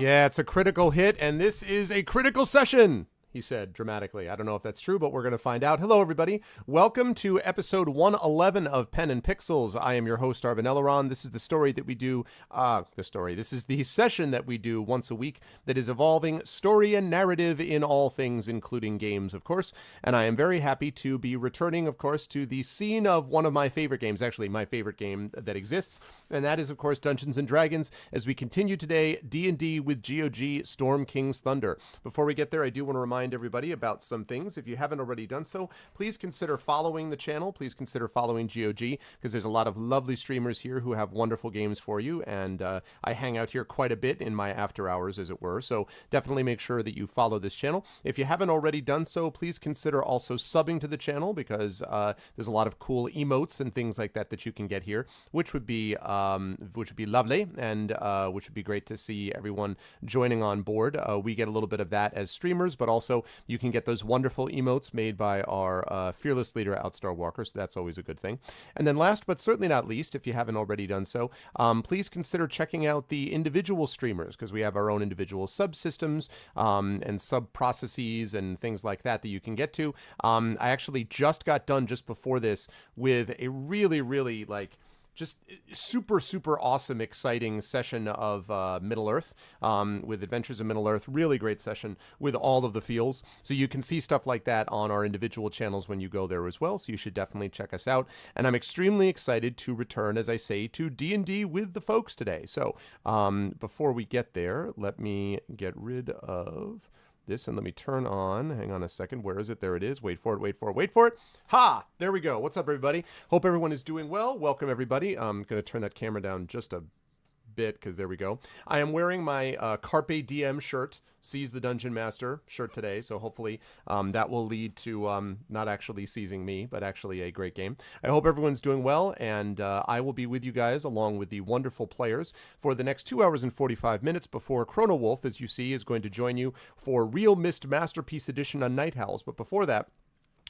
Yeah, it's a critical hit, and this is a critical session, he said dramatically. I don't know if that's true, but we're going to find out. Hello, everybody. Welcome to episode 111 of Pen and Pixels. I am your host, Arvin Elleron. This is the story that we do, this is the session that we do once a week that is evolving story and narrative in all things, including games, of course. And I am very happy to be returning, of course, to the scene of one of my favorite games, actually my favorite game that exists. And that is, of course, Dungeons & Dragons, as we continue today, D&D with GOG Storm King's Thunder. Before we get there, I do want to remind everybody about some things. If you haven't already done so, please consider following the channel. Please consider following GOG, because there's a lot of lovely streamers here who have wonderful games for you, and I hang out here quite a bit in my after hours, as it were, so definitely make sure that you follow this channel. If you haven't already done so, please consider also subbing to the channel, because there's a lot of cool emotes and things like that that you can get here, which would be lovely, and which would be great to see everyone joining on board. We get a little bit of that as streamers, but also also you can get those wonderful emotes made by our fearless leader, Outstar Walker, so that's always a good thing. And then last but certainly not least, if you haven't already done so, please consider checking out the individual streamers, because we have our own individual subsystems and sub-processes and things like that you can get to. I actually just got done just before this with a really, really just super, super awesome, exciting session of Middle-earth with Adventures in Middle-earth. Really great session with all of the feels. So you can see stuff like that on our individual channels when you go there as well. So you should definitely check us out. And I'm extremely excited to return, as I say, to D&D with the folks today. So before we get there, let me get rid of this and let me turn on, hang on a second, where is it? There it is. Wait for it. Ha! There we go. What's up, everybody? Hope everyone is doing well. Welcome, everybody. I'm going to turn that camera down just a bit, because there we go. I am wearing my Carpe Diem shirt, Seize the Dungeon Master shirt today, so hopefully that will lead to not actually seizing me, but actually a great game. I hope everyone's doing well, and I will be with you guys along with the wonderful players for the next 2 hours and 45 minutes before Chrono Wolf, as you see, is going to join you for Real Mist Masterpiece Edition on Night Howls. But before that,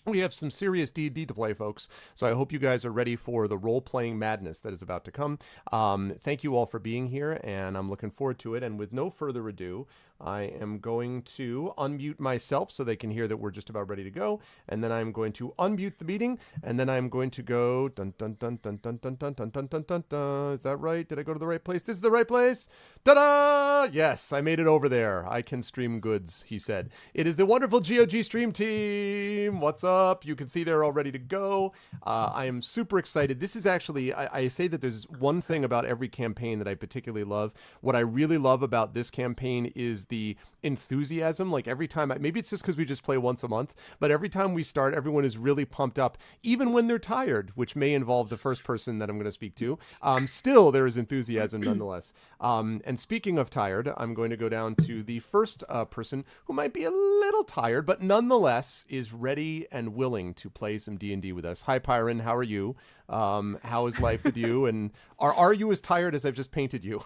we have some serious D&D to play, folks, so I hope you guys are ready for the role-playing madness that is about to come. Thank you all for being here, and I'm looking forward to it. And with no further ado, I am going to unmute myself so they can hear that we're just about ready to go, and then I'm going to unmute the meeting, and then I'm going to go dun dun dun dun dun dun dun dun dun dun dun dun. Is that right? Did I go to the right place? This is the right place. Ta-da! Yes, I made it over there. I can stream goods, he said. It is the wonderful GOG stream team. What's up? You can see they're all ready to go. I am super excited. This is actually, I say that there's one thing about every campaign that I particularly love. What I really love about this campaign is the enthusiasm. Like every time, maybe it's just because we just play once a month, but every time we start, everyone is really pumped up, even when they're tired, which may involve the first person that I'm going to speak to. Still, there is enthusiasm nonetheless. And speaking of tired, I'm going to go down to the first person who might be a little tired, but nonetheless is ready and willing to play some D&D with us. Hi, Pyron. How are you? How is life with you? And are you as tired as I've just painted you?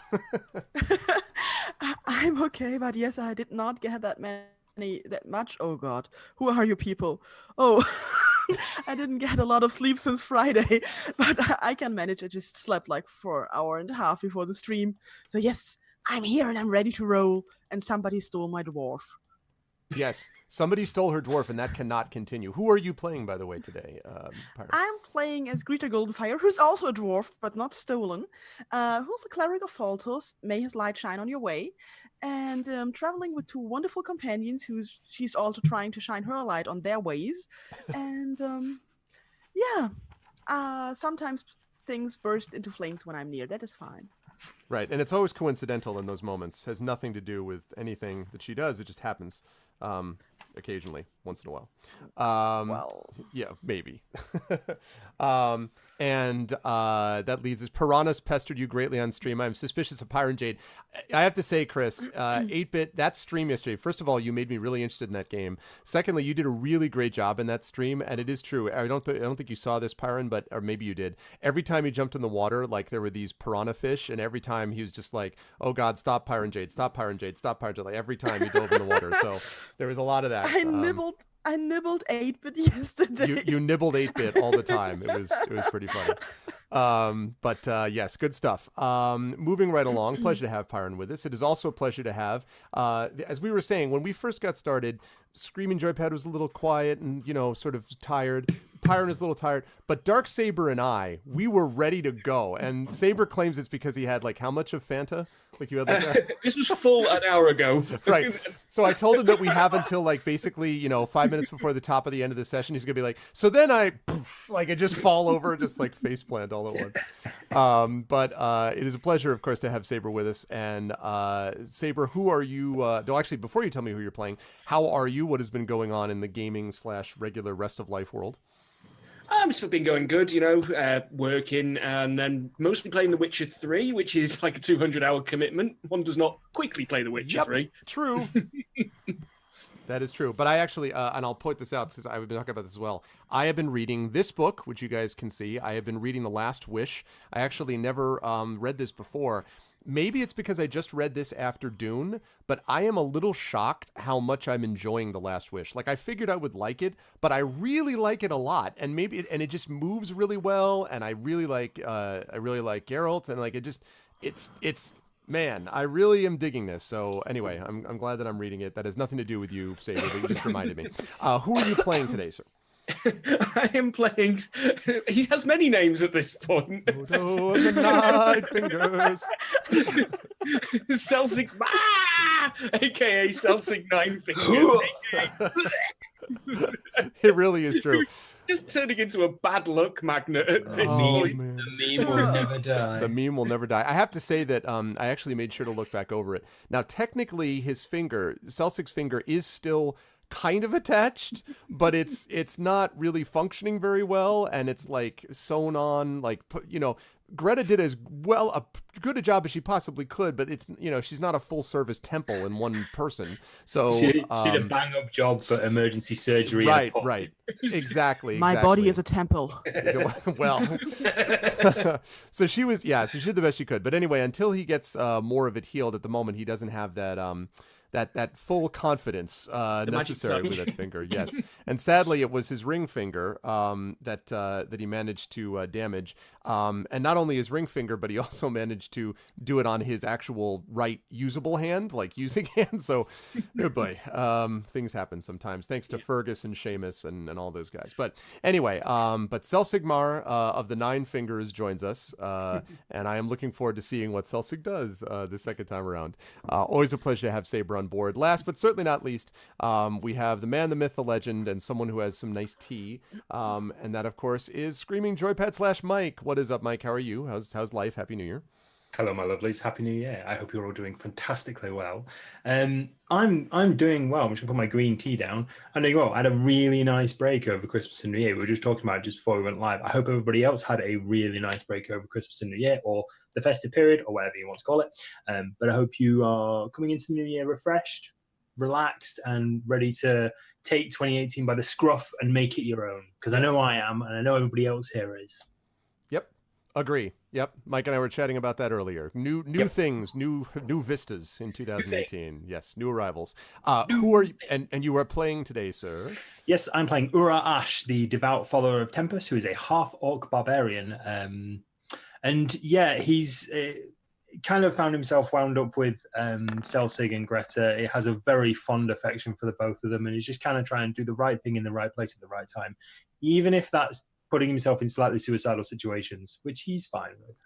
I'm okay, but yes, I did not get that much. Oh God, who are you people? Oh, I didn't get a lot of sleep since Friday, but I can manage. I just slept like for an hour and a half before the stream. So yes, I'm here and I'm ready to roll. And somebody stole my dwarf. Yes, somebody stole her dwarf, and that cannot continue. Who are you playing, by the way, today? I'm playing as Greta Goldenfire, who's also a dwarf, but not stolen, who's the cleric of Faltos. May his light shine on your way. And traveling with two wonderful companions she's also trying to shine her light on their ways. And sometimes things burst into flames when I'm near. That is fine. Right, and it's always coincidental in those moments. It has nothing to do with anything that she does. It just happens occasionally, once in a while. Well, yeah, maybe. And that leads us. Piranhas pestered you greatly on stream. I'm suspicious of Pyron Jade. I have to say, Chris, 8-Bit, that stream yesterday, first of all, you made me really interested in that game. Secondly, you did a really great job in that stream, and it is true. I don't think you saw this, Pyron, or maybe you did. Every time he jumped in the water, like there were these piranha fish, and every time he was just like, oh God, stop Pyron Jade, stop Pyron Jade, stop Pyron Jade. Like every time he dove in the water. So there was a lot of that. I nibbled 8-Bit yesterday. You nibbled 8-Bit all the time. It was pretty funny. But yes, good stuff. Moving right along, pleasure to have Pyron with us. It is also a pleasure to have, as we were saying, when we first got started, Screaming Joypad was a little quiet and, sort of tired. Pyron is a little tired, but Dark Saber and we were ready to go. And Saber claims it's because he had how much of Fanta? Like you had this was full an hour ago. Right. So I told him that we have until basically, 5 minutes before the top of the end of the session. He's gonna be like, so then I just fall over, just face plant all at once. But it is a pleasure, of course, to have Saber with us. And Saber, who are you? No, actually, before you tell me who you're playing, how are you? What has been going on in the gaming / regular rest of life world? It's been going good, working and then mostly playing The Witcher 3, which is like a 200-hour commitment. One does not quickly play The Witcher 3. True. That is true. But I actually, and I'll point this out since I've been talking about this as well. I have been reading this book, which you guys can see. I have been reading The Last Wish. I actually never read this before. maybe it's because I just read this after Dune, but I am a little shocked how much I'm enjoying The Last Wish. Like I figured I would like it, but I really like it a lot, and it just moves really well, and I really like Geralt, and like it's man, I really am digging this. So anyway, I'm glad that I'm reading it. That has nothing to do with you, Saber, but you just reminded me. Who are you playing today, sir? I am playing. He has many names at this point. Odo of the Nine Fingers. Celsig, aka Celsig Nine Fingers. It really is true. Just turning into a bad luck magnet at this point. Man. The meme will never die. The meme will never die. I have to say that I actually made sure to look back over it. Now, technically, his finger, Celsig's finger, is still kind of attached, but it's not really functioning very well, and it's like sewn on, like, you know, Greta did as well a good a job as she possibly could, but it's, you know, she's not a full service temple in one person. So she did a bang up job for emergency surgery. Right. Exactly. My body is a temple. Well, so she did the best she could. But anyway, until he gets more of it healed, at the moment he doesn't have that that full confidence necessary with that finger. Yes, and sadly, it was his ring finger that he managed to damage, and not only his ring finger, but he also managed to do it on his actual right usable hand, like using hand. So, oh boy, things happen sometimes. Thanks to Fergus and Seamus and all those guys. But anyway, but Celsigmar of the Nine Fingers joins us, and I am looking forward to seeing what Celsig does the second time around. Always a pleasure to have Saber on board. Last but certainly not least, we have the man, the myth, the legend, and someone who has some nice tea, and that of course is Screaming Joypad / Mike. What is up, Mike? How are you? How's life? Happy New Year. Hello, my lovelies. Happy New Year. I hope you're all doing fantastically well. I'm doing well. I'm just gonna put my green tea down. I know you all. I had a really nice break over Christmas and New Year. We were just talking about it just before we went live. I hope everybody else had a really nice break over Christmas and New Year, or the festive period, or whatever you want to call it. But I hope you are coming into the new year refreshed, relaxed, and ready to take 2018 by the scruff and make it your own. Because I know I am, and I know everybody else here is. Yep. Agree. Yep. Mike and I were chatting about that earlier. New things, new vistas in 2018. Yes, new arrivals. Who are you, and you are playing today, sir? Yes, I'm playing Ura Ash, the devout follower of Tempest, who is a half-orc barbarian. And yeah, he's kind of found himself wound up with Celsig and Greta. It has a very fond affection for the both of them, and he's just kind of trying to do the right thing in the right place at the right time, even if that's putting himself in slightly suicidal situations, which he's fine with.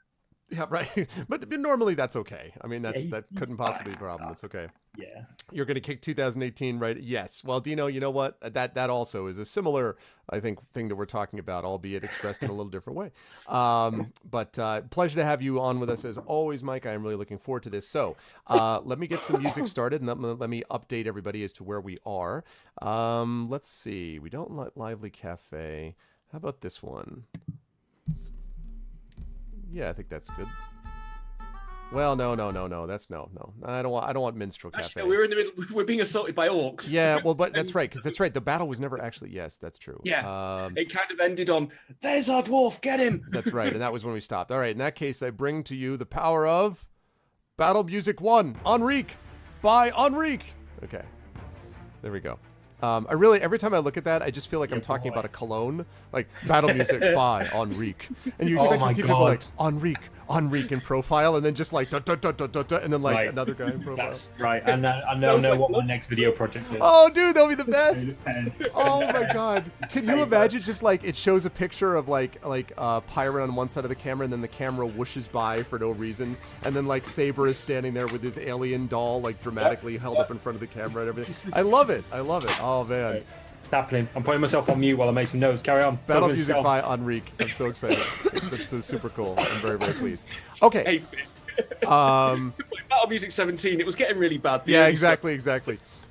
Yeah, right. But normally that's okay. I mean, that couldn't possibly be a problem. That's okay. Yeah. You're going to kick 2018, right? Yes. Well, Dino, you know what? That also is a similar, I think, thing that we're talking about, albeit expressed in a little different way. But pleasure to have you on with us as always, Mike. I am really looking forward to this. So let me get some music started, and let me update everybody as to where we are. Let's see. We don't let Lively Cafe. How about this one? Yeah, I think that's good. Well, no. That's no. I don't want Minstrel Cafe. Actually, no, we're in the middle. We're being assaulted by orcs. Yeah, well, but that's right, because that's right. The battle was never actually. Yes, that's true. Yeah, it kind of ended on, "There's our dwarf, get him." That's right, and that was when we stopped. All right, in that case, I bring to you the power of Battle Music 1, Enrique, by Enrique. Okay, there we go. I really, every time I look at that, I just feel like I'm talking about a cologne, like Battle Music by Enrique. And you expect to see people like Enrique in profile, and then just like, and then like another guy in profile. That's right. And I now know what my next video project is. Oh, dude, that'll be the best. Oh my God. Can you imagine just like, it shows a picture of like Pyron on one side of the camera, and then the camera whooshes by for no reason. And then like Saber is standing there with his alien doll, like dramatically held up in front of the camera and everything. I love it. Oh man. It's happening. I'm putting myself on mute while I make some notes. Carry on. Battle Music by Enrique. I'm so excited. That's so super cool. I'm very, very pleased. Okay. Battle Music 17, it was getting really bad. Yeah, exactly.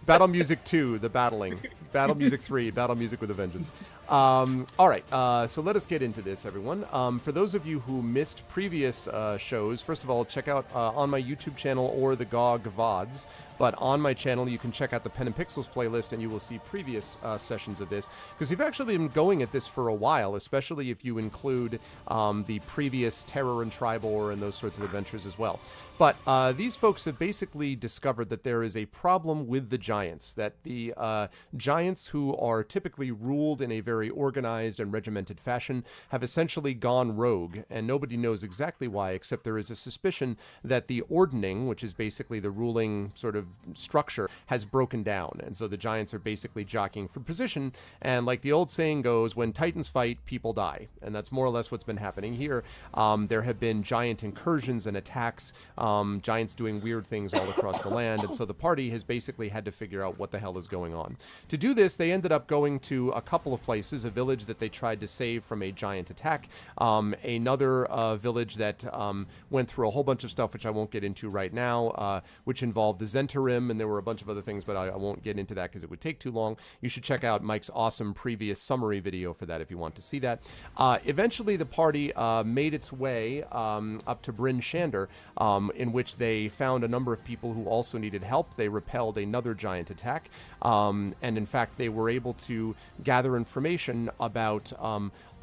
Battle Music 2, the battling. Battle Music 3, Battle Music with a Vengeance. All right, so let us get into this, everyone. For those of you who missed previous shows, first of all, check out on my YouTube channel or the GOG VODs. But on my channel, you can check out the Pen and Pixels playlist, and you will see previous sessions of this. Because we've actually been going at this for a while, especially if you include the previous Terror and Tribor and those sorts of adventures as well. But these folks have basically discovered that there is a problem with the Giants, that the Giants, who are typically ruled in a very organized and regimented fashion, have essentially gone rogue, and nobody knows exactly why, except there is a suspicion that the Ordning, which is basically the ruling sort of structure, has broken down. And so the Giants are basically jockeying for position, and like the old saying goes, when Titans fight, people die. And that's more or less what's been happening here. There have been giant incursions and attacks, Giants doing weird things all across the land, and so the party has basically had to figure out what the hell is going on. To do this, they ended up going to a couple of places, a village that they tried to save from a giant attack, another village that went through a whole bunch of stuff, which I won't get into right now, which involved the Zentarim, and there were a bunch of other things, but I won't get into that because it would take too long. You should check out Mike's awesome previous summary video for that if you want to see that. Eventually, the party made its way up to Bryn Shander, in which they found a number of people who also needed help. They repelled another giant attack, and in fact, they were able to gather information about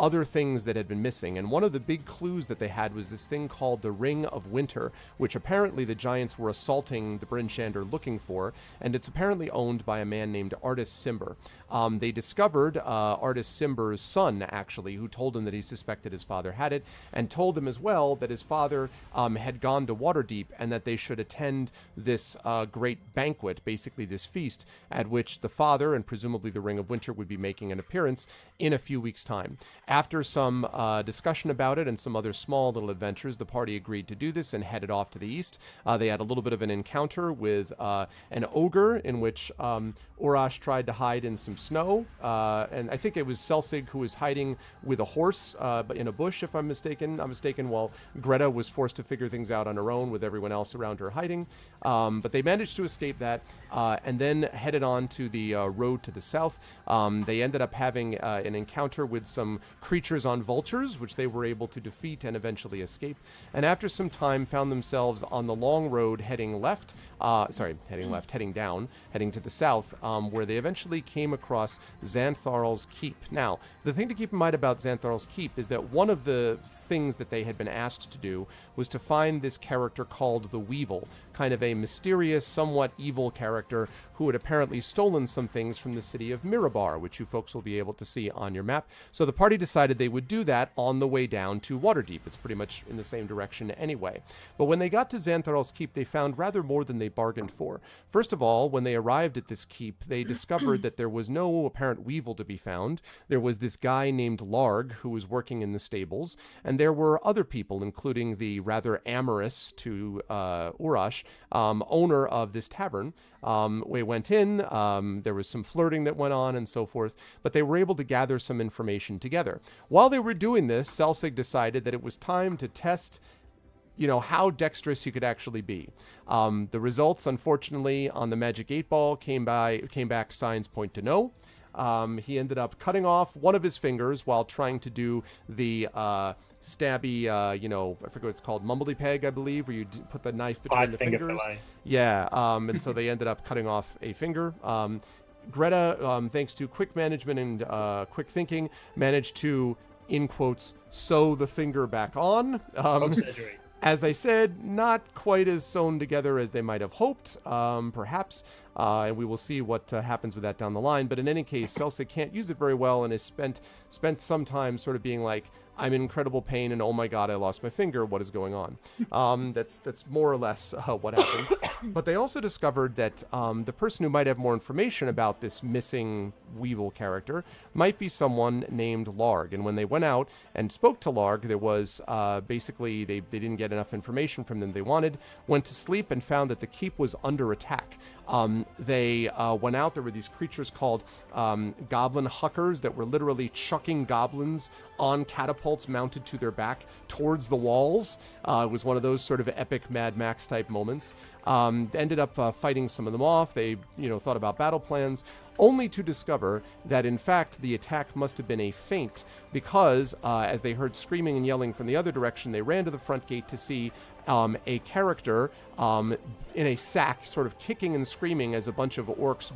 other things that had been missing. And one of the big clues that they had was this thing called the Ring of Winter, which apparently the Giants were assaulting the Bryn Shander looking for, and it's apparently owned by a man named Artis Cimber. They discovered Artis Cimber's son, actually, who told him that he suspected his father had it, and told him as well that his father had gone to Waterdeep and that they should attend this great banquet, basically this feast, at which the father and presumably the Ring of Winter would be making an appearance in a few weeks' time. After some discussion about it and some other small little adventures, the party agreed to do this and headed off to the east. They had a little bit of an encounter with an ogre in which Urash tried to hide in some snow, and I think it was Selsig who was hiding with a horse but in a bush, if I'm mistaken, while Greta was forced to figure things out on her own with everyone else around her hiding. But they managed to escape that and then headed on to the road to the south. They ended up having an encounter with some creatures on vultures, which they were able to defeat and eventually escape. And after some time, found themselves on the long road heading down, heading to the south, where they eventually came across Xantharl's Keep. Now, the thing to keep in mind about Xantharl's Keep is that one of the things that they had been asked to do was to find this character called the Weevil, kind of a mysterious, somewhat evil character who had apparently stolen some things from the city of Mirabar, which you folks will be able to see on your map. So the party decided they would do that on the way down to Waterdeep. It's pretty much in the same direction anyway. But when they got to Xantharl's Keep, they found rather more than they bargained for. First of all, when they arrived at this keep, they discovered that there was no apparent weevil to be found. There was this guy named Larg who was working in the stables, and there were other people, including the rather amorous to Urash, owner of this tavern. We went in, there was some flirting that went on and so forth, but they were able to gather some information together. While they were doing this, Selsig decided that it was time to test how dexterous he could actually be. The results, unfortunately, on the Magic 8-Ball came back signs point to no. He ended up cutting off one of his fingers while trying to do the stabby, I forget what it's called, mumbly peg, I believe, where you put the knife between the fingers. Yeah, and so they ended up cutting off a finger. Greta, thanks to quick management and quick thinking, managed to, in quotes, sew the finger back on. As I said, not quite as sewn together as they might have hoped, perhaps, and we will see what happens with that down the line. But in any case, Selsig can't use it very well and has spent some time sort of being like, I'm in incredible pain, and oh my god, I lost my finger. What is going on? That's more or less what happened. But they also discovered that the person who might have more information about this missing Weevil character might be someone named Larg. And when they went out and spoke to Larg, there was basically they didn't get enough information from them they wanted, went to sleep and found that the keep was under attack. They went out, there were these creatures called goblin huckers that were literally chucking goblins on catapults mounted to their back towards the walls. It was one of those sort of epic Mad Max type moments. ended up fighting some of them off. They, thought about battle plans, only to discover that, in fact, the attack must have been a feint because, as they heard screaming and yelling from the other direction, they ran to the front gate to see a character in a sack sort of kicking and screaming as a bunch of orcs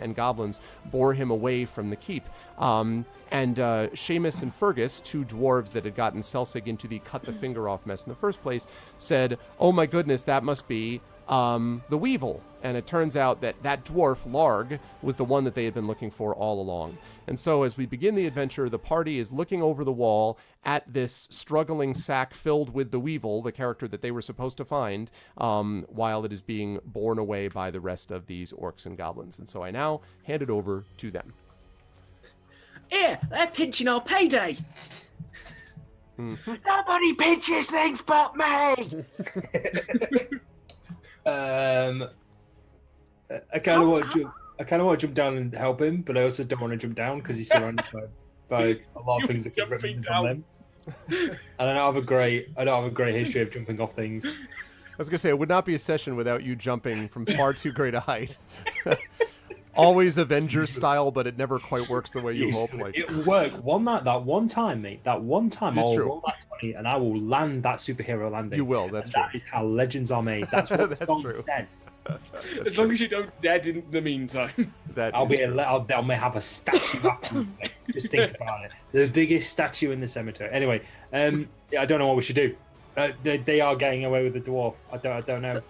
and goblins bore him away from the keep. And Seamus and Fergus, two dwarves that had gotten Selsig into the cut the finger off mess in the first place, said, "Oh my goodness, that must be the Weevil." And it turns out that dwarf, Larg, was the one that they had been looking for all along. And so as we begin the adventure, the party is looking over the wall at this struggling sack filled with the Weevil, the character that they were supposed to find, while it is being borne away by the rest of these orcs and goblins. And so I now hand it over to them. Here, they're pinching our payday. Nobody pinches things but me. I kind of want to jump down and help him, but I also don't want to jump down because he's surrounded by a lot of things that can rip him from them. And I don't have a great history of jumping off things. I was gonna say it would not be a session without you jumping from far too great a height. Always Avengers style, but it never quite works the way you hope. It'll work. That one time, mate. That one time, It's I'll true. roll that 20 and I will land that superhero landing. You will. That's and true. That is how legends are made. That's what the That's song true. says. As long as you don't dead in the meantime. I'll may have a statue afterwards, mate. Just think about it. The biggest statue in the cemetery. Anyway, yeah, I don't know what we should do. They are getting away with the dwarf. I don't know. So,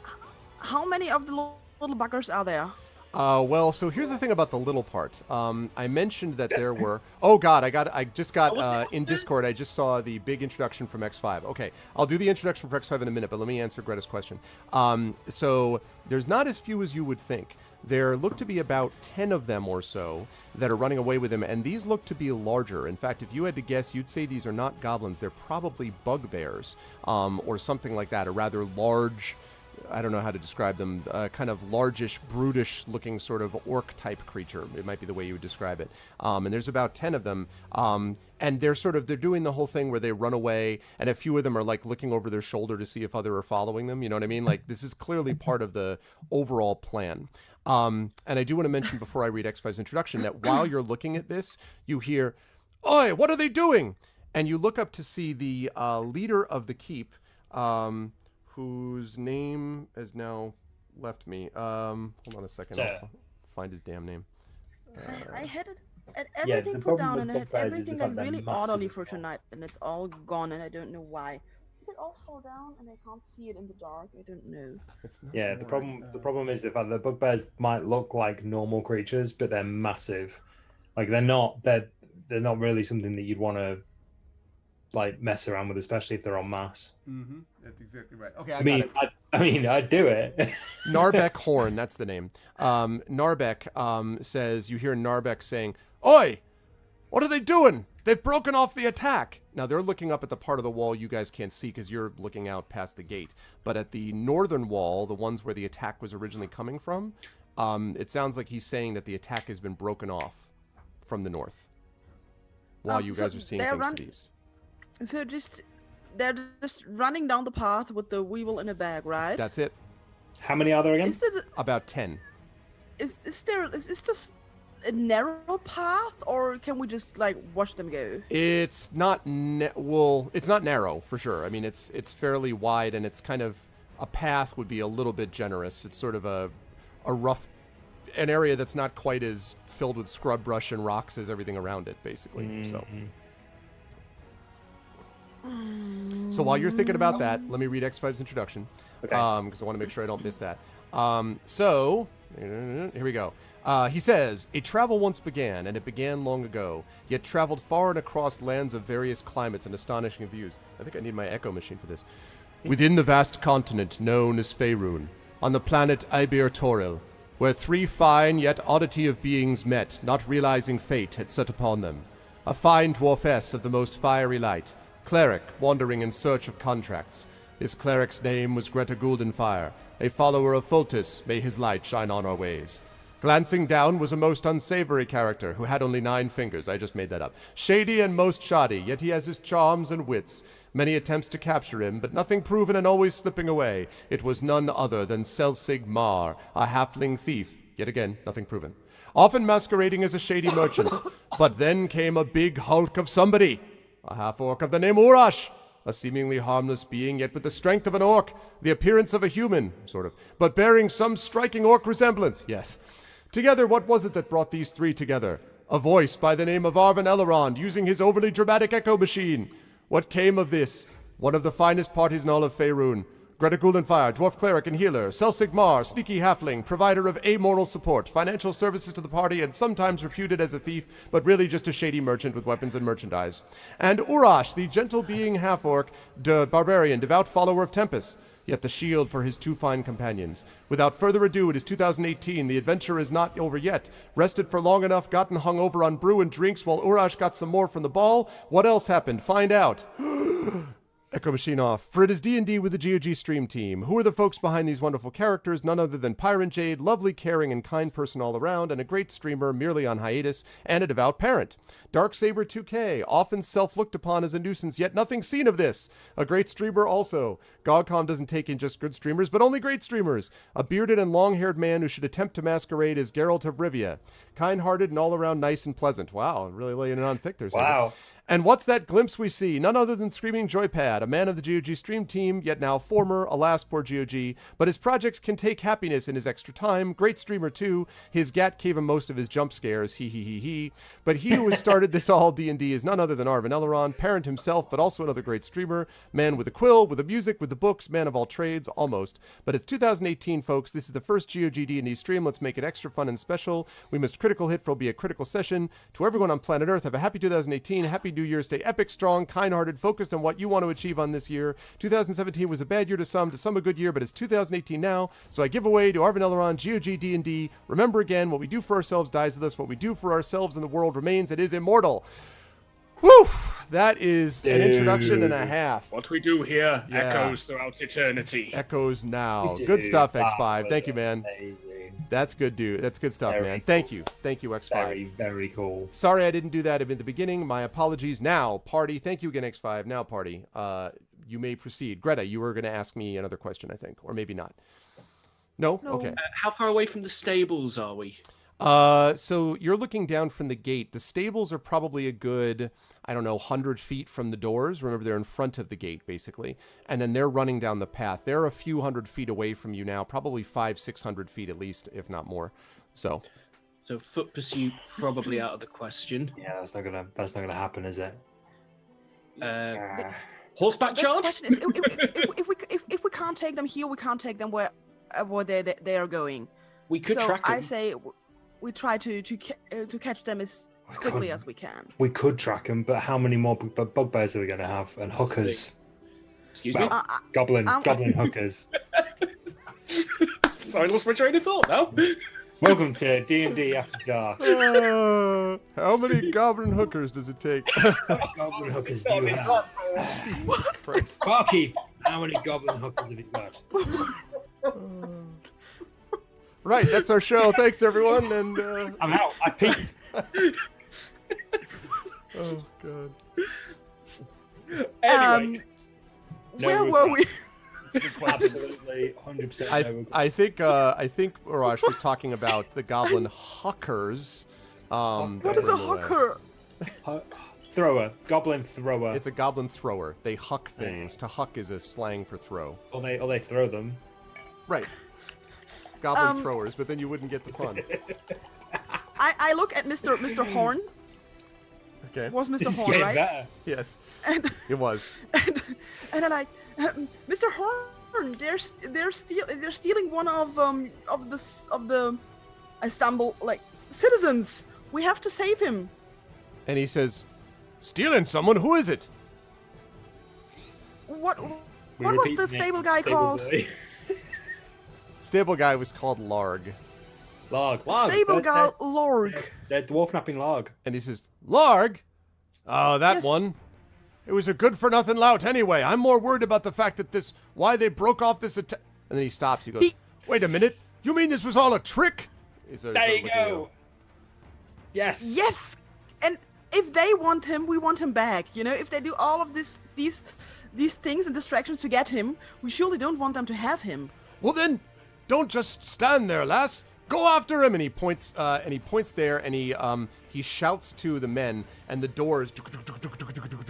how many of the little buggers are there? Well, so here's the thing about the little part. I mentioned that there were. Oh God, I just got in Discord. I just saw the big introduction from X5. Okay, I'll do the introduction for X5 in a minute, but let me answer Greta's question. So there's not as few as you would think. There look to be about 10 of them or so that are running away with him, and these look to be larger. In fact, if you had to guess, you'd say these are not goblins. They're probably bugbears, or something like that. A rather large. I don't know how to describe them, kind of largish, brutish looking sort of orc type creature. It might be the way you would describe it. And there's about 10 of them. And they're doing the whole thing where they run away, and a few of them are like looking over their shoulder to see if other are following them. You know what I mean? Like, this is clearly part of the overall plan. And I do want to mention before I read X5's introduction that while you're looking at this, you hear, "Oi, what are they doing?" And you look up to see the leader of the keep, whose name has now left me. Hold on a second. I'll find his damn name. I had it and everything put down, and I had everything that really orderly for tonight, and it's all gone, and I don't know why. Did it all fall down, and I can't see it in the dark? I don't know. Yeah, the problem is the fact that bugbears might look like normal creatures, but they're massive. Like they're not really something that you'd want to like mess around with, especially if they're en masse. Mm-hmm. That's exactly right. Okay, I mean, I'd do it. Narbeck Horn, that's the name. Narbeck says, you hear Narbeck saying, "Oi, what are they doing? They've broken off the attack." Now, they're looking up at the part of the wall you guys can't see because you're looking out past the gate. But at the northern wall, the ones where the attack was originally coming from, it sounds like he's saying that the attack has been broken off from the north while you guys are seeing things to the east. So they're just running down the path with the Weevil in a bag, right? That's it. How many are there again? About 10. Is this a narrow path, or can we just like watch them go? It's not it's not narrow for sure. I mean, it's fairly wide, and it's kind of a path would be a little bit generous. It's sort of a rough, an area that's not quite as filled with scrub brush and rocks as everything around it, basically. Mm-hmm. So while you're thinking about that, let me read X5's introduction, Okay. because I want to make sure I don't miss that. So here we go. He says, "A travel once began, and it began long ago, yet traveled far and across lands of various climates and astonishing views." I think I need my echo machine for this. "Within the vast continent known as Faerun, on the planet Ibir Toril, where three fine yet oddity of beings met, not realizing fate had set upon them. A fine dwarfess of the most fiery light, cleric wandering in search of contracts. This cleric's name was Greta Guldenfire, a follower of Fultus, may his light shine on our ways. Glancing down was a most unsavory character who had only 9 fingers. I just made that up. Shady and most shoddy, yet he has his charms and wits. Many attempts to capture him, but nothing proven and always slipping away. It was none other than Selsig Mar, a halfling thief. Yet again, nothing proven. Often masquerading as a shady merchant. But then came a big hulk of somebody. A half-orc of the name Urash. A seemingly harmless being, yet with the strength of an orc, the appearance of a human, sort of, but bearing some striking orc resemblance, yes. Together, what was it that brought these 3 together? A voice by the name of Arvin Elrond, using his overly dramatic echo machine. What came of this? One of the finest parties in all of Faerun. Greta Guldenfire, dwarf cleric and healer, Selsig Mar, sneaky halfling, provider of amoral support, financial services to the party, and sometimes refuted as a thief, but really just a shady merchant with weapons and merchandise. And Urash, the gentle being half-orc, barbarian, devout follower of Tempest, yet the shield for his 2 fine companions. Without further ado, it is 2018, the adventure is not over yet. Rested for long enough, gotten hung over on brew and drinks while Urash got some more from the ball. What else happened? Find out. Echo machine off. For it is D&D with the GOG stream team. Who are the folks behind these wonderful characters? None other than Pyron Jade, lovely, caring, and kind person all around, and a great streamer merely on hiatus, and a devout parent. Darksaber 2K, often self-looked upon as a nuisance, yet nothing seen of this. A great streamer also. GOG doesn't take in just good streamers, but only great streamers. A bearded and long-haired man who should attempt to masquerade as Geralt of Rivia. Kind-hearted and all-around nice and pleasant. Wow, really laying it on thick there. Wow. And what's that glimpse we see? None other than Screaming Joypad, a man of the GOG stream team, yet now former, alas, poor GOG. But his projects can take happiness in his extra time. Great streamer, too. His gat gave him most of his jump scares, he. But he who has started this all D&D is none other than Arvin Elrond, parent himself, but also another great streamer. Man with a quill, with the music, with the books, man of all trades, almost. But it's 2018, folks. This is the first GOG D&D stream. Let's make it extra fun and special. We must critical hit, for it'll be a critical session. To everyone on planet Earth, have a happy 2018, happy New Year, stay epic, strong, kind-hearted, focused on what you want to achieve on this year. 2017 was a bad year to some a good year, but it's 2018 now, so I give away to Arvin Elrond, GOG D&D. Remember again, what we do for ourselves dies with us, what we do for ourselves in the world remains, it is immortal. Whew! That is an introduction and a half. What we do here echoes throughout eternity. Echoes now. Good stuff, X5. Thank you, man. That's good, dude. That's good stuff, man. Cool. Thank you. Thank you, X5. Very, very cool. Sorry I didn't do that at the beginning. My apologies. Now, Party. Thank you again, X5. Now, Party. You may proceed. Greta, you were going to ask me another question, I think. Or maybe not. No? Okay. How far away from the stables are we? So you're looking down from the gate. The stables are probably a good, 100 feet from the doors. Remember, they're in front of the gate, basically. And then they're running down the path. They're a few hundred feet away from you now, probably 500-600 feet at least, if not more. So foot pursuit probably out of the question. Yeah, that's not gonna happen, is it? Horseback The charge? question is, if we can't take them here, we can't take them where they are going. We could track them. I say we try to catch them as quickly as we can. We could track them, but how many more bugbears are we going to have? And hookers. Excuse Well, me? Goblin hookers. Sorry, I lost my train of thought now. Welcome to D&D After Dark. How many goblin hookers does it take? Goblin hookers do you have? Jesus Christ. Barkeep, how many goblin hookers have you got? Right, that's our show. Thanks, everyone. And I'm out. I peaked. oh god. Anyway, Where were we? Absolutely, 100%. I think Urash was talking about the goblin huckers. What is a hooker? Thrower. Goblin thrower. It's a goblin thrower. They huck things. To huck is a slang for throw. Or they throw them. Right. Goblin throwers, but then you wouldn't get the fun. I look at Mr. Horn. Okay. It was Mr. This is Horn, getting right? better. Yes. Yes. It was. And then Mr. Horn, they're stealing one of the I stumble like citizens. We have to save him. And he says, "Stealing someone? Who is it?" What We was repeat the name, stable guy called? boy. Stable guy was called Larg. Larg. Stable guy Lorg. They're dwarf napping Larg. And he says, "Larg? Oh, that Yes. one. It was a good-for-nothing lout anyway. I'm more worried about the fact that why they broke off this attack." And then he stops. He goes, "Wait a minute. You mean this was all a trick? There you go. Yes. Yes, and if they want him, we want him back. You know, if they do all of these things and distractions to get him, we surely don't want them to have him. Well then, don't just stand there, lass. Go after him! And he points there, and he shouts to the men, and the doors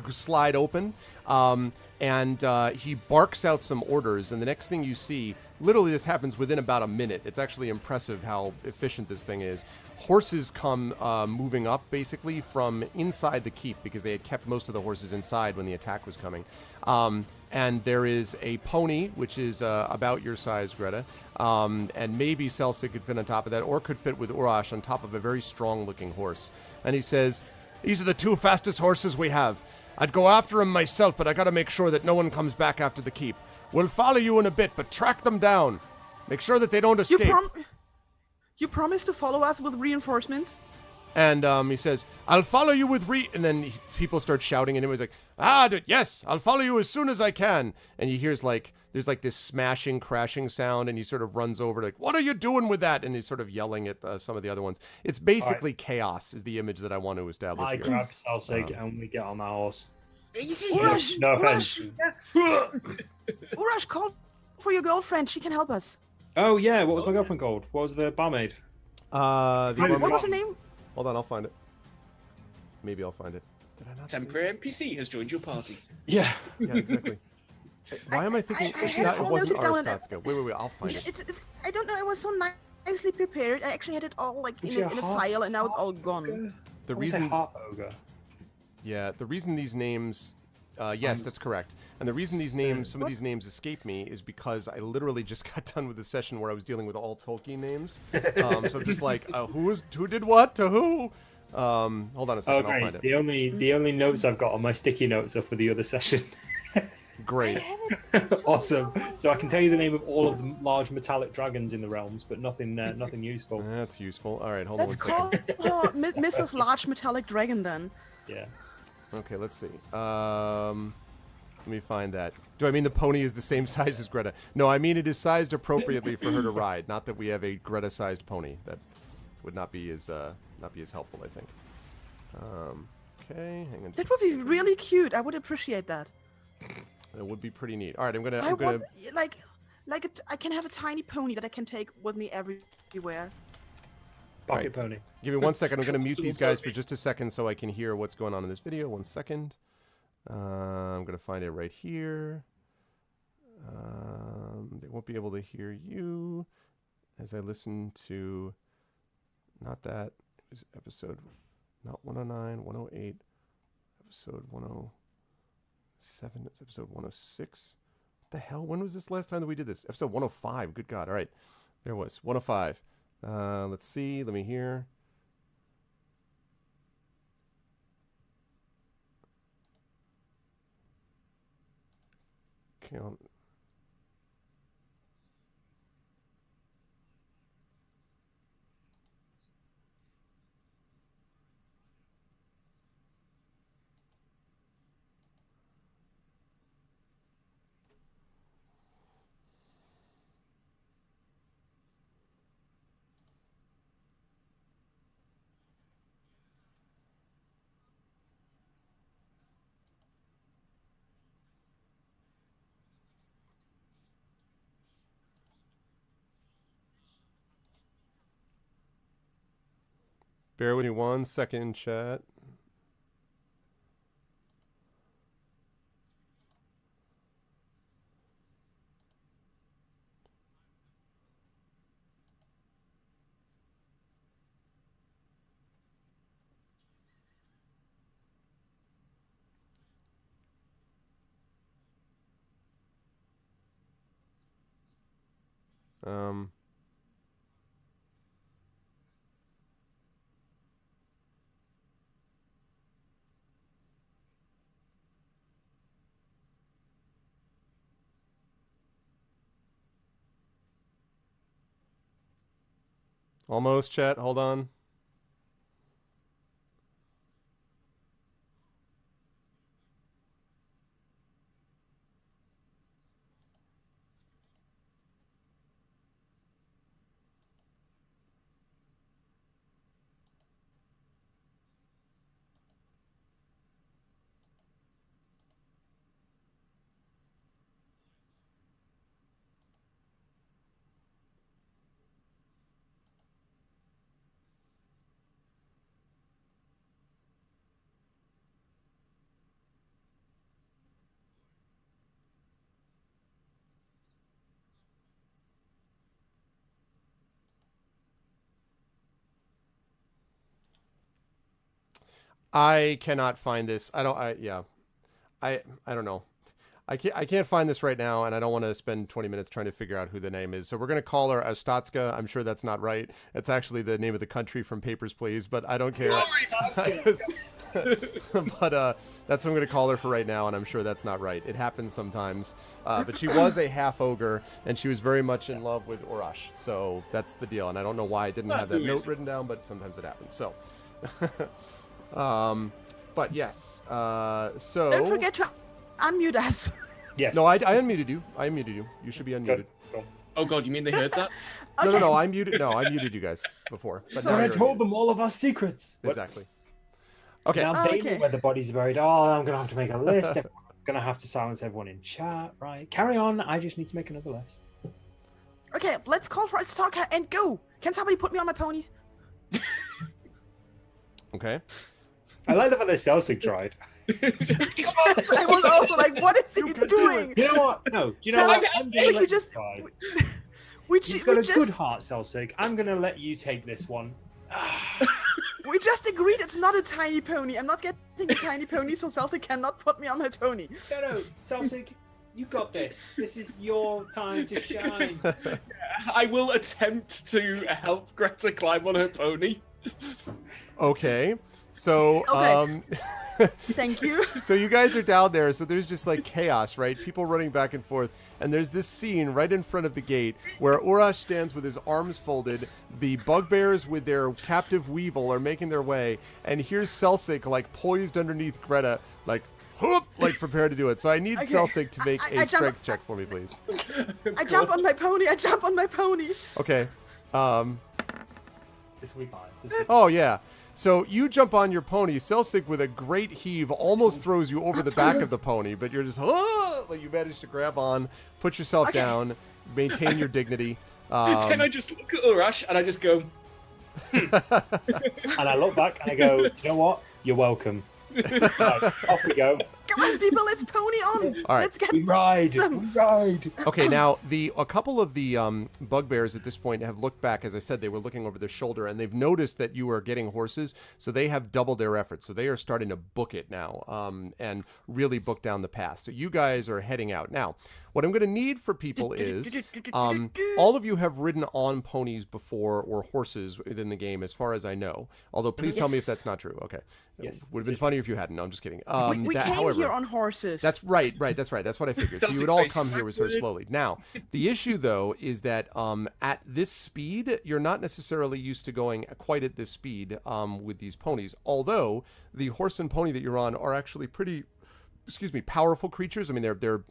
slide open, and he barks out some orders. And the next thing you see, literally, this happens within about a minute. It's actually impressive how efficient this thing is. Horses come moving up, basically, from inside the keep, because they had kept most of the horses inside when the attack was coming. And there is a pony, which is about your size, Greta, and maybe Celsic could fit on top of that, or could fit with Urash on top of a very strong-looking horse. And he says, "These are the 2 fastest horses we have. I'd go after them myself, but I gotta make sure that no one comes back after the keep. We'll follow you in a bit, but track them down. Make sure that they don't escape." You promise to follow us with reinforcements? And he says, "I'll follow you with And then people start shouting, and him. He's like, yes, I'll follow you as soon as I can." And he hears there's this smashing, crashing sound, and he sort of runs over, like, "What are you doing with that?" And he's sort of yelling at some of the other ones. It's basically chaos is the image that I want to establish I here. grab Salsig and we get on our horse. Easy. Urash, No offense. Urash, call for your girlfriend. She can help us. Oh yeah, what was my girlfriend called? What was the barmaid? What was her name? Hold on, I'll find it. Maybe I'll find it. Did I not see it? Temporary NPC has joined your party. Yeah. Yeah, exactly. Why am I thinking it's not? It wasn't Arstotzka. Wait. I'll find it. I don't know. It was so nicely prepared. I actually had it all in a file, and now it's all gone. The reason, Half ogre. yeah, the reason these names, yes, that's correct. And the reason some of these names escape me is because I literally just got done with the session where I was dealing with all Tolkien names. So I'm just like, who did what to who? Hold on a second, I'll find it. The only notes I've got on my sticky notes are for the other session. Great. Awesome. So I can tell you the name of all of the large metallic dragons in the realms, but nothing useful. That's useful. All right, hold on Let's one second. call her Mrs. Large Metallic Dragon then. Yeah. Okay, let's see. Let me find that. Do I mean the pony is the same size as Greta? No, I mean it is sized appropriately for her to ride. Not that we have a Greta-sized pony. That would not be as helpful, I think. Okay, hang on. That would be really cute. I would appreciate that. It would be pretty neat. All right, I can have a tiny pony that I can take with me everywhere. Pocket pony. Give me 1 second. I'm going to mute these guys for just a second so I can hear what's going on in this video. 1 second. I'm going to find it right here. They won't be able to hear you as I listen to, not that, it was episode, not 109, 108, episode 107, it's episode 106. What the hell? When was this last time that we did this? Episode 105. Good God. All right. There it was. 105. Let's see. Let me hear. Okay. Bear with me 1 second, chat. Almost, chat. Hold on. I cannot find this. I don't know. I can't find this right now, and I don't want to spend 20 minutes trying to figure out who the name is. So we're going to call her Ostatska. I'm sure that's not right. It's actually the name of the country from Papers, Please, but I don't care. But that's what I'm going to call her for right now, and I'm sure that's not right. It happens sometimes. But she was a half ogre, and she was very much in love with Urash. So that's the deal, and I don't know why I didn't have that note written down, but sometimes it happens. So, but yes. So Don't forget to unmute us. Yes. No, I unmuted you. I unmuted you. You should be unmuted. Good. Oh God, you mean they heard that? No, I muted. No, I muted you guys before. But So now And I you're told unmuted. them all of our secrets. Exactly. Okay. Now they know Okay. where the bodies are buried. Oh, I'm gonna have to make a list. I'm gonna have to silence everyone in chat. Right. Carry on. I just need to make another list. Okay, let's call for a stalker and go. Can somebody put me on my pony? Okay. I like the fact that Celsig tried. Yes, I was also like, what is he doing? You know what? No. Do you know So, what? I'm gonna like, let we just, try. we You've got a just, good heart, Celsig. I'm gonna let you take this one. we just agreed it's not a tiny pony. I'm not getting a tiny pony, so Celtic cannot put me on my pony. No, Celsig, you got this. This is your time to shine. I will attempt to help Greta climb on her pony. Okay. So, Okay. Thank you. so you guys are down there. So there's just like chaos, right? People running back and forth. And there's this scene right in front of the gate where Urash stands with his arms folded. The bugbears with their captive weevil are making their way. And here's Celsig like poised underneath Greta, like, whoop, like prepared to do it. So I need Okay. Celsig to make I a jump- strength check for me, please. I jump on my pony. I jump on my pony. Okay. This will be fine. This will be Oh, yeah. So you jump on your pony. Celsig, with a great heave, almost throws you over the back of the pony, but you're just, like you manage to grab on, put yourself Okay. down, maintain your dignity. Then I just look at Urash and I just go, And I look back and I go, "Do you know what? You're welcome." Right, off we go. Come on, people, let's pony on. All right. Let's get We ride. We ride. Okay, now a couple of the bugbears at this point have looked back. As I said, they were looking over their shoulder, and they've noticed that you are getting horses, so they have doubled their efforts. So they are starting to book it now, and really book down the path. So you guys are heading out now. What I'm going to need for people is all of you have ridden on ponies before, or horses within the game, as far as I know. Although, please tell me if Yes. that's not true. Okay, Yes. would have been funny if you hadn't. No, I'm just kidding. we came however, here on horses. that's right. That's right. That's what I figured. So you would all come here sort of slowly. Now, the issue though is that at this speed, you're not necessarily used to going quite at this speed with these ponies. Although the horse and pony that you're on are actually pretty, powerful creatures. I mean, they're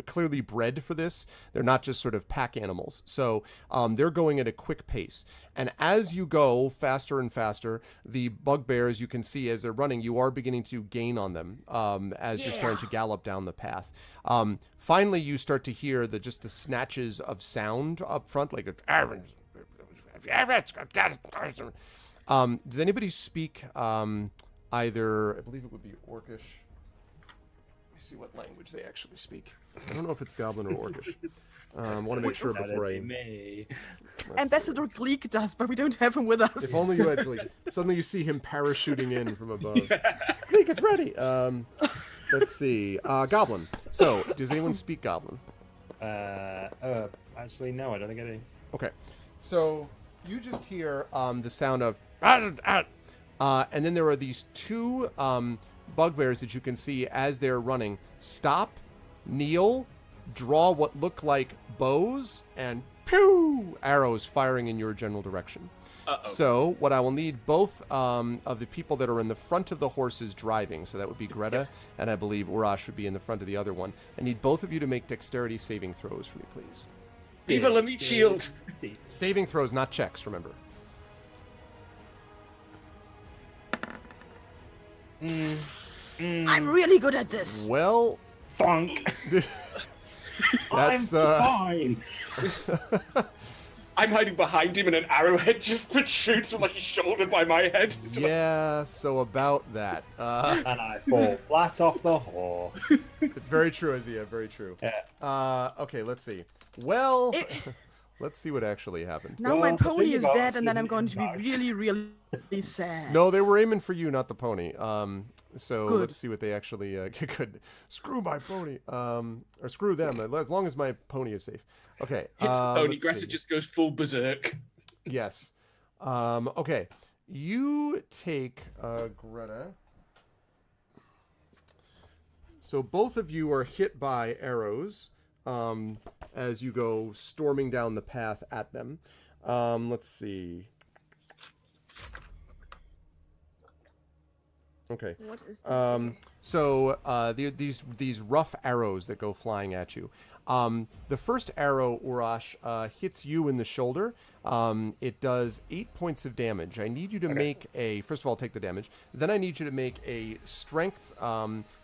clearly bred for this. They're not just sort of pack animals. So they're going at a quick pace. And as you go faster and faster, the bugbears, you can see as they're running, you are beginning to gain on them as you're starting to gallop down the path. Finally, you start to hear the snatches of sound up front, like does anybody speak either, I believe it would be Orcish. Let me see what language they actually speak. I don't know if it's Goblin or Orcish. I want to make sure before I... Me. Ambassador Gleek does, but we don't have him with us. If only you had Gleek. Suddenly you see him parachuting in from above. Gleek is ready. Let's see. Goblin. So, does anyone speak Goblin? Actually, no, I don't think I do. Okay. So, you just hear the sound of... and then there are these two bugbears that you can see as they're running. Stop, kneel, draw what look like bows, and pew! Arrows firing in your general direction. Uh-oh. So what I will need both of the people that are in the front of the horses driving, so that would be Greta, and I believe Urash would be in the front of the other one. I need both of you to make dexterity saving throws for me, please. Viva la meat shield. Saving throws, not checks, remember. I'm really good at this. Well, Funk. that's Fine. I'm hiding behind him and an arrowhead just protrudes from like his shoulder by my head. yeah, so about that. And I fall flat off the horse. Very true, Azia, very true. Yeah. Okay, let's see. Well, Let's see what actually happened. Now my Well, the pony thing is about dead, and then I'm sudden going to be impact- really, really sad. No, they were aiming for you, not the pony. So Good. let's see what they actually could. Screw my pony. Or screw them, as long as my pony is safe. Okay. Hits the pony, let's Greta see. just goes full berserk. Yes. Okay. You take Greta. So both of you are hit by arrows as you go storming down the path at them. Let's see. Okay. What is that? So these rough arrows that go flying at you. The first arrow, Urash, hits you in the shoulder. It does 8 points of damage. I need you to make a, first of all, take the damage. Then I need you to make a strength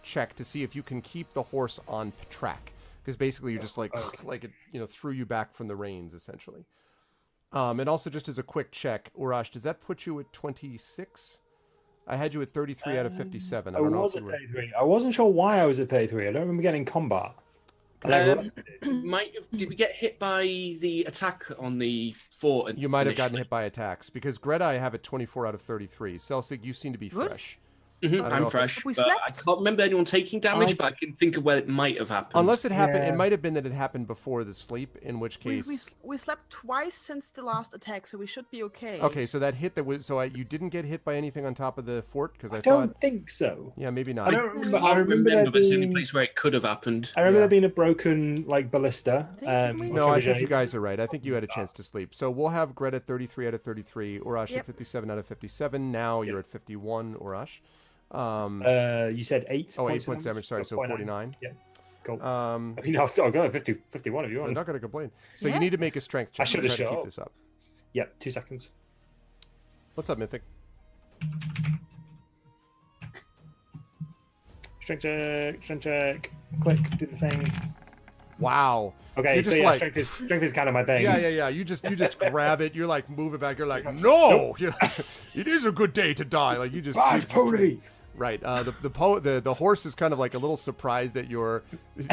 check to see if you can keep the horse on track. Because basically you're just like it, threw you back from the reins, essentially. And also just as a quick check, Urash, does that put you at 26? I had you at 33 out of 57. I don't know if you were... 33. I wasn't sure why I was at 33. I don't remember getting combat. Did we get hit by the attack on the fort? You might have gotten initially? hit by attacks because Greta, I have at 24 out of 33. Celsig, you seem to be Good. fresh. Mhm, I don't know I'm if fresh, We but I slept? can't remember anyone taking damage, but I can think of where it might have happened. Unless it happened, Yeah. it might have been that it happened before the sleep, in which We, case... we slept twice since the last attack, so we should be okay. Okay, so that hit that was... So you didn't get hit by anything on top of the fort? Because I I thought... don't think so. Yeah, maybe I not. don't remember. I remember, there but it's the only being- place where it could have happened. I remember Yeah. there being a broken ballista. Did we? which No, I think originally- you guys are right. I think you had a chance to sleep. So we'll have Greta 33 out of 33, Urash at Yep. 57 out of 57. Now you're at 51, Urash. You said 8 Oh, 8 points of points damage, sorry, Oh, so 49. 49. Yeah, cool. I I mean, I'll go 51 if you so I'm want. not going to complain. So you Yeah. need to make a strength check. I should have to try to shut keep up. this up. Yeah, 2 seconds. What's up, Mythic? Strength check. Click, do the thing. Wow. Okay, You're so just yeah, like- strength is kind of my thing. Yeah. You just grab it. You're like move it back. You're like no. You're like, it is a good day to die. Like you just. Bad you just- pony. Right. The horse is kind of like a little surprised at your For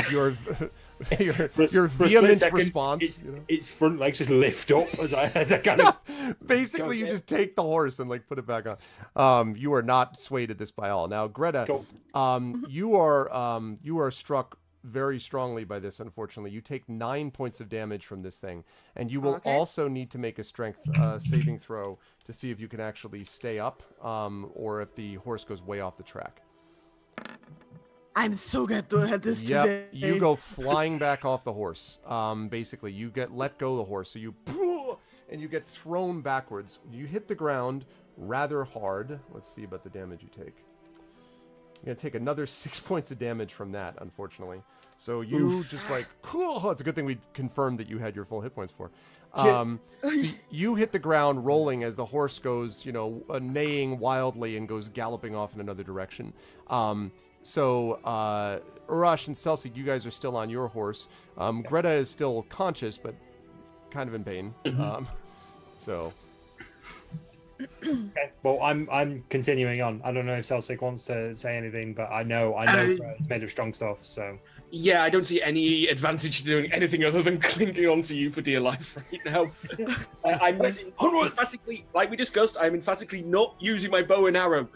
a split vehement second, response. Its, you know? its front legs just lift up as I kind of. Basically, you Does it? just take the horse and like put it back on. You are not swayed at this by all. Now, Greta, Cool. you are struck very strongly by this. Unfortunately, you take 9 points of damage from this thing, and you will Okay. also need to make a strength saving throw to see if you can actually stay up, or if the horse goes way off the track. I'm so good at this Yep, today. you go flying back off the horse. Basically, you get let go of the horse, so you and you get thrown backwards. You hit the ground rather hard. Let's see about the damage you take. You're gonna take another 6 points of damage from that, unfortunately. So you just like, cool. It's a good thing we confirmed that you had your full hit points for. So you hit the ground rolling as the horse goes, neighing wildly and goes galloping off in another direction. So Urash and Celsic, you guys are still on your horse. Greta is still conscious, but kind of in pain. So. Okay. Well, I'm continuing on. I don't know if Celsic wants to say anything, but I know it's made of strong stuff. So Yeah, I don't see any advantage to doing anything other than clinging on to you for dear life right now. I'm emphatically, like we discussed, I'm emphatically not using my bow and arrow.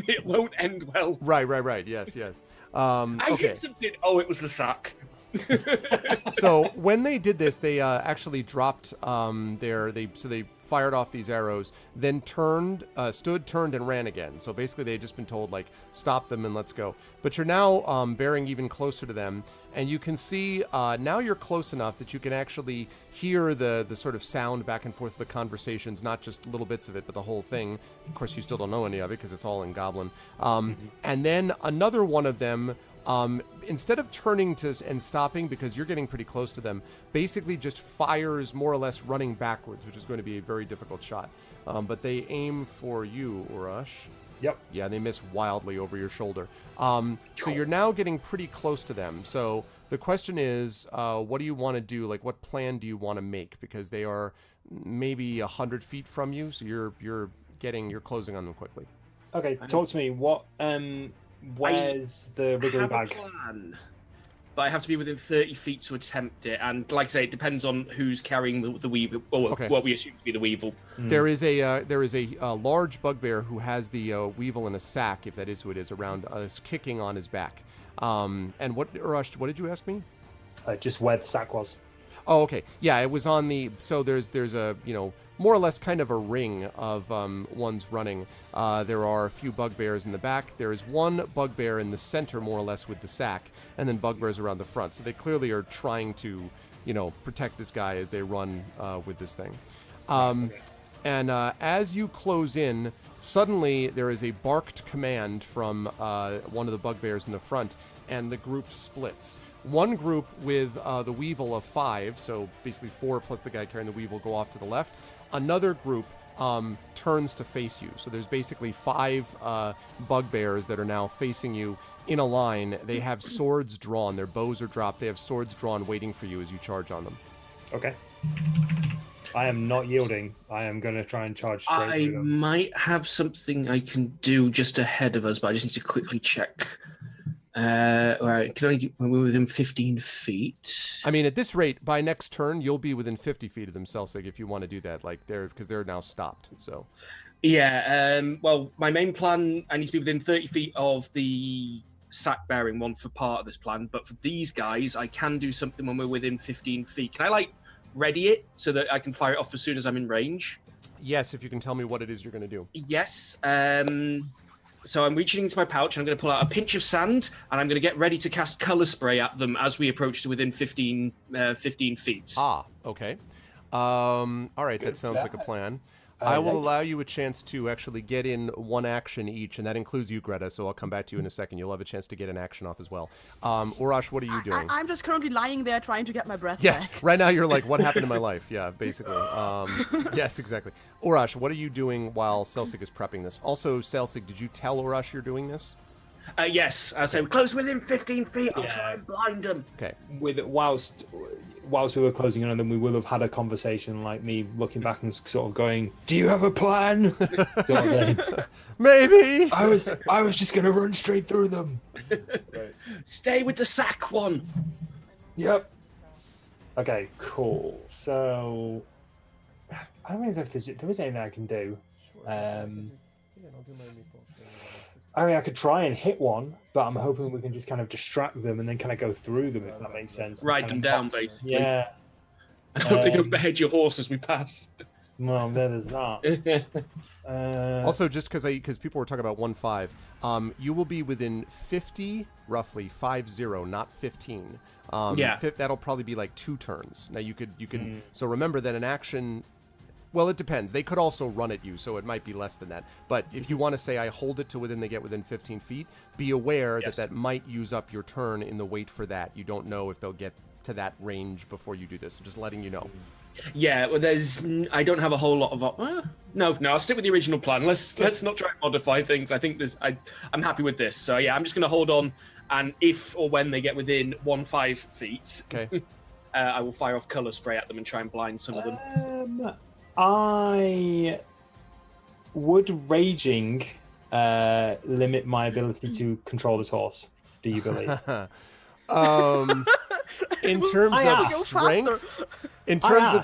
It won't end well. Right. Yes. I Okay. hit something. Oh, it was the sack. So when they did this, they actually dropped they fired off these arrows, then turned, and ran again. So basically they had just been told like stop them and let's go. But you're now bearing even closer to them, and you can see now you're close enough that you can actually hear the sort of sound back and forth of the conversations, not just little bits of it, but the whole thing. Of course, you still don't know any of it because it's all in Goblin. And then another one of them. Instead of turning and stopping because you're getting pretty close to them, basically just fires more or less running backwards, which is going to be a very difficult shot. But they aim for you, Urash. Yep. Yeah, they miss wildly over your shoulder. So you're now getting pretty close to them. So the question is, what do you want to do? Like, what plan do you want to make? Because they are maybe 100 feet from you, so you're closing on them quickly. okay, talk to me. What where's the I wriggly have a bag? plan. but I have to be within 30 feet to attempt it. And like I say, it depends on who's carrying the weevil, or what we assume to be the weevil. There is a large bugbear who has the weevil in a sack, if that is who it is, around us, kicking on his back. And what, Urush, what did you ask me? Just where the sack was. Oh, okay. Yeah, it was on the. So there's a more or less kind of a ring of ones running. There are a few bugbears in the back. There is one bugbear in the center, more or less, with the sack, and then bugbears around the front. So they clearly are trying to, protect this guy as they run with this thing. And as you close in, suddenly there is a barked command from one of the bugbears in the front, and the group splits. One group with the weevil of 5, so basically 4 plus the guy carrying the weevil, go off to the left. Another group turns to face you. So there's basically 5 bugbears that are now facing you in a line. They have swords drawn. Their bows are dropped. They have swords drawn waiting for you as you charge on them. Okay. I am not yielding. I am going to try and charge straight I through them. might have something I can do just ahead of us, but I just need to quickly check. Right, can only when we're within 15 feet. I mean, at this rate, by next turn, you'll be within 50 feet of them, Celsig, if you want to do that. Because they're now stopped. So. Yeah. Well, my main plan, I need to be within 30 feet of the sack-bearing one for part of this plan. But for these guys, I can do something when we're within 15 feet. Can I ready it so that I can fire it off as soon as I'm in range? Yes, if you can tell me what it is you're going to do. Yes. So I'm reaching into my pouch and I'm going to pull out a pinch of sand and I'm going to get ready to cast color spray at them as we approach to within 15 feet. Ah, okay. All right, that sounds like a plan. I will allow you a chance to actually get in one action each, and that includes you, Greta, so I'll come back to you in a second. You'll have a chance to get an action off as well. Urash, what are you doing? I'm just currently lying there trying to get my breath Yeah, back. right now you're like, what happened in my life? Yeah, basically. Yes, exactly. Urash, what are you doing while Celsig is prepping this? Also, Celsig, did you tell Urash you're doing this? Yes, I say close within 15 feet. I'll try and blind them. Okay. Whilst we were closing in on them, we will have had a conversation, like me looking back and sort of going, "Do you have a plan?" sort of thing. Maybe. I was just gonna run straight through them. Right. Stay with the sack one. Yep. Okay, cool. So I don't know if there is anything I can do. I mean, I could try and hit one, but I'm hoping we can just kind of distract them and then kind of go through them, if that makes sense. Ride them down, basically. Yeah. I hope they don't behead your horse as we pass. No, there's that. Also, just because people were talking about 1-5, you will be within 50, roughly 50, not 15. Yeah. That'll probably be like 2 turns. Now you could. So remember that an action. Well, it depends. They could also run at you, so it might be less than that. But if you want to say I hold it to they get within 15 feet, be aware that might use up your turn in the wait for that. You don't know if they'll get to that range before you do this. So just letting you know. Yeah, well, I don't have a whole lot of. No, I'll stick with the original plan. Let's not try and modify things. I think I'm happy with this. So yeah, I'm just going to hold on, and if or when they get within 1-5 feet, okay, I will fire off color spray at them and try and blind some of them. I would raging limit my ability to control this horse. Do you believe? In terms of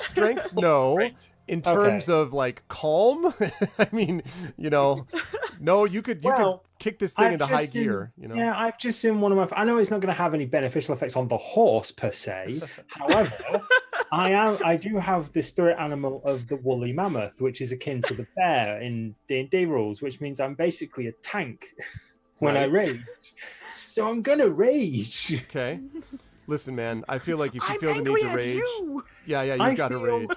strength, no. In terms of calm, I mean, no, you could kick this thing into high gear. Yeah, I've just seen one of my. I know it's not going to have any beneficial effects on the horse per se. However, I do have the spirit animal of the woolly mammoth, which is akin to the bear in D&D rules, which means I'm basically a tank when I rage. So I'm gonna rage. Okay. Listen, man, I feel like if you I'm feel the need to rage, you gotta rage.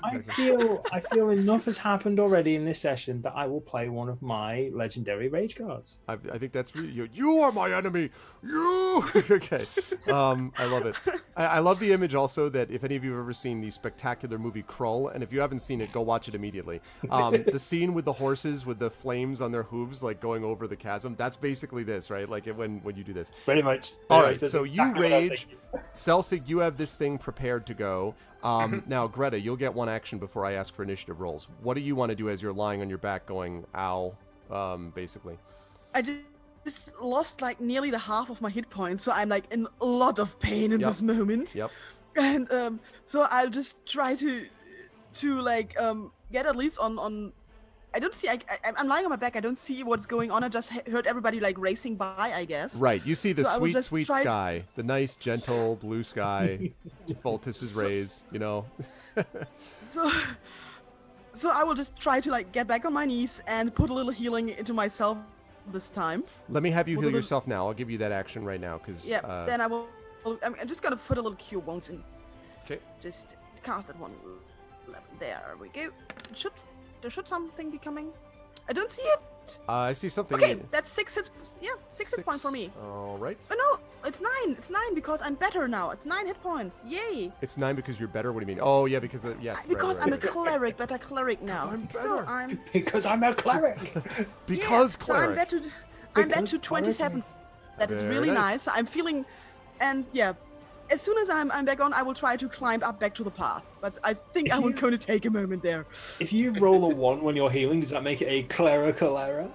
I feel enough has happened already in this session that I will play one of my legendary rage cards. I think that's really, you are my enemy. You okay? I love it. I love the image also that if any of you have ever seen the spectacular movie Krull, and if you haven't seen it, go watch it immediately. The scene with the horses with the flames on their hooves, going over the chasm. That's basically this, right? When you do this. Pretty much. All right. So you rage. Celsig, you have this thing prepared to go. Now, Greta, you'll get one action before I ask for initiative rolls. What do you want to do as you're lying on your back going, ow, basically? I just just lost like nearly the half of my hit points, so I'm like in a lot of pain in Yep. this moment. Yep. And so I'll just try to like get at least on. I don't see. I'm lying on my back. I don't see what's going on. I just heard everybody like racing by, I guess. Right. You see the So I will sweet, just sweet try- sky, the nice, gentle blue sky, Fultus's rays. You know. So I will just try to like get back on my knees and put a little healing into myself this time. Let me have you With a heal little- yourself now. I'll give you that action right now, because. Yeah. Then I will. I'm just gonna put a little cure wounds in. Okay. Just cast at 1 level. There we go. There should something be coming. I don't see it. I see something. Okay, that's 6 hits. Yeah, 6 hit points for me. All right. Oh no, it's 9. It's 9 because I'm better now. It's 9 hit points. Yay! It's 9 because you're better. What do you mean? Oh yeah, because yes. Because right, I'm a right. cleric, better cleric now. I'm So better. I'm Because I'm a cleric. Because so I'm cleric. back to Because 27. That is Very really nice. nice. I'm feeling, and yeah. As soon as I'm back on, I will try to climb up back to the path. But I think I'm going to take a moment there. If you roll a 1 when you're healing, does that make it a clerical error?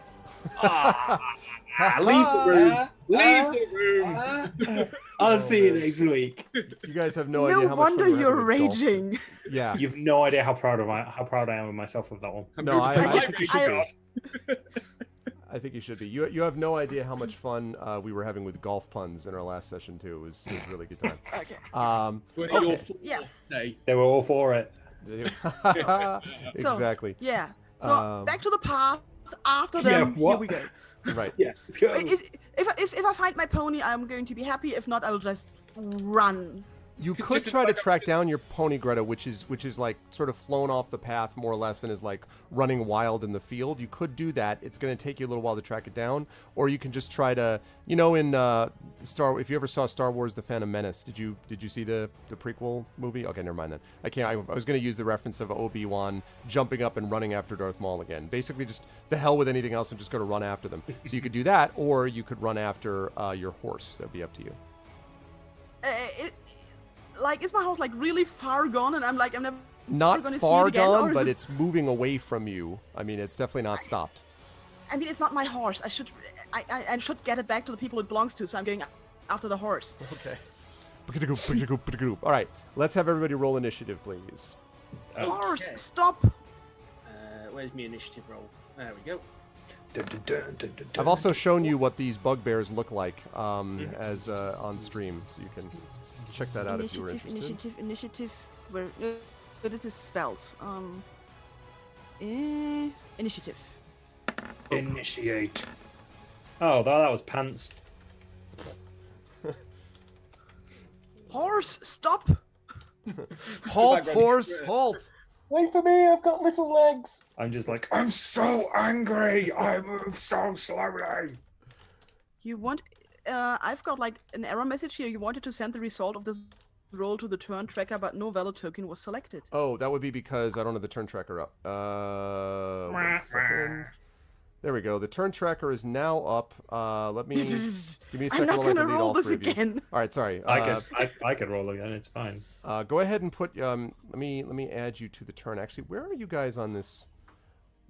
Leave the room. Leave the room. I'll see you next week. You guys have no, No idea how much wonder fun we're you're having with golf. raging. Yeah. You've no idea how proud I am of myself with that one. I'm No, going to I put my think you rage should card. I think you should be. You have no idea how much fun we were having with golf puns in our last session too. It was a really good time. Okay. Was Okay. your full Yeah. day? They were all for it. Exactly. Yeah. So Um, back to the path. After Yeah, them, here what? we go. Right. Yeah, let's go. If I find my pony, I'm going to be happy. If not, I will just run. You Just could to try to back up- track down your pony, Greta, which is like sort of flown off the path more or less and is like running wild in the field. You could do that. It's going to take you a little while to track it down, or you can just try to, you know, in if you ever saw Star Wars: The Phantom Menace, did you see the prequel movie? Okay, never mind then. I was going to use the reference of Obi-Wan jumping up and running after Darth Maul again. Basically, just the hell with anything else and just go to run after them. So you could do that, or you could run after your horse. That'd be up to you. Is my horse like really far gone? And I'm never Not gonna see far it again, or gone, is but it- it's moving away from you. I mean, it's definitely not stopped. I mean, it's not my horse. I should get it back to the people it belongs to. So I'm going after the horse. Okay. All right, let's have everybody roll initiative, please. Horse, Okay. stop! Where's my initiative roll? There we go. I've also shown you what these bugbears look like as on stream, so you can check that out if you were interested. Initiative. Where? This is spells. Initiative. Initiate. Oh, that was pants. Horse, stop! Halt, Background. horse, halt! Wait for me, I've got little legs. I'm just like, I'm so angry. I move so slowly. You want? I've got like an error message here. You wanted to send the result of this roll to the turn tracker, but no valid token was selected. Oh, that would be because I don't have the turn tracker up. 1 second. There we go. The turn tracker is now up. Let me give me a I'm second not while I gonna delete roll all this 3 of you. again. All right, sorry. I could roll again. It's fine. Go ahead and put. Let me add you to the turn. Actually, where are you guys on this?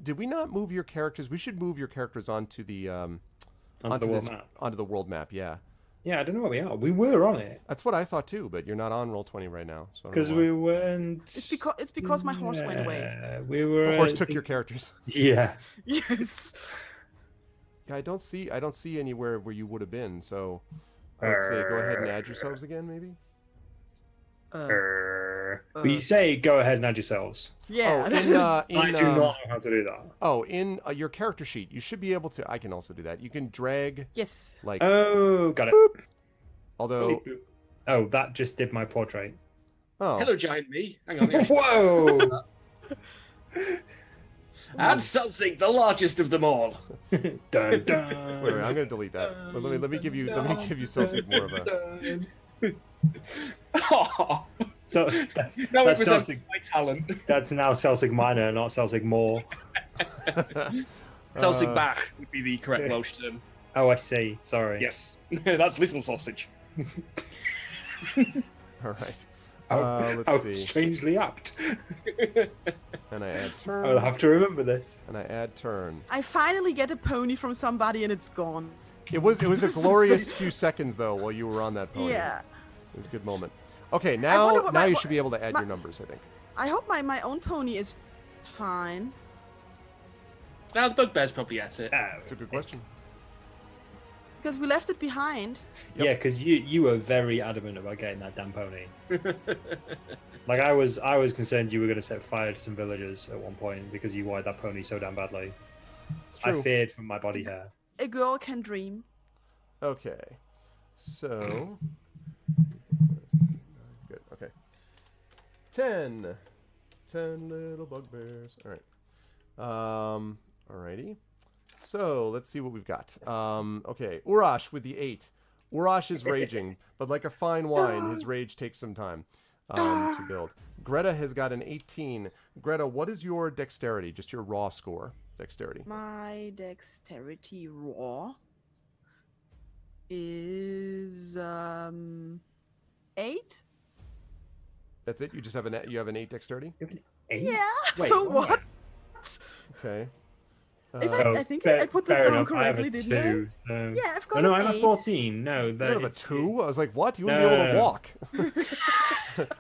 Did we not move your characters? We should move your characters onto the Onto the world map. onto the world map. Yeah, Yeah, I don't know where we are. We were on it that's what I thought too. But you're not on Roll20 right now, so I don't because know why. we weren't. It's because my horse went away. Yeah, we were. The horse took your characters. Yeah. Yes. Yeah, I don't see anywhere where you would have been. So I would say go ahead and add yourselves again, maybe. But you say go ahead and add yourselves. Yeah. Oh, in I do not know how to do that. oh, in your character sheet, you should be able to. I can also do that. You can drag yes. like. Oh, got it. Although, Oh, that just did my portrait. oh, Hello, giant me. Hang on. Whoa! And Selsig, the largest of them all. dun, dun. wait, I'm gonna delete that. Let me give you Celsic more of a. Oh, So that's no, it that's was Celsic. my talent. That's now Celsic Minor, not Celsic More. Selsig Bach would be the correct yeah. Welsh term. Oh, I see. Sorry. Yes, that's little sausage. All right. How Let's see. strangely apt. And I add I'll turn. have to remember this. And I add turn. I finally get a pony from somebody and it's gone. It was a glorious few seconds though while you were on that pony. Yeah. It was a good moment. Okay, wonder now what now my- you what- should be able to add my- your numbers, I think. I hope my own pony is fine. Now the bugbear's probably at it. That's a good question. Because we left it behind. Yep. Yeah, because you were very adamant about getting that damn pony. Like I was concerned you were going to set fire to some villagers at one point because you wanted that pony so damn badly. It's true. I feared from my body hair. A girl can dream. Okay. So good. Okay. 10 little bugbears. All right. Alrighty. So let's see what we've got. Okay, Urash with the 8. Urash is raging, but like a fine wine, his rage takes some time to build. Greta has got an 18. Greta, what is your dexterity? Just your raw score, dexterity. My dexterity raw is 8. That's it. You just have an 8 dexterity. You have an 8? Yeah. Wait, so what? what? Okay. If Uh, I think I put this fair down enough. correctly, I have a didn't 2. So... Yeah, I've got Oh, no, an I'm 8. a 14. No, you that have a it's- 2? I was like, what? You wouldn't be able to No. walk.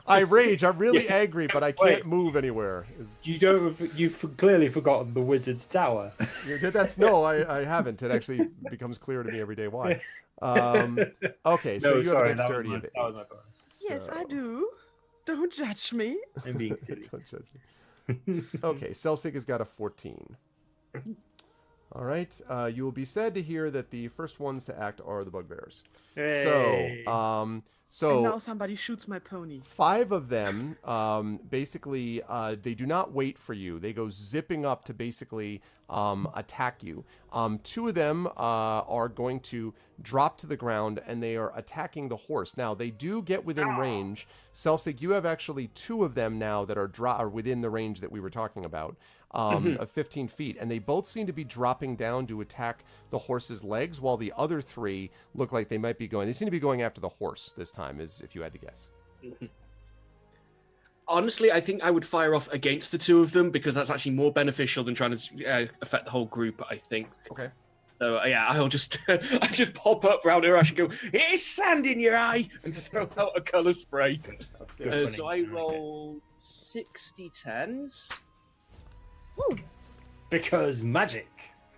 I rage. I'm really Yeah. angry, but I can't Wait. move anywhere. You've clearly forgotten the wizard's tower. That's no, I haven't. It actually becomes clear to me every day why. Okay, so No, you sorry, have a that was dexterity my- of 8. that was my bonus. Yes, I So- do. Don't judge me. I'm being silly. Don't judge me. Okay, Celsig has got a 14. All right, you will be sad to hear that the first ones to act are the bugbears. Hey. And So now somebody shoots my pony. 5 of them, basically, they do not wait for you. They go zipping up to basically attack you. 2 of them are going to drop to the ground, and they are attacking the horse. Now, they do get within range. Celsig, you have actually 2 of them now that are within the range that we were talking about, of 15 feet. And they both seem to be dropping down to attack the horse's legs, while the other 3 look like they might be going. They seem to be going after the horse this time, as if you had to guess. Honestly, I think I would fire off against the 2 of them because that's actually more beneficial than trying to affect the whole group, I think. Okay. So yeah, I'll just I just pop up round Urash and go, "It's sand in your eye," and throw out a colour spray. Good So funny. I roll 60 10s Because magic.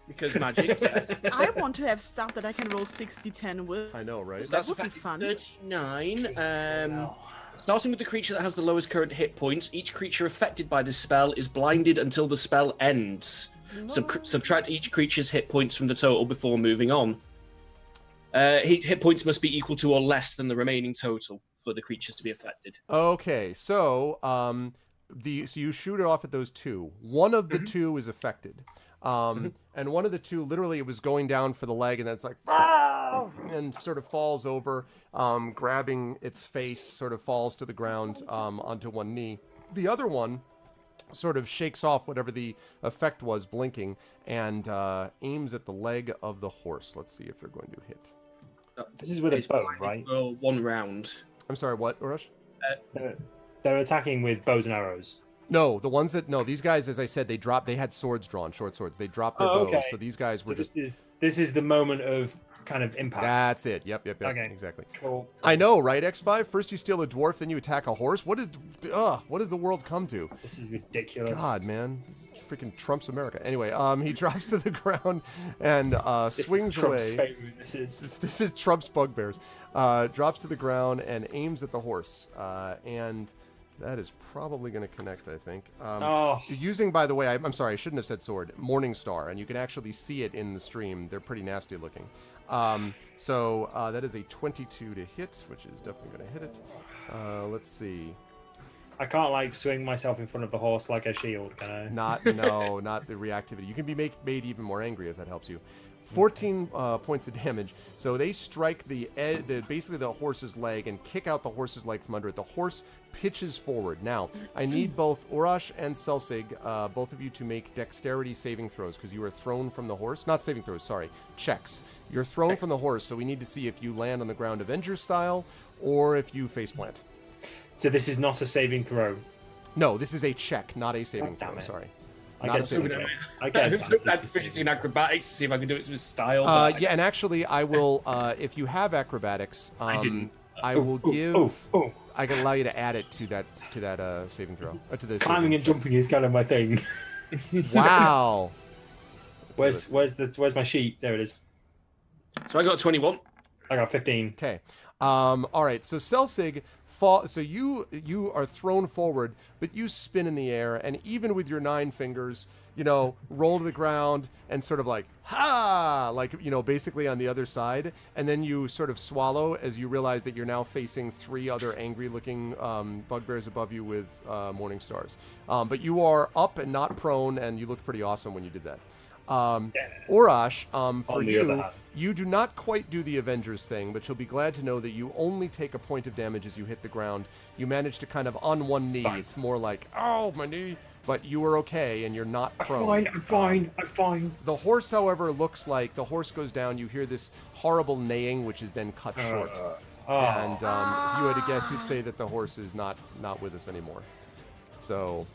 because magic. Yes. I want to have stuff that I can roll 60-10 with. I know, right? So that's would be effective fun. 39. Starting with the creature that has the lowest current hit points, each creature affected by this spell is blinded until the spell ends. Subtract each creature's hit points from the total before moving on. Hit points must be equal to or less than the remaining total for the creatures to be affected. Okay, so so you shoot it off at those 2. One of the 2 is affected. And one of the 2, literally, it was going down for the leg, and then it's like, "Ah!" and sort of falls over, grabbing its face, sort of falls to the ground onto one knee. The other one sort of shakes off whatever the effect was, blinking, and aims at the leg of the horse. Let's see if they're going to hit. This is with a It's bow, blinded right? for 1 round. I'm sorry, what, Urash? They're attacking with bows and arrows. No, these guys, as I said, they had swords drawn, short swords. They dropped their Oh, bows, okay. so these guys were So just... this is the moment of kind of impact. That's it. Yep, Okay. exactly. Cool. I know, right, X5? First you steal a dwarf, then you attack a horse. What does the world come to? This is ridiculous. God, man, this freaking trumps America. Anyway, he drops to the ground and This swings is Trump's away. favorite. This is. This is Trump's bugbears. Drops to the ground and aims at the horse, and that is probably going to connect, I think. Using, by the way, I'm sorry, I shouldn't have said sword. Morningstar, and you can actually see it in the stream. They're pretty nasty looking. So that is a 22 to hit, which is definitely going to hit it. Let's see. I can't like swing myself in front of the horse like a shield, can I? Not the reactivity. You can be made even more angry if that helps you. 14 points of damage. So they strike basically the horse's leg and kick out the horse's leg from under it. The horse pitches forward. Now, I need both Urash and Celsig, both of you, to make dexterity saving throws because you are thrown from the horse. Not saving throws, sorry. Checks. You're thrown from the horse, so we need to see if you land on the ground Avenger style or if you faceplant. So this is not a saving throw. No, this is a check, not a saving Oh, damn throw. it. Sorry. Not a saving throw. I get I'm advantage bad for proficiency in saving. acrobatics to see if I can do it with style. but Yeah, and actually, I will. If you have acrobatics, didn't. I will give. Oh. I can allow you to add it to that saving throw. To the Climbing saving and jumping is kind of my thing. throw. Wow. Where's my sheet? There it is. So I got a 21. I got 15. Okay. All right. So Celsig fall. So you are thrown forward, but you spin in the air, and even with your 9 fingers, roll to the ground and sort of like basically on the other side, and then you sort of swallow as you realize that you're now facing 3 other angry-looking bugbears above you with morning stars. But you are up and not prone, and you looked pretty awesome when you did that. Orash, for you do not quite do the Avengers thing, but you'll be glad to know that you only take a point of damage as you hit the ground. You manage to kind of on one knee. It's more like, oh, my knee. But you are okay, and you're not prone. I'm fine. The horse, however, looks like the horse goes down. You hear this horrible neighing, which is then cut short. And if you had to guess, you'd say that the horse is not with us anymore. So.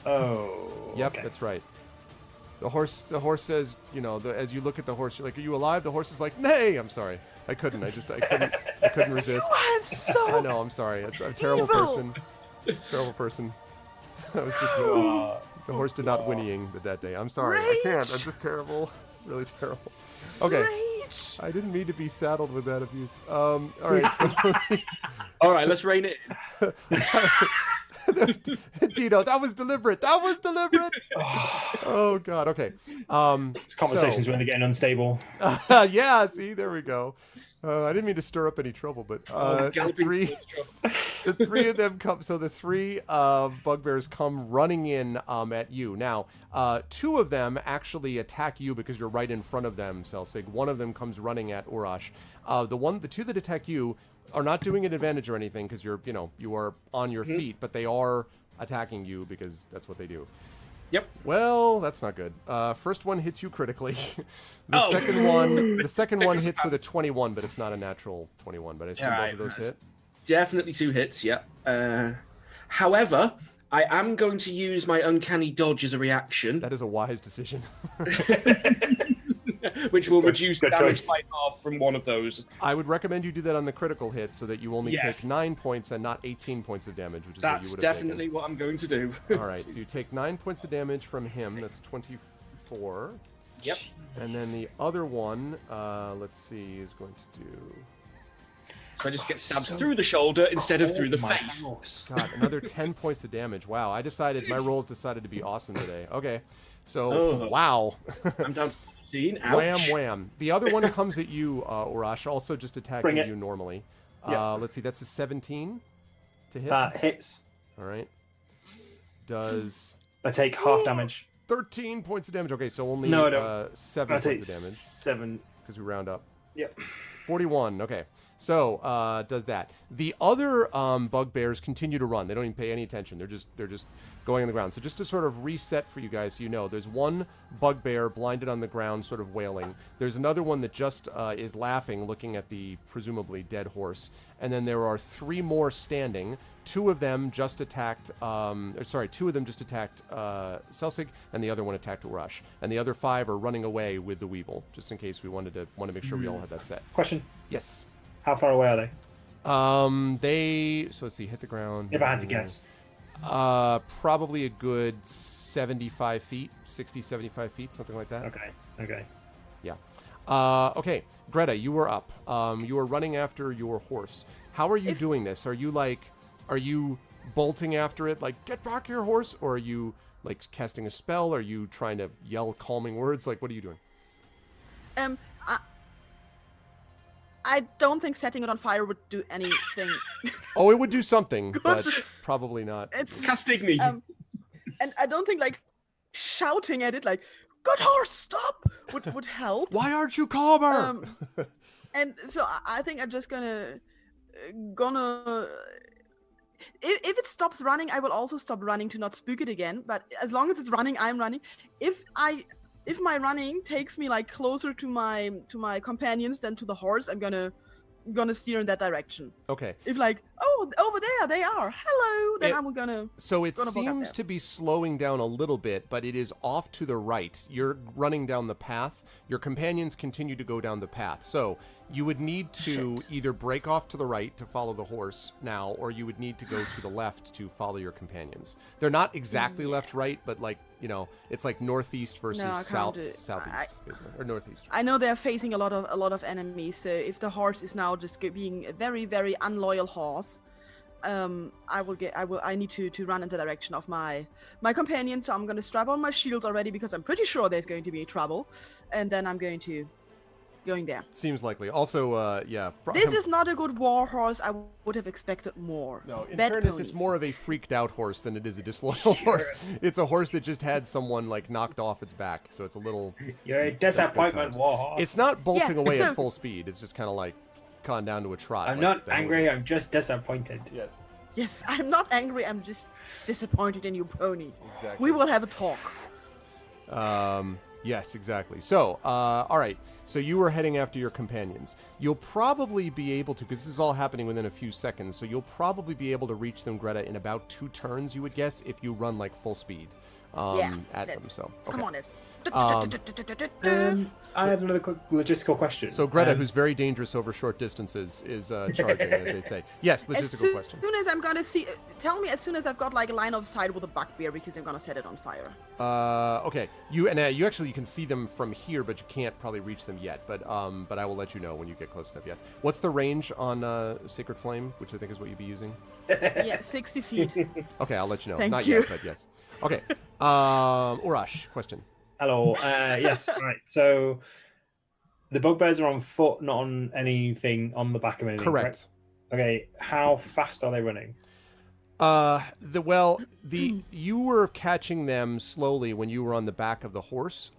Oh. Yep, okay. that's right. The horse says, as you look at the horse, you're like, "Are you alive?" The horse is like, "Nay." I'm sorry. I couldn't resist. You are so I know. I'm sorry. I'm a terrible evil. person. Terrible person. I was just the horse did not whinnying that day. I'm sorry. I can't. I'm just terrible. Really terrible. Okay. Rage. I didn't mean to be saddled with that abuse. All right. So All right, let's rein it in. Dino, that was deliberate. Oh God. Okay. This conversation's really getting unstable. Yeah. See, there we go. I didn't mean to stir up any trouble, but the three of them come. So the 3 bugbears come running in at you. Now, 2 of them actually attack you because you're right in front of them, Celsig. One of them comes running at Urash. The 2 that attack you are not doing an advantage or anything because you are on your feet, but they are attacking you because that's what they do. Yep. Well, that's not good. First one hits you critically. The second one hits with a 21, but it's not a natural 21. But I assume both of those hit. Definitely 2 hits. Yeah. However, I am going to use my uncanny dodge as a reaction. That is a wise decision. Which will reduce good damage choice. by half from one of those. I would recommend you do that on the critical hit so that you only take 9 points and not 18 points of damage, which is That's what you would have definitely what I'm going to do. All right, so you take 9 points of damage from him. That's 24. Yep. And then the other one, let's see, is going to do... So I just get stabbed through the shoulder instead of through the my face. house. God, another 10 points of damage. Wow, my rolls decided to be awesome today. Okay, so, Oh. wow. I'm down to 14. Ouch. Wham, wham. The other one comes at you, Urash, also just attacking Bring it. you normally. Yeah. Let's see, that's a 17 to hit. That hits. All right. Does I take half damage. 13 points of damage. Okay, so only No, I don't. 7 I take points of damage 7. because we round up. Yep. 41. Okay. So, does that. The other bugbears continue to run. They don't even pay any attention. They're just going on the ground. So just to sort of reset for you guys so you know, there's one bugbear blinded on the ground sort of wailing. There's another one that just is laughing, looking at the presumably dead horse. And then there are 3 more standing. 2 of them just attacked, 2 of them just attacked Celsig, and the other one attacked Urash. And the other 5 are running away with the Weevil, just in case we want to make sure we all had that set. Question. Yes. How far away are they? So let's see, hit the ground. If I had to guess. Probably a good 75 feet, 60, 75 feet, something like that. Okay. Yeah. Okay, Greta, you were up. You were running after your horse. How are you doing this? Are you bolting after it, like, get back here, horse? Or are you, like, casting a spell? Are you trying to yell calming words? Like, what are you doing? I don't think setting it on fire would do anything. Oh, it would do something, but probably not. It's Castigny. and I don't think like shouting at it like "Good horse, stop!" would help. Why aren't you calmer? And so I think I'm just gonna if it stops running, I will also stop running to not spook it again. But as long as it's running, I'm running. If my running takes me like closer to my companions than to the horse, I'm gonna gonna steer in that direction. Okay. If like, oh, over there they are, hello, then I'm gonna. So it gonna walk up seems there. to be slowing down a little bit, but it is off to the right. You're running down the path. Your companions continue to go down the path. So you would need to either break off to the right to follow the horse now, or you would need to go to the left to follow your companions. They're not exactly left-right, but like, you know, it's like northeast versus No, I can't do it. southeast, basically, or northeast. I know they're facing a lot of enemies. So if the horse is now just being a very very unloyal horse, I need to run in the direction of my companion. So I'm gonna strap on my shield already because I'm pretty sure there's going to be trouble, and then I'm going there. Seems likely. Also, yeah. This is not a good war horse. I would have expected more. No, in Bad fairness, pony. it's more of a freaked out horse than it is a disloyal horse. It's a horse that just had someone like knocked off its back, so it's a little. You're a disappointment, Warhorse. It's not bolting away so- at full speed. It's just kind of like gone down to a trot. I'm like not the hell angry. it is. I'm just disappointed. Yes, Yes, I'm not angry. I'm just disappointed in you, pony. exactly. We will have a talk. Yes, exactly. So, all right. So you were heading after your companions. You'll probably be able to, because this is all happening within a few seconds, so you'll probably be able to reach them, Greta, in about 2 turns, you would guess, if you run like full speed at them. So, okay. Come on, Ed. I have another quick logistical question. So Greta, who's very dangerous over short distances, is charging, as they say. Yes, logistical question. As soon as I'm gonna see, tell me as soon as I've got like a line of sight with a bugbear because I'm gonna set it on fire. Okay. You actually you can see them from here, but you can't probably reach them yet. But I will let you know when you get close enough. Yes. What's the range on Sacred Flame, which I think is what you'd be using? Yeah, 60 feet. Okay, I'll let you know. Thank Not you. yet, but yes. Okay. Urash, question. Hello. Yes. Right. So the bugbears are on foot, not on anything on the back of anything. Correct. Okay. How fast are they running? You were catching them slowly when you were on the back of the horse.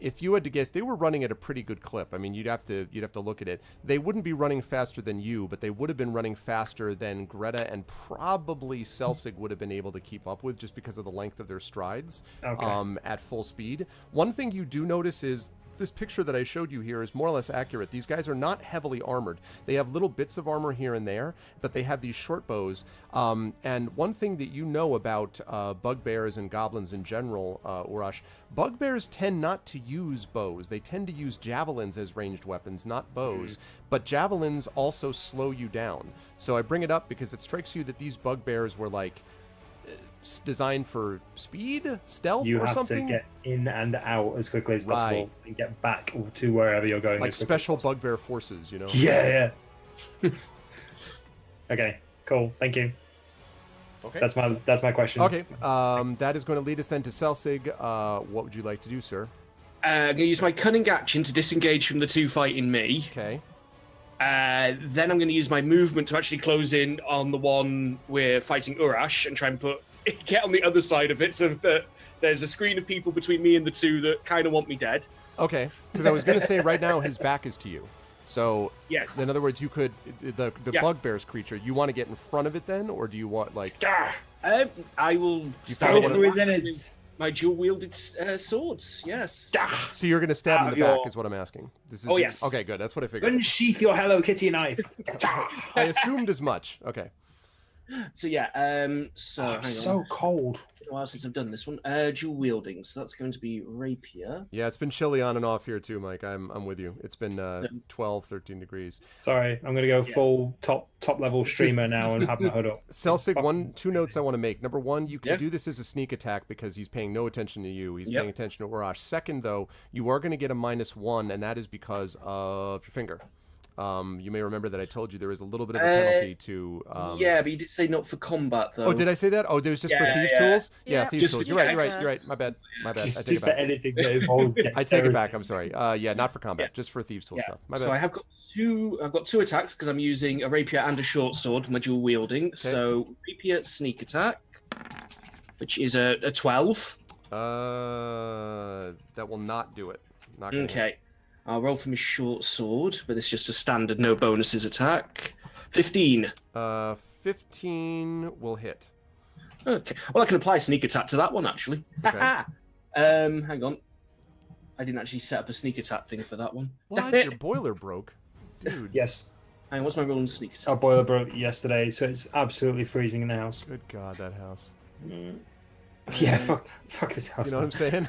If you had to guess, they were running at a pretty good clip. I mean, you'd have to look at it. They wouldn't be running faster than you, but they would have been running faster than Greta and probably Selsig would have been able to keep up with, just because of the length of their strides. Okay. At full speed. One thing you do notice is this picture that I showed you here is more or less accurate. These guys are not heavily armored. They have little bits of armor here and there, but they have these short bows. And one thing that you know about bugbears and goblins in general, Urash, bugbears tend not to use bows. They tend to use javelins as ranged weapons, not bows. But javelins also slow you down. So I bring it up because it strikes you that these bugbears were like designed for speed, stealth, You or have something. to get in and out as quickly as possible Right. and get back to wherever you're going. Like as quickly as special possible. bugbear forces, you know? Yeah. Okay. Cool. Thank you. Okay. That's my question. Okay. That is going to lead us then to Selsig. What would you like to do, sir? I'm going to use my cunning action to disengage from the two fighting me. Okay. Then I'm going to use my movement to actually close in on the one we're fighting Urash and try and get on the other side of it so that there's a screen of people between me and the two that kind of want me dead. Okay. Because I was going to say right now his back is to you. So, Yes. in other words, you could, the Yeah. bugbear's creature, you want to get in front of it then? Or do you want, like, I will You stab found it one in of the his back innards. with my dual-wielded swords, yes. so you're going to stab Out in of the back your- is what I'm asking. This is Oh, yes. Okay, good. That's what I figured. Unsheath your Hello Kitty knife. I assumed as much. Okay. So yeah, hang I'm on. so cold. It's been a while since I've done this one. Dual wielding, so that's going to be rapier. Yeah, it's been chilly on and off here too, Mike. I'm with you. It's been 12, 13 degrees. Sorry, I'm gonna go full top level streamer now and have my hood up. Selsig, 2 notes I want to make. Number 1, you can Yeah. do this as a sneak attack because he's paying no attention to you. He's Yep. paying attention to Urash. Second, though, you are going to get a -1, and that is because of your finger. You may remember that I told you there is a little bit of a penalty to. Yeah, but you did say not for combat, though. Oh, did I say that? Oh, there's just for Yeah, thieves' yeah. tools. Yeah, Yeah. thieves' Just tools. for You're right. You're right. attacks. You're right. My bad. My bad. I Just take it for back. anything that involves I take it dexterity. back. I'm sorry. Yeah, not for combat. Just for thieves' tool Yeah. stuff. My So bad. I have got two. I've got 2 attacks because I'm using a rapier and a short sword for my dual wielding. So rapier sneak attack, which is a 12. That will not do it. Not gonna hit. Okay, I'll roll for my short sword, but it's just a standard no bonuses attack. 15. 15 will hit. Okay. Well, I can apply sneak attack to that one actually. Okay. Hang on. I didn't actually set up a sneak attack thing for that one. What? Your boiler broke, dude. Yes. Hang on, what's my roll on sneak attack? Our boiler broke yesterday, so it's absolutely freezing in the house. Good God, that house. Yeah, fuck this house. You know what I'm saying?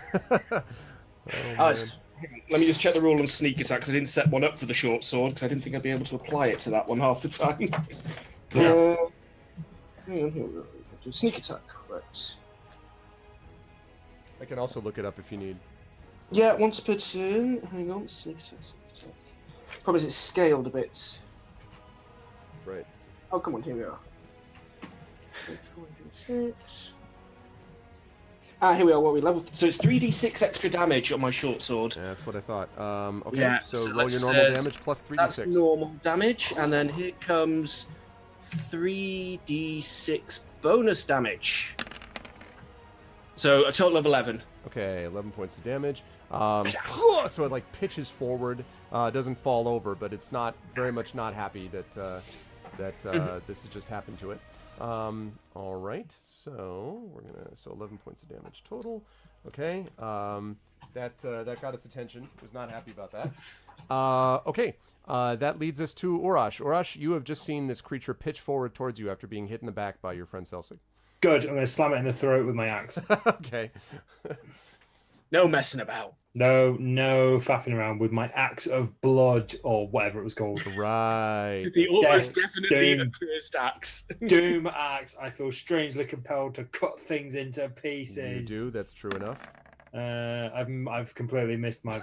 Hang on, let me just check the roll on sneak attack because I didn't set one up for the short sword because I didn't think I'd be able to apply it to that one half the time. Sneak attack, right. I can also look it up if you need. Yeah, once per turn. Hang on, sneak attack. Problem is it's scaled a bit. Right. Oh, come on, here we are. Here we are. What are we level? So it's 3d6 extra damage on my short sword. Yeah, that's what I thought. Okay, Yeah, so so roll your let's, normal damage plus 3d6. That's normal damage, and then here comes 3d6 bonus damage. So a total of 11. Okay, 11 points of damage. So it like pitches forward, doesn't fall over, but it's not very much not happy that this has just happened to it. All right, so we're gonna 11 points of damage total. Okay, that got its attention. It was not happy about that. Okay, that leads us to Urash. Urash, you have just seen this creature pitch forward towards you after being hit in the back by your friend Selsig. Good. I'm going to slam it in the throat with my axe. Okay. No messing about. No faffing around with my axe of blood or whatever it was called. Right. The almost Death, definitely doom. accursed axe. Doom axe. I feel strangely compelled to cut things into pieces. You do. That's true enough. I've completely missed my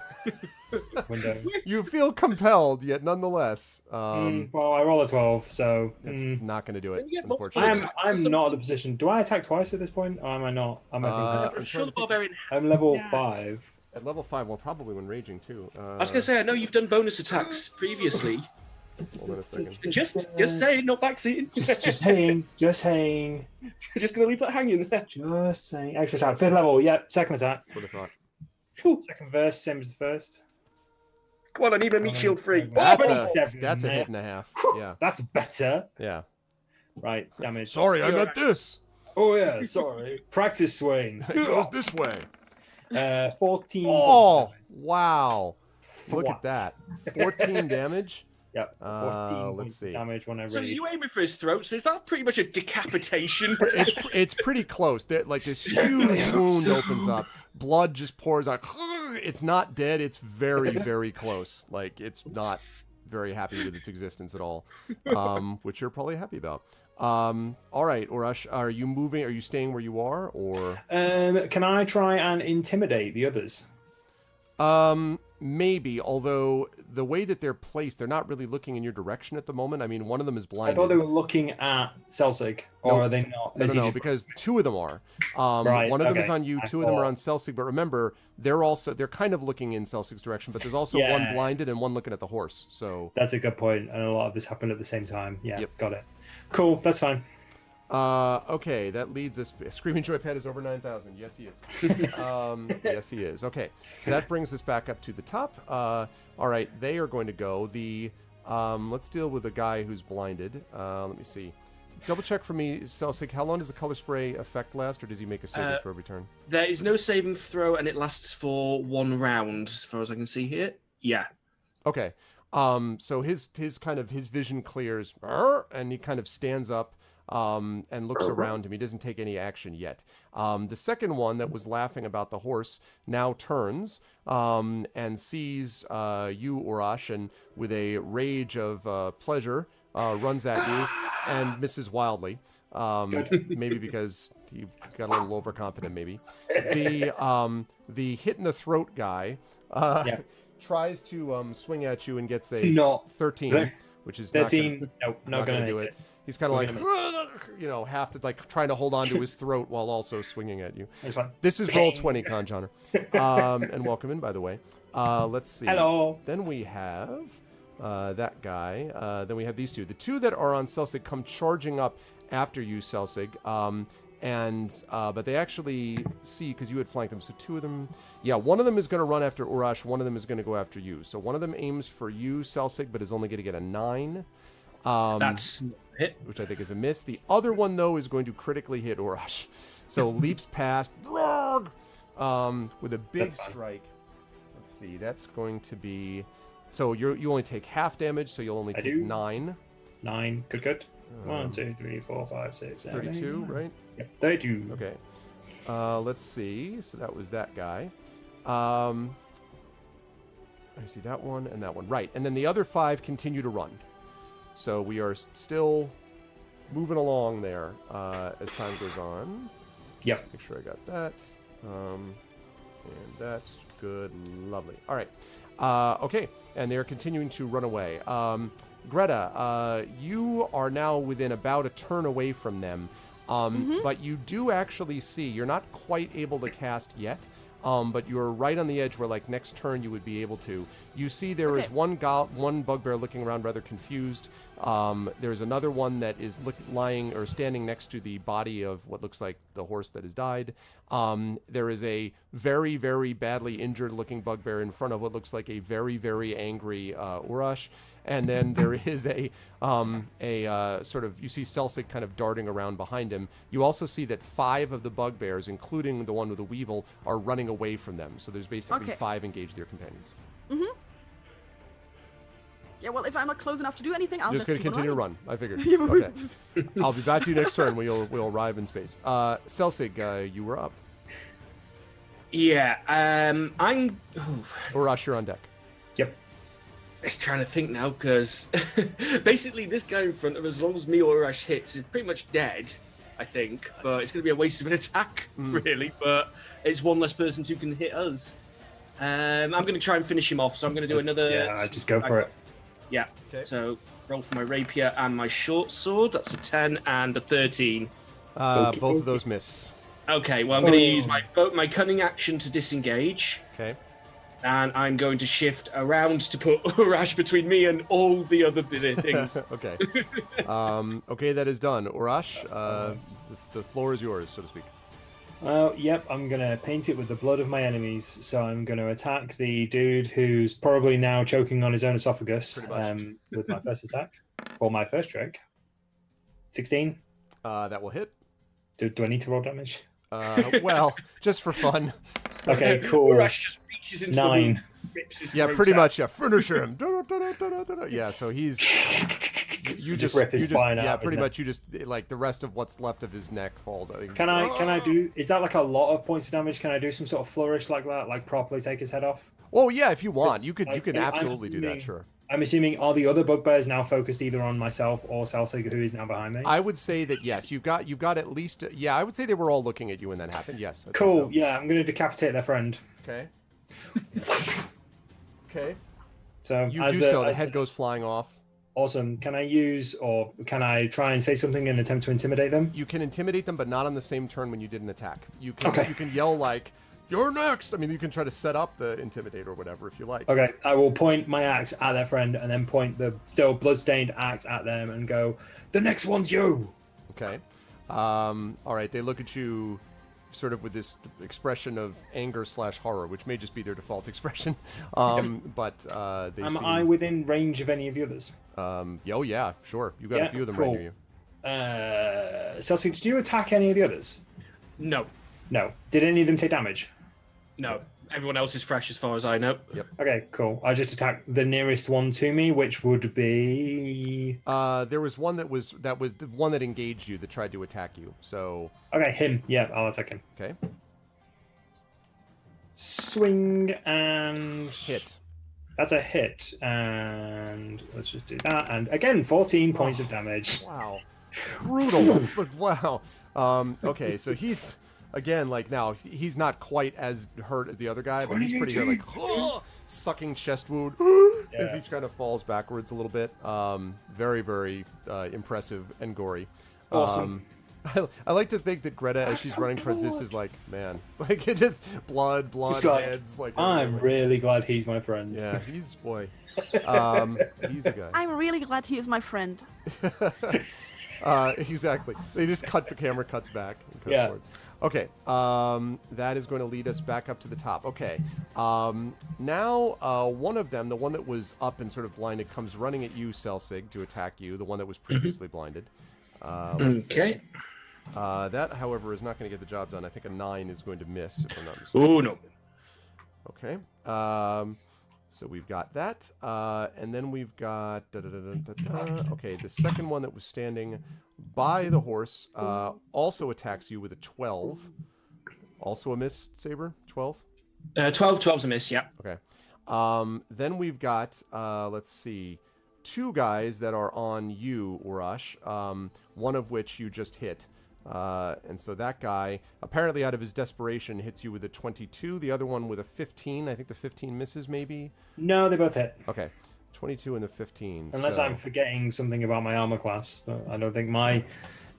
window. You feel compelled, yet nonetheless. Well, I roll a 12, so That's not going to do it, Then you get multiple unfortunately. I'm not in a position. Do I attack twice at this point, or am I not? I'm I'm sure trying the to think. barbarian. I'm level Yeah. 5. At level 5, well, probably when raging too. I was gonna say I know you've done bonus attacks previously. Hold on a second. And just saying, not backseating. Just hanging. Just gonna leave that hanging there. Just saying. Extra attack. 5th level. Yep. Second attack. That's what I thought. Second verse, same as the first. Come on, I need my meat shield free. That's Oh, a 27, that's a mate. hit and a half. Yeah, That's better. yeah. Right. Damage. Sorry, I meant this. Oh yeah. Sorry. Practice swing. It goes this way. 14. Oh, wow. Look What? at that. 14 damage. Yep. 14 let's points of see. damage when I So rage. you aiming for his throat? So is that pretty much a decapitation? It's pretty close. Like this huge wound opens up. Blood just pours out. It's not dead. It's very, very close. Like it's not very happy with its existence at all, which you're probably happy about. All right, Urash, are you moving? Are you staying where you are, or? Can I try and intimidate the others? Maybe. Although the way that they're placed, they're not really looking in your direction at the moment. I mean, one of them is I blinded. thought they were looking at Selsig, or No. are they not? No, Is he no, just- because two of them are. Right, One of them okay. is on you, I two of them are thought- on Selsig. But remember, they're kind of looking in Selsig's direction, but there's also Yeah. one blinded and one looking at the horse. So, That's a good point, and a lot of this happened at the same time. Yeah, Yep. got it. Cool, that's fine. okay, that leads us. Screaming Joypad is over 9,000. Yes, he is. Yes, he is. Okay, that brings us back up to the top. All right, they are going to go. Let's deal with the guy who's blinded. Let me see. Double check for me, Selsig. How long does the color spray effect last, or does he make a saving for every turn? There is no saving throw, and it lasts for 1 round, as far as I can see here. Yeah. Okay. So his vision clears, and he kind of stands up and looks around him. He doesn't take any action yet. The second one that was laughing about the horse now turns and sees you, Urash, and with a rage of pleasure runs at you and misses wildly. Maybe because you got a little overconfident. Maybe the hit in the throat guy. Tries to swing at you and gets a No. 13, which is 13. Nope, not not gonna gonna do make it. He's kind of like, Gonna half to like trying to hold on to his throat while also swinging at you. It's like, This is roll 20, Conjoner. And welcome in, by the way. Let's see. hello. Then we have that guy. Then we have these two. The two that are on Selsig come charging up after you, Selsig. But they actually see, because you had flanked them, so two of them, one of them is going to run after Urash, one of them is going to go after you. So one of them aims for you, Selsig, but is only going to get a 9. That's hit. Which I think is a miss. The other one, though, is going to critically hit Urash. So leaps past with a big strike. Let's see, that's going to be So you only take half damage, so you'll only I take do. 9. 9. Good. 1, 2, 3, 4, 5, 6, 7, 32, 8, 9. right? Yep, 32. Okay. Let's see. So that was that guy. I see that one and that one. Right. And then the other 5 continue to run. So we are still moving along there as time goes on. Yep. Just make sure I got that. And that's good. Lovely. All right. Okay. And they're continuing to run away. Greta, you are now within about a turn away from them. But you do actually see, you're not quite able to cast yet, but you're right on the edge where, like, next turn you would be able to. You see there is one bugbear looking around rather confused. There's another one that is lying or standing next to the body of what looks like the horse that has died. There is a very, very badly injured looking bugbear in front of what looks like a very, very angry Urash. And then there is a sort of, you see Celsig kind of darting around behind him. You also see that 5 of the bugbears, including the one with the weevil, are running away from them. So there's basically 5 engaged their companions. Yeah, well, if I'm not close enough to do anything, I'll Just just going to keep continue to running. run. I figured. Okay. I'll be back to you next turn when we'll arrive in space. Celsig, you were up. Yeah, I'm. Urash, you're on deck. Yep. Just trying to think now, because basically this guy in front of us, as long as me or Urash hits, is pretty much dead, I think. But it's going to be a waste of an attack, really. But it's one less person who can hit us. I'm going to try and finish him off, so I'm going to do another... Yeah, just go for it. Yeah. Okay. So roll for my rapier and my short sword. That's a 10 and a 13. Both of those miss. Okay, well, I'm going to use my cunning action to disengage. Okay. And I'm going to shift around to put Urash between me and all the other things. Okay. Okay, that is done. Urash, the floor is yours, so to speak. Yep, I'm going to paint it with the blood of my enemies. So I'm going to attack the dude who's probably now choking on his own esophagus with my first attack for my first trick. 16. That will hit. Do I need to roll damage? Well, just for fun. Okay, cool. Urash just reaches into 9. the wound, rips his Yeah, throat pretty out. much. Yeah, finisher him. Yeah, so he's. You just rip his spine out, yeah, pretty isn't it? much. You just like the rest of what's left of his neck falls out. Can I do? Is that like a lot of points of damage? Can I do some sort of flourish like that, like properly take his head off? Oh yeah, if you want, you can I'm absolutely do that. assuming- Sure. I'm assuming are the other bugbears now focused either on myself or Celsig, who is now behind me? I would say that yes, you've got at least yeah. I would say they were all looking at you when that happened. Yes. I'd say Cool. so. Yeah, I'm going to decapitate their friend. Okay. Okay. So You as do so. The head goes flying off. Awesome. Can I use or can I try and say something and attempt to intimidate them? You can intimidate them, but not on the same turn when you did an attack. You can Okay. you can yell like, "You're next." I mean, you can try to set up the intimidate or whatever if you like. Okay, I will point my axe at their friend and then point the still bloodstained axe at them and go, "The next one's you." Okay. All right. They look at you sort of with this expression of anger/horror, which may just be their default expression. But they Am seem... I within range of any of the others? Oh, yeah, sure. You got Yeah, a few of them cool. right near you. Celsig, did you attack any of the others? No, No. Did any of them take damage? no. Everyone else is fresh as far as I know. Okay, cool. I just attacked the nearest one to me, which would be There was one that was the one that engaged you that tried to attack you. So, okay, him. Yeah, I'll attack him. okay. Swing and Hit. That's a hit. And let's just do that. And again, 14 points of damage. Wow. Brutal. Wow. Okay, so he's again like now he's not quite as hurt as the other guy, but he's pretty hurt, like sucking chest wound as he kind of falls backwards a little bit. Very, very impressive and gory. Awesome. I like to think that Greta, as she's running towards this, is like, man, like it just blood, It's like, heads. Like I'm really glad he's my friend. yeah, he's boy. He's a guy. I'm really glad he is my friend. Exactly. They just cut the camera cuts back. And cuts Yeah. forward. Okay. That is going to lead us back up to the top. Okay. Now, one of them, the one that was up and sort of blinded, comes running at you, Celsig, to attack you. The one that was previously blinded. Let's see. Okay. That, however, is not going to get the job done. I think a 9 is going to miss, if I'm not mistaken. Oh no. Okay. So we've got that, and then we've got okay. The second one that was standing by the horse also attacks you with a 12. Also a miss, Saber. 12. 12's a miss. Yeah. Okay. Then we've got let's see, 2 guys that are on you, Urash. One of which you just hit. And so that guy, apparently out of his desperation, hits you with a 22. The other one with a 15. I think the 15 misses, maybe? No, they both hit. Okay. 22 and the 15. Unless so... I'm forgetting something about my armor class. But I don't think my...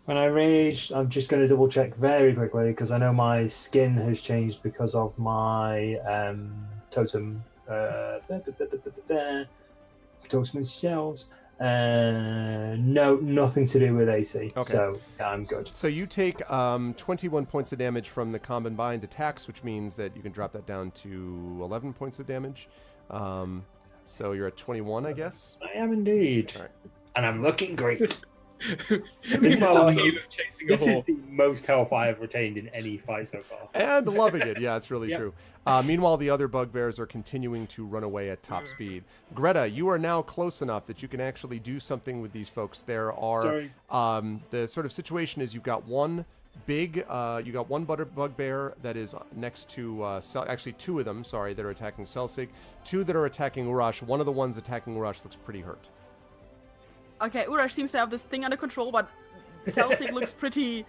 When I rage, I'm just going to double check very quickly, because I know my skin has changed because of my totem. Totem cells. No, nothing to do with AC. Okay. So I'm good. So you take 21 points of damage from the combined attacks, which means that you can drop that down to 11 points of damage. So you're at 21, I guess? I am indeed. All right. And I'm looking great. This is he was chasing a This is whore. the most health I have retained in any fight so far. And loving it. Yeah, it's really Yep. true. Meanwhile, the other bugbears are continuing to run away at top speed. Greta, you are now close enough that you can actually do something with these folks. There are the sort of situation is you've got one big, bugbear that is next to, actually 2 of them, sorry, that are attacking Selsig. 2 that are attacking Urash. One of the ones attacking Urash looks pretty hurt. Okay, Urash seems to have this thing under control, but Celsic looks pretty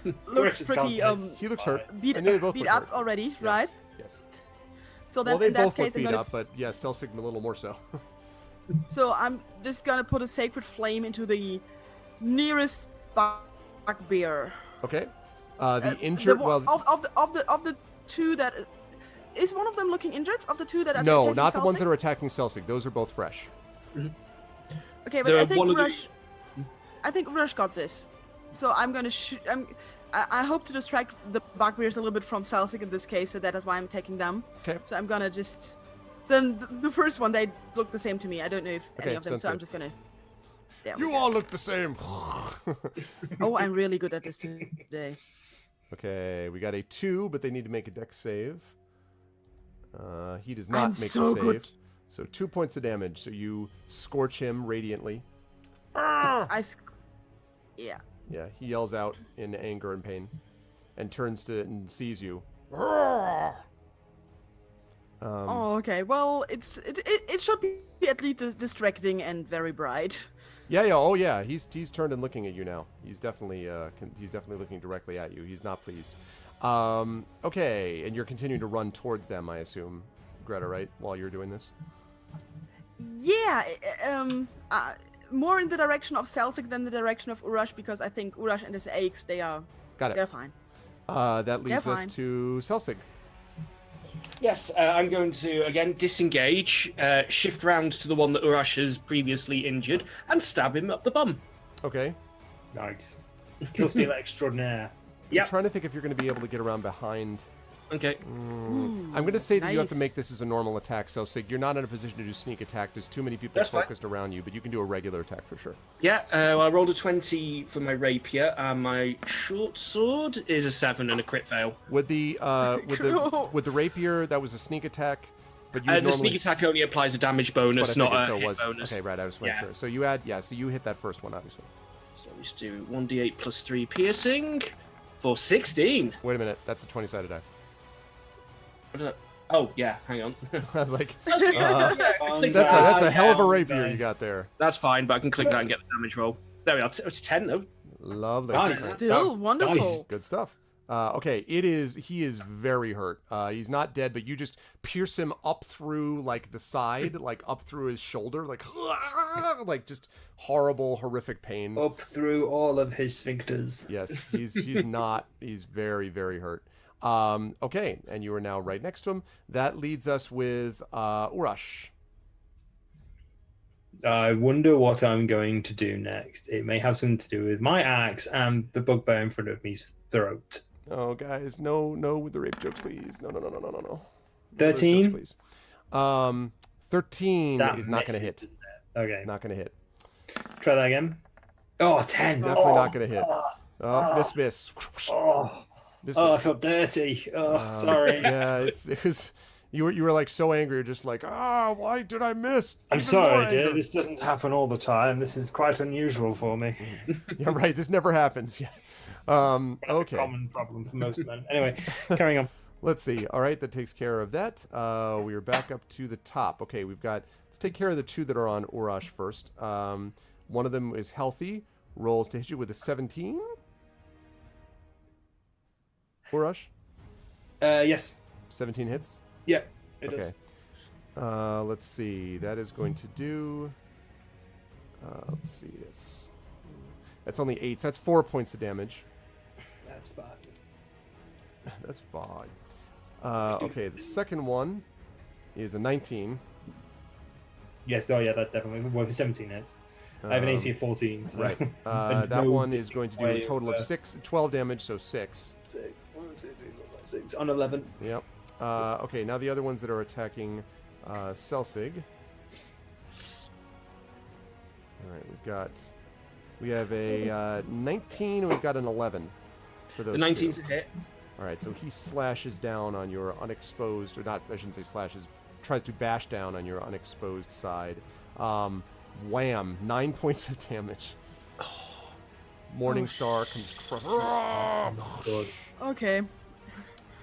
He looks hurt. beat, And they both beat look up hurt. already, Yeah. right? Yes. So then Well, they in that both case, look I'm beat gonna, up, but yeah, Selsig a little more so. so I'm just gonna put a sacred flame into the nearest bugbear. Okay. The injured. Well, Well, of the 2 that is one of them looking injured? Of the 2 that are no, attacking not the ones that Celsic? are attacking Selsig. Those are both fresh. Okay, but There I are think one of the- I think Rush got this. So I'm gonna shoot. I hope to distract the bugbears a little bit from Celsic in this case, so that is why I'm taking them. Okay. So I'm gonna just. Then the first one, they look the same to me. I don't know if Okay, any of them, sounds so I'm good. just gonna. There we You go. all look the same. Oh, I'm really good at this today. Okay, we got a 2, but they need to make a dex save. He does not I'm make so the save. good. So 2 points of damage. So you scorch him radiantly. Yeah. Yeah, he yells out in anger and pain, and turns to and sees you. Oh, okay. Well, it should be at least distracting and very bright. Yeah, yeah, oh yeah. He's turned and looking at you now. He's definitely looking directly at you. He's not pleased. Okay, and you're continuing to run towards them, I assume, Greta, right? While you're doing this. Yeah. More in the direction of Celtic than the direction of Urash, because I think Urash and his aches, they're Got it. fine. That leads us fine. to Selsig. Yes, I'm going to again disengage, shift round to the one that Urash has previously injured, and stab him up the bum. Okay. Nice. Kill stealer extraordinaire. I'm Yep. trying to think if you're going to be able to get around behind. Okay. I'm going to say that you have to nice. make this as a normal attack, Selsig. You're not in a position to do sneak attack. There's too many people That's fine. focused around you, but you can do a regular attack for sure. Yeah, well, I rolled a 20 for my rapier, and my short sword is a 7 and a crit fail. With the Cool. with the rapier, that was a sneak attack, but you The normally sneak attack only applies a damage bonus, That's what I not a figured, hit so it was bonus. okay. Right, I was making Yeah. sure. So you add, so you hit that first one, obviously. So let's do 1d8 plus 3 piercing for 16. Wait a minute, that's a 20-sided die. What did I- Oh, yeah, hang on. I was like, That's that's a hell of a rapier you Nice. got there. That's fine, but I can click that and get the damage roll. There we are. It's 10 though. Lovely. Nice. Right. Still Nice. wonderful. Good stuff. Okay, he is very hurt. He's not dead, but you just pierce him up through like the side, like up through his shoulder, like just horrible, horrific pain. Up through all of his sphincters. Yes, he's very, very hurt. Okay, and you are now right next to him. That leads us with Urash. I wonder what I'm going to do next. It may have something to do with my axe and the bugbear in front of me's throat. Oh, guys, no with the rape jokes, please. No. No those 13? jokes, please. 13 That is not going to misses, hit. doesn't it? Okay. Not going to hit. Try that again. Oh, 10. Definitely Oh, not going to hit. Oh, miss. Oh, Miss. I feel dirty. Oh, sorry. Yeah, it You were like so angry. You're just like, why did I miss? I'm Even sorry, more dear. anger." This doesn't happen all the time. This is quite unusual for me. Yeah, right. This never happens. Yeah. That's Okay. a common problem for most men. Anyway, carrying on. Let's see. All right, that takes care of that. We are back up to the top. Okay, let's take care of the two that are on Urash first. One of them is healthy. Rolls to hit you with a 17. Urash? Yes. 17 hits? Yeah, it Okay. does. Let's see. That is going to do... let's see. That's only 8. So that's 4 points of damage. That's fine. That's fine. Okay, the second one is a 19. Yes, that definitely. Well, for 17 hits. I have an AC of 14. So. Right. And That no one is going to do a way total of over. 12 damage, so 6. 6. 1, 2, 3, 4, 5, 6. On 11. Yep. Okay, now the other ones that are attacking Selsig. All right, we have a 19, and we've got an 11 for those The 19's two. a hit. All right, so he slashes down on your unexposed, or not, I shouldn't say slashes, tries to bash down on your unexposed side. Wham, 9 points of damage. Morningstar comes Good. Okay.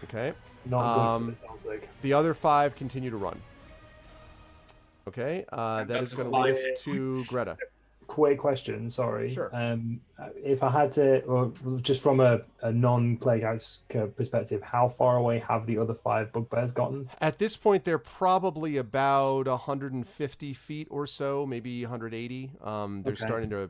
Okay. Not good for this, sounds like. The other 5 continue to run. Okay, that is going to lead us to Greta. Quick question, sorry. Sure. If I had to, or just from a non-Plague House perspective, how far away have the other 5 bugbears gotten? At this point, they're probably about 150 feet or so, maybe 180. They're Okay. starting to,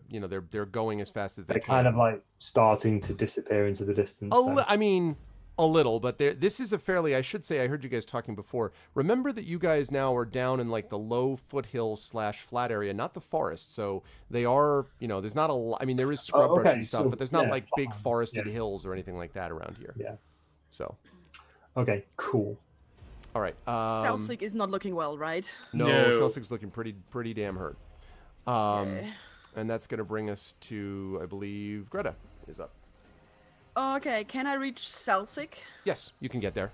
they're going as fast as they They're can. kind of like starting to disappear into the distance. then. I mean, a little, but this is a fairly, I should say, I heard you guys talking before. Remember that you guys now are down in like the low foothills / flat area, not the forest. So they are, there's not I mean, there is scrub brush okay, and stuff, so, but there's not yeah, like big fine, forested yeah. hills or anything like that around here. Yeah. So, Okay, cool. all right. Selsig is not looking well, right? No, No. Celsig's looking pretty damn hurt. Okay. And that's going to bring us to, I believe, Greta is up. Okay, can I reach Selsig? Yes, you can get there.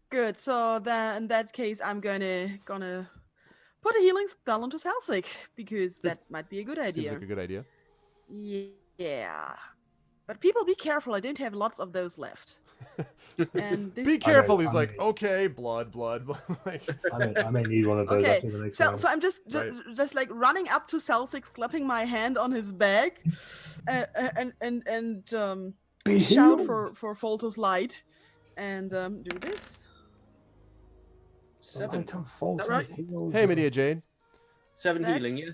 Good. So then, in that case, I'm gonna put a healing spell onto Selsig because that might be a good Seems idea. like a good idea. Yeah. But people, be careful. I don't have lots of those left. And this... Be careful. I He's like, mean- okay, blood. like, I may need one of those Okay, after the next so, round. so I'm just Right. just like running up to Selsig, slapping my hand on his back, and Be shout healed. for Folto's light, and do this. 7. Item fault Is that right? healed. hey, Medea Jade. 7 That- healing, yeah?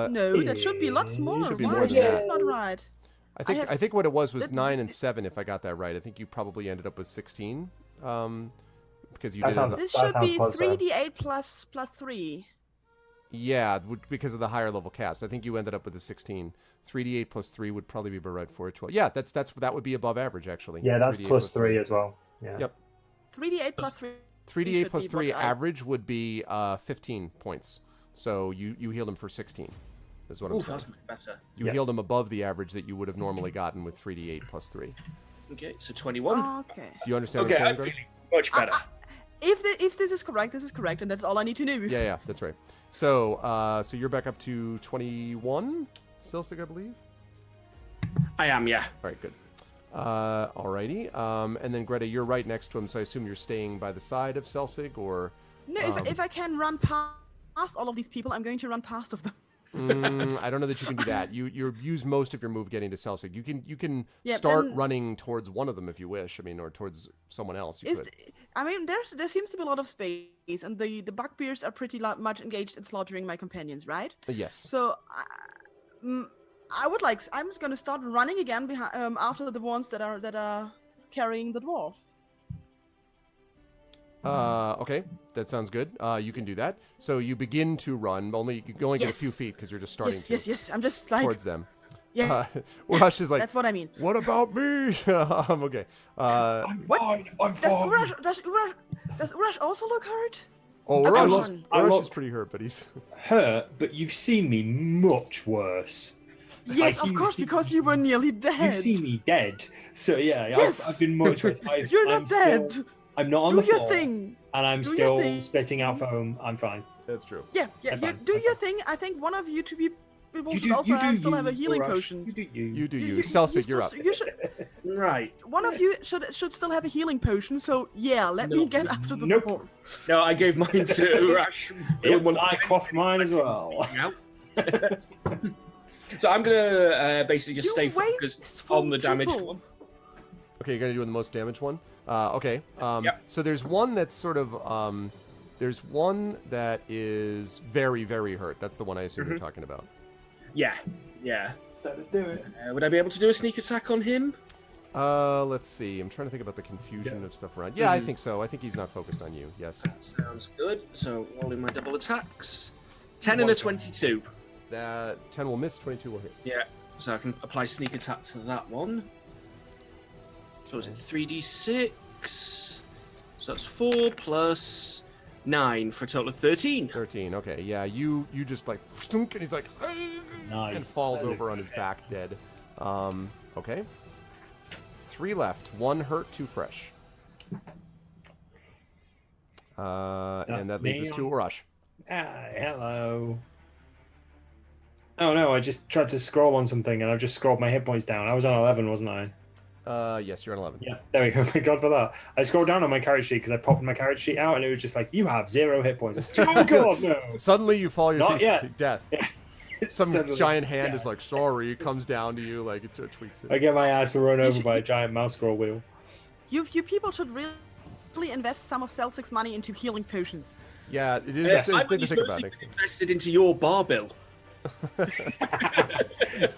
No, that should be lots more. should be Why? more than That's that. not right. I think have- I think what it was that- 9 and 7. If I got that right, I think you probably ended up with 16. Because you That did. sounds- This That should sounds be closer. 3d8 plus 3. Yeah, because of the higher level cast. I think you ended up with a 16. 3d8 plus 3 would probably be right for a 12. Yeah, that would be above average actually. Yeah, that's 3d8 plus 3 as well. Yeah. Yep. 3d8 plus 3. 3d8 should plus be 3 what I- average would be 15 points. So you healed him for 16. Is what I'm Ooh, saying. that's much better. You Yeah. healed him above the average that you would have normally gotten with 3d8 plus 3. Okay, so 21. Okay. Do you understand Okay, what I'm I'm saying, Greg? feeling much better. If this is correct, and that's all I need to know. Yeah, that's right. So so you're back up to 21, Silsig, I believe. I am, yeah. All right, good. Alrighty. And then Greta, you're right next to him, so I assume you're staying by the side of Selsig, or No, if I can run past all of these people, I'm going to run past of them. I don't know that you can do that. You use most of your move getting to Selsig. You can Yeah, start then- running towards one of them if you wish. I mean, or towards someone else. You could. I mean, there seems to be a lot of space, and the bugbears are pretty much engaged in slaughtering my companions, right? Yes. So, I'm just gonna start running again behind, after the ones that are carrying the dwarf. Okay, that sounds good. You can do that. So you begin to run. Only you can only get a Yes. few feet because you're just starting Yes. I'm just like, towards them. yeah, Rush is like, that's what I mean. what about me? Okay. I'm fine. I'm Does fine. Urash also look hurt? Oh, I Rush, lost- is, I Rush lost- is pretty hurt, but he's. Hurt, but you've seen me much worse. Yes, Like, of course, because you were nearly dead. You see me dead. So yeah, Yes. I've been much worse. You're not dead. I'm not on Do the your floor, thing. and I'm Do your still thing. spitting out foam. I'm fine. That's true. Yeah, I'm fine. do I'm your fine. thing. I think one of you two people You should do, also you do, still have a you, healing Rush. potion. You do you. You do you. Celsig, you're up. You should, Right. one of you should still have a healing potion. So yeah, let me No. get after the Nope. dwarf. No, I gave mine to Urash. Yep, I coughed mine as well. So I'm gonna basically just You stay focused wasteful on the damaged people. one. Okay, you're gonna do the most damaged one. Okay. Yep. So there's one that's sort of there's one that is very very hurt. That's the one I assume you're talking about. Yeah. Do it. Would I be able to do a sneak attack on him? Let's see. I'm trying to think about the confusion of stuff around. Yeah, I think so. I think he's not focused on you. Yes. That sounds good. So rolling my double attacks. 10 and a 22. That 10 will miss. 22 will hit. Yeah. So I can apply sneak attack to that one. So is it 3d6? So that's 4 plus 9 for a total of 13. 13. Okay. Yeah. You just like stunk, and he's like Nice. and falls over on his back dead. Okay. 3 left. 1 hurt, 2 fresh. And that leads us to Urash. Ah, hello. Oh no, I just tried to scroll on something and I've just scrolled my hit points down. I was on 11, wasn't I? Yes, you're on 11. Yeah, there we go. Thank God for that. I scrolled down on my character sheet because I popped my character sheet out and it was just like, you have 0 hit points. I said, oh God, no. Suddenly you fall Not yourself to yet. death. Yeah. Some Suddenly, giant hand yeah. is like, sorry, it comes down to you, like it tweaks I it. get my ass run over by a giant mouse scroll wheel. You people should really invest some of Celtic's money into healing potions. Yeah, it is Yes. a I thing to believe think about mostly next time. invested into your bar bill.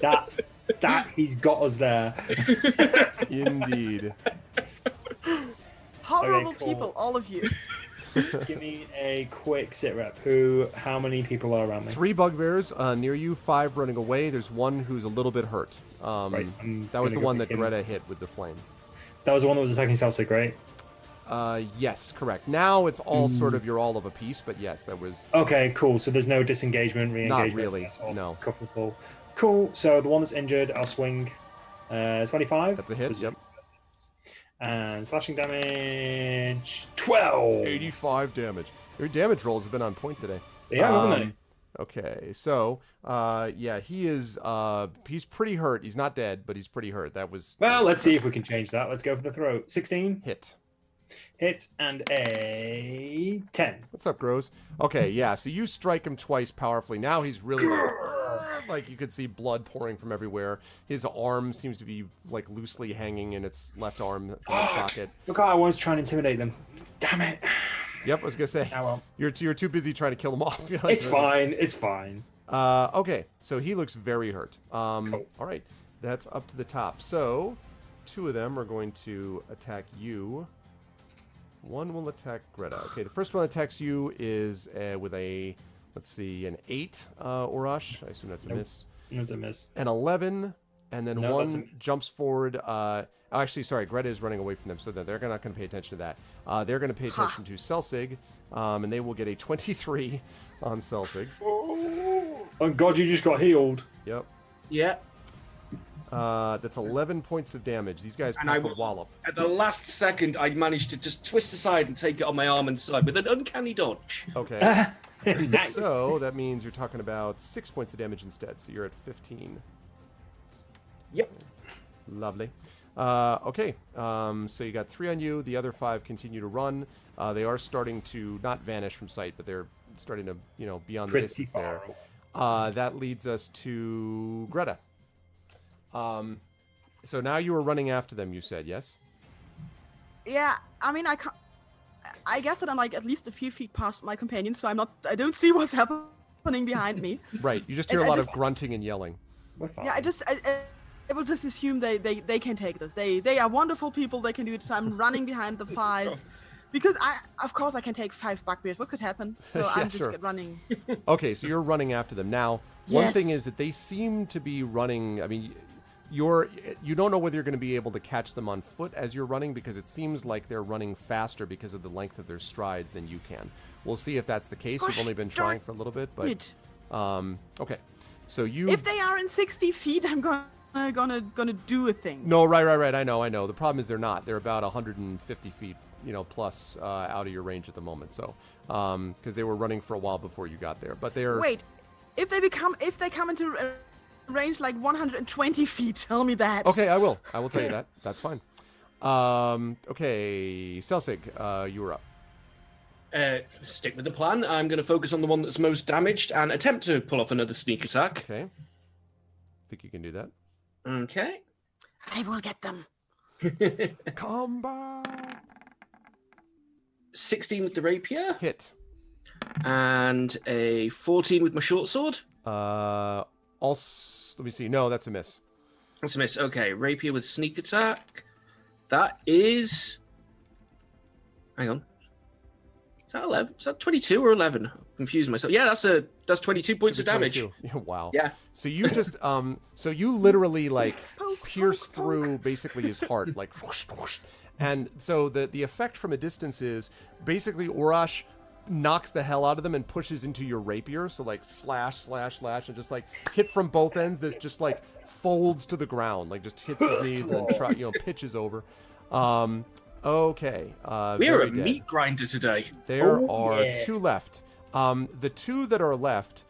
that he's got us there. Indeed. Horrible Okay, cool. people, all of you. Give me a quick sit rep. How many people are around me? 3 bugbears near you, 5 running away. There's 1 who's a little bit hurt. Right, I'm That was gonna the go one pick that him. Greta hit with the flame. That was the one that was attacking Celtic, right? Yes, correct. Now it's all sort of, you're all of a piece, but yes, that was... Okay, cool. So there's no disengagement, re-engagement. really, that's all no. Cuff and pull. Cool. So the one that's injured, I'll swing 25. That's a hit, yep. And slashing damage 12. 85 damage. Your damage rolls have been on point today. Yeah, haven't Okay, so yeah, he's pretty hurt. He's not dead, but he's pretty hurt. That was they? Well, let's see if we can change that. Let's go for the throat. 16 hit. hit and a 10. What's up, Grows? Okay, yeah, so you strike him twice powerfully. Now he's really like you could see blood pouring from everywhere. His arm seems to be like loosely hanging in its left arm socket. Look, I wanted to try and intimidate them. Damn it. Yep, I was gonna say Oh, well. you're too busy trying to kill him off. You're like, It's fine. It's fine. Okay, so he looks very hurt. Cool. All right, that's up to the top. So 2 of them are going to attack you. 1 will attack Greta. Okay, the first one attacks you is with a, let's see, an 8, Urash. I assume that's a miss. Not a miss. An 11, and then No, that's a one miss. jumps forward. Actually, sorry, Greta is running away from them, so they're not going to pay attention to that. They're going to pay attention to Celsig, and they will get a 23 on Celsig. Oh God, you just got healed. Yep. Yeah. That's 11 points of damage. These guys And pack I a will- wallop. At the last second, I managed to just twist aside and take it on my arm and side with an uncanny dodge. Okay. Nice. So that means you're talking about 6 points of damage instead. So you're at 15. Yep. Lovely. Okay. So you got 3 on you. The other 5 continue to run. They are starting to not vanish from sight, but they're starting to, be on the Pretty distance far there. That leads us to Greta. So now you are running after them, you said, yes? Yeah, I mean, I guess that I'm like at least a few feet past my companions, so I don't see what's happening behind me. Right. You just hear And a I lot of just- grunting and yelling. We're fine. Yeah, I will just assume they can take this. They are wonderful people. They can do it. So I'm running behind the 5, because of course I can take 5 bugbears. What could happen? So Yeah, I'm just sure. running. Okay, so you're running after them. Now, one thing Yes. is that they seem to be running. I mean, you don't know whether you're going to be able to catch them on foot as you're running, because it seems like they're running faster because of the length of their strides than you can. We'll see if that's the case. You've Gosh only been darn trying for a little bit, but it. okay. So you. If they are in 60 feet, I'm gonna do a thing. No, right. I know. The problem is they're not. They're about 150 feet, plus out of your range at the moment. So, because they were running for a while before you got there, but they're. Wait, if they come into range like 120 feet, tell me that. Okay, I will tell you that. That's fine. Okay, Celsig, you were up. Stick with the plan. I'm going to focus on the one that's most damaged and attempt to pull off another sneak attack. Okay. Think you can do that? Okay. I will get them. Combat. 16 with the rapier. Hit. And a 14 with my short sword. Also, let me see. No, that's a miss. That's a miss. Okay, rapier with sneak attack. That is... Hang on. Is that 11? Is that 22 or 11? I'm confused myself. Yeah, that's 22 points of damage. 22. Yeah, wow. Yeah. So you just so you literally like pierce through basically his heart, like whoosh, whoosh. And so the effect from a distance is basically Urash knocks the hell out of them and pushes into your rapier. So like slash, and just like hit from both ends that just like folds to the ground, like just hits his knees and then pitches over. Okay. We're a meat grinder today. There are 2 left. The 2 that are left,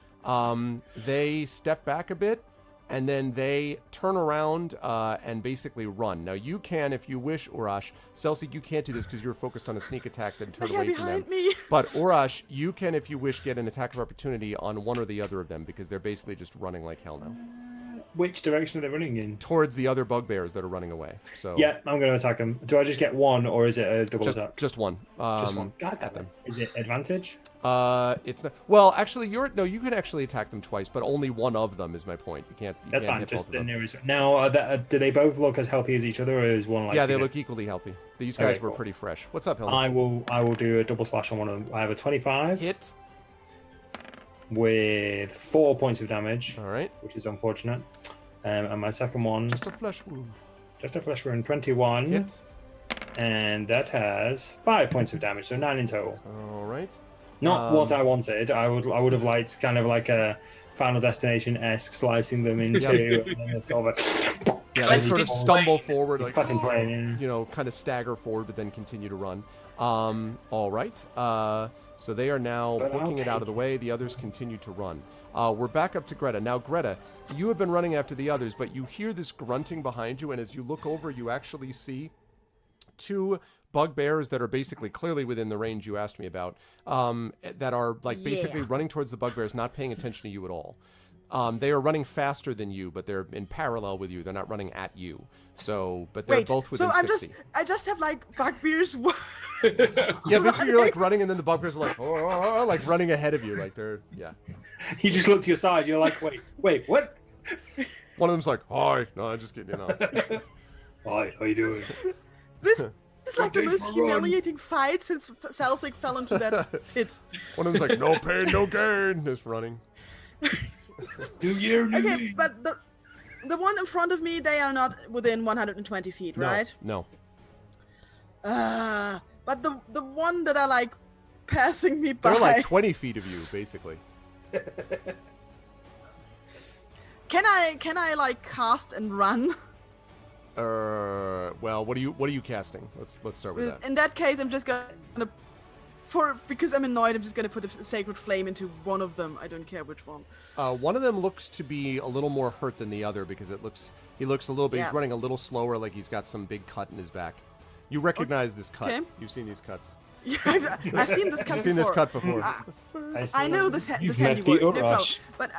they step back a bit, and then they turn around and basically run. Now, you can, if you wish, Urash. Celsig, you can't do this because you're focused on a sneak attack that turn away from them. Me. But Urash, you can, if you wish, get an attack of opportunity on one or the other of them because they're basically just running like hell now. Which direction are they running in? Towards the other bugbears that are running away. So yeah, I'm going to attack them. Do I just get one, or is it a double attack? Just one. Just one. God damn them. Is it advantage? It's not. Well, actually, you can actually attack them twice, but only one of them is my point. You can't. That's can't fine. hit Just both the of them. nearest. Now, do they both look as healthy as each other, or is one like? Yeah, they look equally healthy. These guys Okay, were cool. pretty fresh. What's up, Hilda? I will do a double slash on one of them. I have a 25 hit with 4 points of damage, All right. which is unfortunate. And my second one, Just a flesh wound. just a flesh wound, 21, Hit. and that has 5 points of damage, so 9 in total. All right. Not what I wanted. I would have liked kind of like a Final Destination-esque slicing them into and then sort of a, Yeah, they sort of stumble forward, like cut in twain. kind of stagger forward, but then continue to run. All right. So they are now But I'll booking it out take of the way. The others continue to run. We're back up to Greta. Now, Greta, you have been running after the others, but you hear this grunting behind you, and as you look over, you actually see 2 bugbears that are basically clearly within the range you asked me about, that are like basically running towards the bugbears, not paying attention to you at all. They are running faster than you, but they're in parallel with you. They're not running at you. So, but they're both within 60. I just have like bugbears. Yeah, basically you're like running, and then the bugbears are like, oh, like running ahead of you, like they're You just look to your side. You're like, wait, what? One of them's like, hi. No, I'm just kidding. Hi, how you doing? This is like the most humiliating fight since Celsig fell into that pit. One of them's like, no pain, no gain. Just running. Okay, but the one in front of me, they are not within 120 feet, right? No. But the one that are like passing me by. They're like 20 feet of you, basically. Can I like cast and run? Well, what are you casting? Let's start with that. In that case, I'm just gonna because I'm annoyed. I'm just gonna put a sacred flame into one of them. I don't care which one. One of them looks to be a little more hurt than the other because he looks a little bit. Yeah. He's running a little slower, like he's got some big cut in his back. You recognize this cut. Okay. You've seen these cuts. Yeah, I've seen this cut You've seen this cut before. I know this handiwork, no problem. But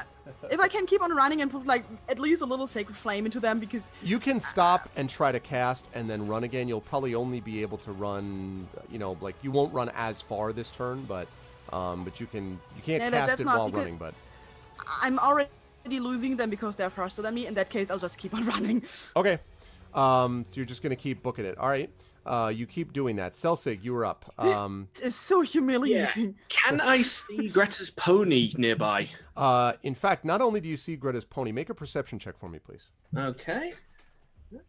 if I can keep on running and put like at least a little sacred flame into them, because You can stop and try to cast and then run again. You'll probably only be able to run, like you won't run as far this turn, but you can't Yeah, cast that's it not while because- running. But I'm already losing them because they're faster than me. In that case, I'll just keep on running. okay, so you're just gonna keep booking it. All right, you keep doing that. Celsig, you were up. It's so humiliating. Can I see Greta's pony nearby? In fact, not only do you see Greta's pony, make a perception check for me, please. Okay.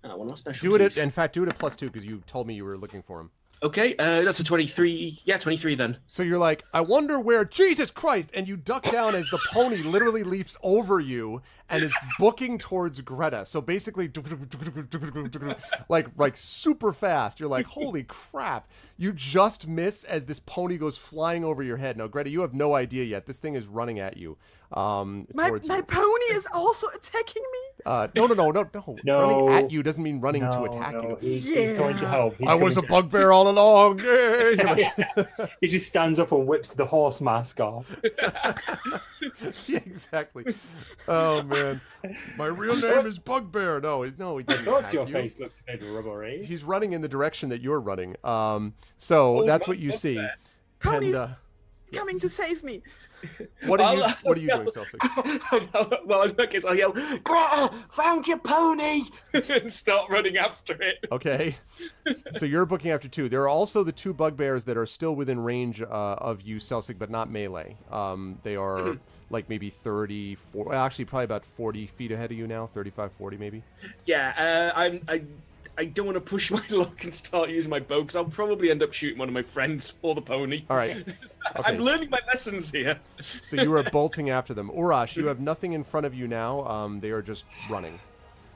One of my Do specialties. it. In fact, do it at +2 because you told me you were looking for him. Okay, that's a 23. Yeah, 23 then. So you're like, I wonder where, Jesus Christ, and you duck down as the pony literally leaps over you and is booking towards Greta. So basically, like super fast. You're like, holy crap. You just miss as this pony goes flying over your head. Now, Greta, you have no idea yet. This thing is running at you. My Towards you. pony is also attacking me. No. No. Running at you doesn't mean running to attack no, you. he's Yeah. going to help. He's I was a coming to- bugbear all along. Yay! You're like- He just stands up and whips the horse mask off. Yeah, exactly. Oh man, my real name is Bugbear. No, he I didn't thought attack your you. face looked a bit rubbery. He's running in the direction that you're running. So that's what you see. Pony's And, coming to save me. what are you doing, Celsic? Well, in that case, I'll yell, Greta, found your pony! and start running after it. Okay. So you're booking after 2. There are also the 2 bugbears that are still within range of you, Celsic, but not melee. They are like maybe 30, actually probably about 40 feet ahead of you now, 35, 40 maybe. Yeah, I don't want to push my luck and start using my bow because I'll probably end up shooting one of my friends or the pony. All right. I'm Okay. learning my lessons here. So you are bolting after them. Urash, you have nothing in front of you now. They are just running.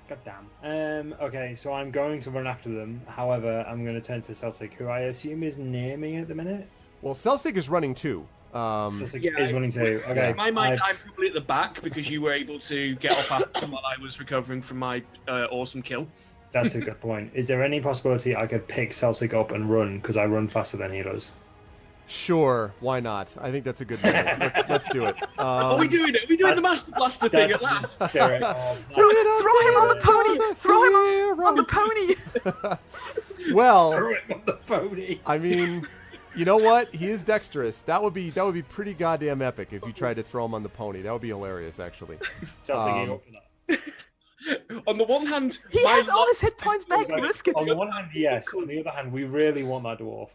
God damn. Okay, so I'm going to run after them. However, I'm going to turn to Celsic, who I assume is near me at the minute. Well, Celsic is running too. Celsic Yeah, is running too. Okay. In my mind, I'm probably at the back because you were able to get off after while I was recovering from my awesome kill. That's a good point. Is there any possibility I could pick Celsic up and run because I run faster than he does? Sure, why not? I think that's a good move. Let's do it. Are we doing it? Are we doing the Master Blaster thing at That's last? the spirit of Throw him on the pony. Throw him on the pony. Well, Throw him on the pony. I mean, you know what? He is dexterous. That would be pretty goddamn epic if you tried to throw him on the pony. That would be hilarious, actually. Celsic, you up for that? On the one hand, He my has all luck- his hit points back. Like, Risk it. on the one hand, yes. On the other hand, we really want that dwarf.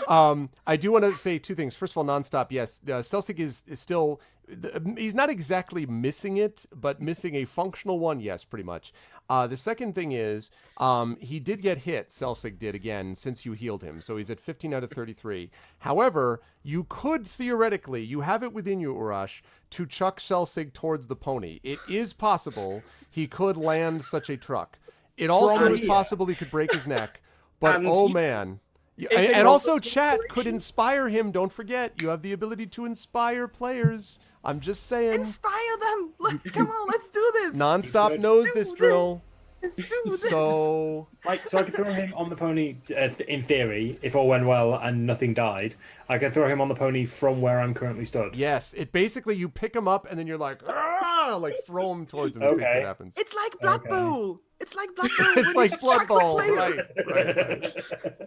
I do want to say 2 things. First of all, nonstop. Yes, Celsic is still. He's not exactly missing it, but missing a functional one. Yes, pretty much. The second thing is he did get hit. Celsic did again since you healed him, so he's at 15 out of 33. However, you could theoretically, you have it within you, Urash, to chuck Celsic towards the pony. It is possible he could land such a truck. It also is possible he could break his neck. But And oh he- man. If And, it and was also, a chat could inspiration- inspire him. Don't forget, you have the ability to inspire players. I'm just saying. Inspire them. Look, come on, let's do this. Nonstop Let's knows do this this. drill. Let's do this. So, Like, so I could throw him on the pony, in theory, if all went well and nothing died. I could throw him on the pony from where I'm currently stood. yes, it basically, you pick him up and then you're like, "Ah!" like throw him towards him. I think Okay. what happens. It's like Blood Okay. Bowl. It's like Blood Bowl. It's when like you Blood chuck the Bowl. player. Right.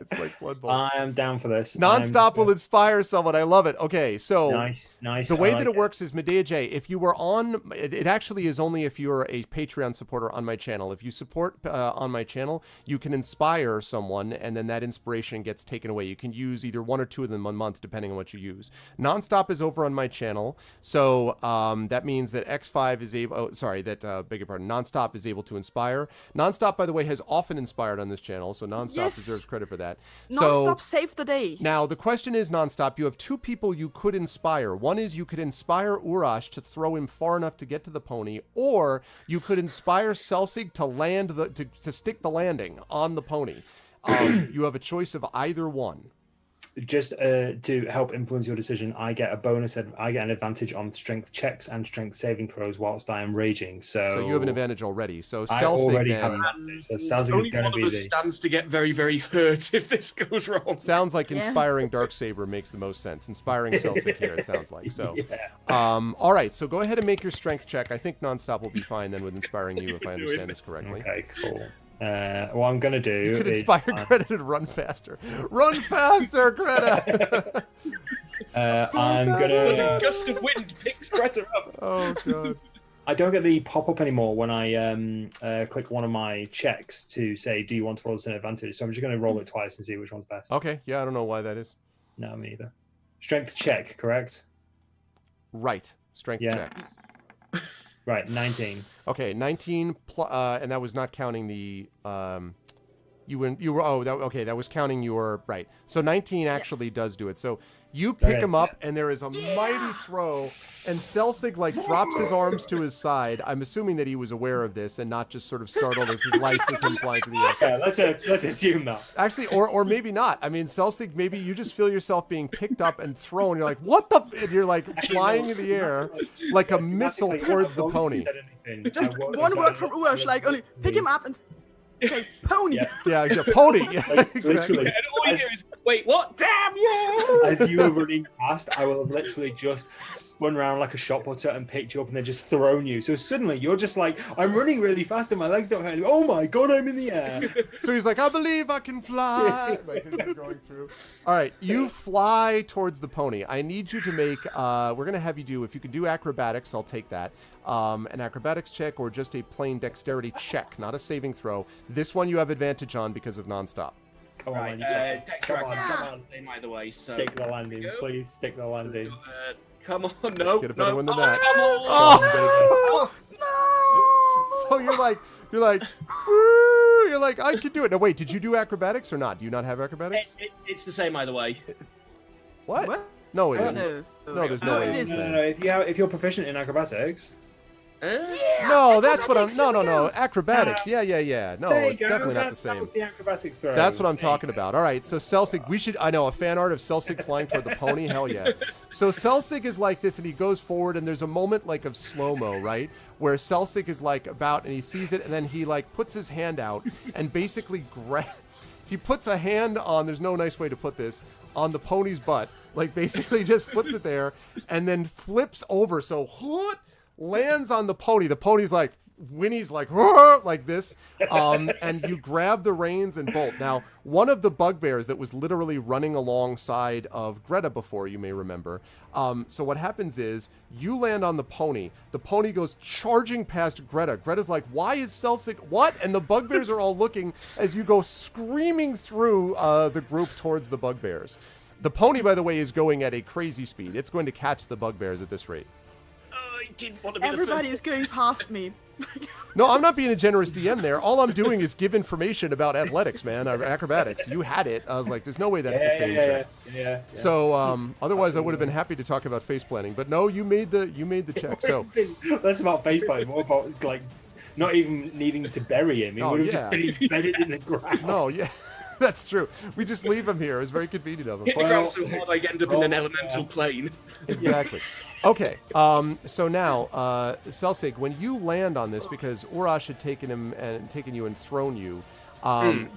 It's like Blood Bowl. I am down for this. Nonstop will I'm- inspire someone. I love it. Okay, so. Nice. The way I that like it works is Medea J. If you were on, it actually is only if you're a Patreon supporter on my channel. If you support on my channel, you can inspire someone, and then that inspiration gets taken away. You can use either 1 or 2 of them a month, depending on what you use. Nonstop is over on my channel, so that means that X5 is able. Oh, sorry, beg your pardon. Nonstop is able to inspire. Nonstop, by the way, has often inspired on this channel, so Nonstop Yes. deserves credit for that. Non-stop save the day. Now, the question is, Nonstop, you have 2 people you could inspire. One is you could inspire Urash to throw him far enough to get to the pony, or you could inspire Celsic to land to stick the landing on the pony. You have a choice of either one. Just to help influence your decision, I get a bonus. I get an advantage on strength checks and strength saving throws whilst I am raging. So you have an advantage already. So I Celsic already then have an advantage. So Celsic is Only going one to of be us the. stands to get very, very hurt if this goes wrong. sounds like Yeah. inspiring Darksaber makes the most sense. Inspiring Celsic here, it sounds like. So, Yeah. all right. So go ahead and make your strength check. I think Nonstop will be fine then with inspiring you, if I understand this correctly. Okay, cool. What I'm going to do You could is inspire Greta to run faster. Run faster, Greta! I'm going Sudden to. gust of wind picks Greta up. Oh god. I don't get the pop up anymore when I click one of my checks to say, "Do you want to roll this an advantage?" So I'm just going to roll it twice and see which one's best. Okay, yeah, I don't know why that is. No, me either. Strength check, correct? Right. Strength Yeah. check. Right, 19. Okay, 19, and that was not counting the you were that was counting your right. So 19 actually does do it. So you pick him up, and there is a mighty throw, and Celsig like drops his arms to his side. I'm assuming that he was aware of this and not just sort of startled as his life was him flying through the air. Yeah, let's assume that. Actually, or maybe not. I mean, Celsig, maybe you just feel yourself being picked up and thrown. You're like, what the? And you're like flying in the air like a missile towards the pony. Just one word from Urash, like only pick him up and say pony. Yeah, pony. Yeah, Like, exactly. literally, And all you hear is, wait, what? Damn you! as you were running past, I will have literally just spun around like a shot putter and picked you up and then just thrown you. So suddenly you're just like, I'm running really fast and my legs don't hurt. Oh my god, I'm in the air. So he's like, I believe I can fly. Like as he's going through. All right, you fly towards the pony. I need you to make. We're gonna have you do. If you can do acrobatics, I'll take that. An acrobatics check or just a plain dexterity check, not a saving throw. This one you have advantage on because of nonstop. Come Right, on, Dexter, come on. come on, by the way. So Stick the landing, please. Stick the landing. come on, no, get a better no. one than that. Oh, Oh! So you're like, "Woo!" you're like, I can do it. No, wait, did you do acrobatics or not? Do you not have acrobatics? it's the same either way. What? What? No, it isn't. No. No, there's no way it it's the isn't. same. If you're proficient in acrobatics, No, that's what I'm. No. Acrobatics. Yeah. No, there you it's go. definitely not the That same. was the acrobatics throw. That's what I'm There you talking go. about. All right, so Celsig, we should. I know a fan art of Celsig flying toward the pony. Hell yeah. So Celsig is like this, and he goes forward, and there's a moment like of slow mo, right, where Celsig is like about, and he sees it, and then he like puts his hand out and basically he puts a hand on. There's no nice way to put this. On the pony's butt, like basically just puts it there, and then flips over. So what? Lands on the pony. The pony's like, whinnies like this, and you grab the reins and bolt. Now, one of the bugbears that was literally running alongside of Greta before, you may remember. So what happens is you land on the pony. The pony goes charging past Greta. Greta's like, why is Celsig, what? And the bugbears are all looking as you go screaming through the group towards the bugbears. The pony, by the way, is going at a crazy speed. It's going to catch the bugbears at this rate. I didn't want to be Everybody the is first. going past me. No, I'm not being a generous DM there. All I'm doing is give information about athletics, man, or acrobatics. You had it. I was like, there's no way that's the same check. Yeah. So otherwise, I would have been happy to talk about face planning. But no, you made the check. So Less about face planting, more about like not even needing to bury him. He would have just been embedded in the ground. no, yeah. That's true. We just leave him here. It's very convenient of him. Hit the ground so hard I end up in an elemental plane. Exactly. Okay. So now, Celsig, when you land on this, because Urash had taken you and thrown you,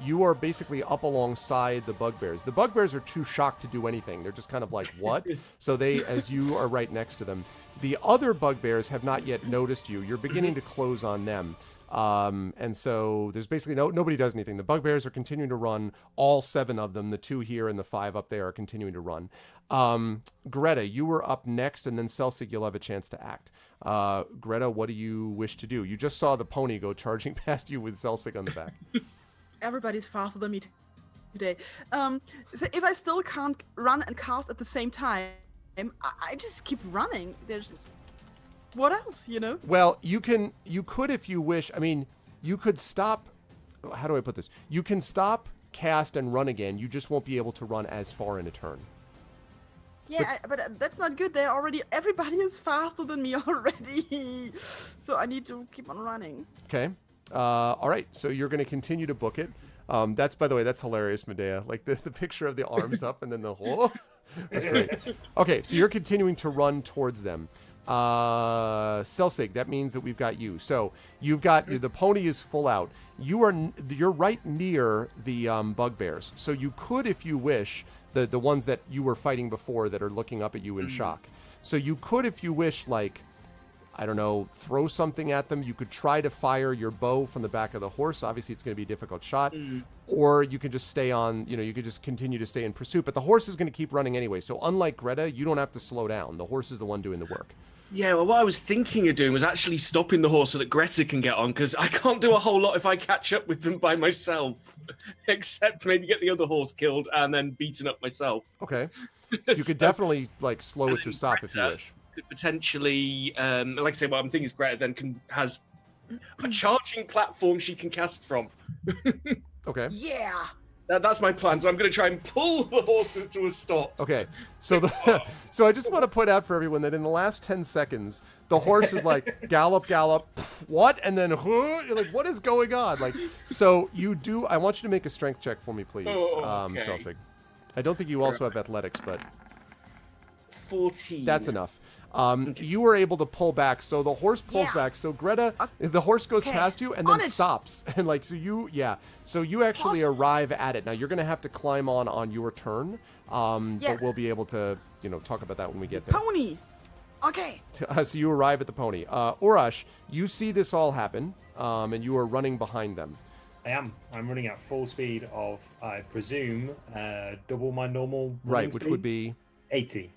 you are basically up alongside the bugbears. The bugbears are too shocked to do anything. They're just kind of like, what? So they, as you are right next to them, the other bugbears have not yet noticed you. You're beginning to close on them. And so there's basically nobody does anything. The bugbears are continuing to run. All 7 of them, the 2 here and the 5 up there, are continuing to run. Greta, you were up next, and then Celsig, you'll have a chance to act. Greta, what do you wish to do? You just saw the pony go charging past you with Celsig on the back. Everybody's faster than me today. So if I still can't run and cast at the same time, I just keep running. There's what else, you know? Well, you could if you wish. I mean, you could stop. How do I put this? You can stop, cast, and run again. You just won't be able to run as far in a turn. Yeah, but that's not good. Everybody is faster than me already. So I need to keep on running. Okay. All right. So you're going to continue to book it. That's, by the way, that's hilarious, Medea. Like the picture of the arms up and then the whole. That's great. Okay. So you're continuing to run towards them. Celsig, that means that we've got you. So you've got the pony is full out. You're right near the bugbears. So you could, if you wish, the ones that you were fighting before that are looking up at you in shock. So you could, if you wish, like, I don't know, throw something at them. You could try to fire your bow from the back of the horse. Obviously, it's going to be a difficult shot. Or you can just stay on, you could just continue to stay in pursuit. But the horse is going to keep running anyway. So unlike Greta, you don't have to slow down. The horse is the one doing the work. Yeah, well, what I was thinking of doing was actually stopping the horse so that Greta can get on, because I can't do a whole lot if I catch up with them by myself, except maybe get the other horse killed and then beaten up myself. Okay. You could definitely, like, slow it to stop if you wish. could potentially, like I say, what I'm thinking is Greta then has a charging platform she can cast from. Okay. Yeah. That's my plan. So I'm going to try and pull the horses to a stop. Okay, so so I just want to point out for everyone that in the last 10 seconds, the horse is like gallop, gallop, what, and then you're like, what is going on? Like, so you do. I want you to make a strength check for me, please, Okay. Selsig. I don't think you also have athletics, but 14. that's enough. You were able to pull back, so the horse pulls back. So Greta, the horse goes past you and then stops, and like so you actually arrive at it. Now you're gonna have to climb on your turn, but we'll be able to talk about that when we get there. Pony. Okay. So you arrive at the pony. Urash, you see this all happen, and you are running behind them. I am. I'm running at full speed of, I presume, double my normal running Right, which speed. would be 80.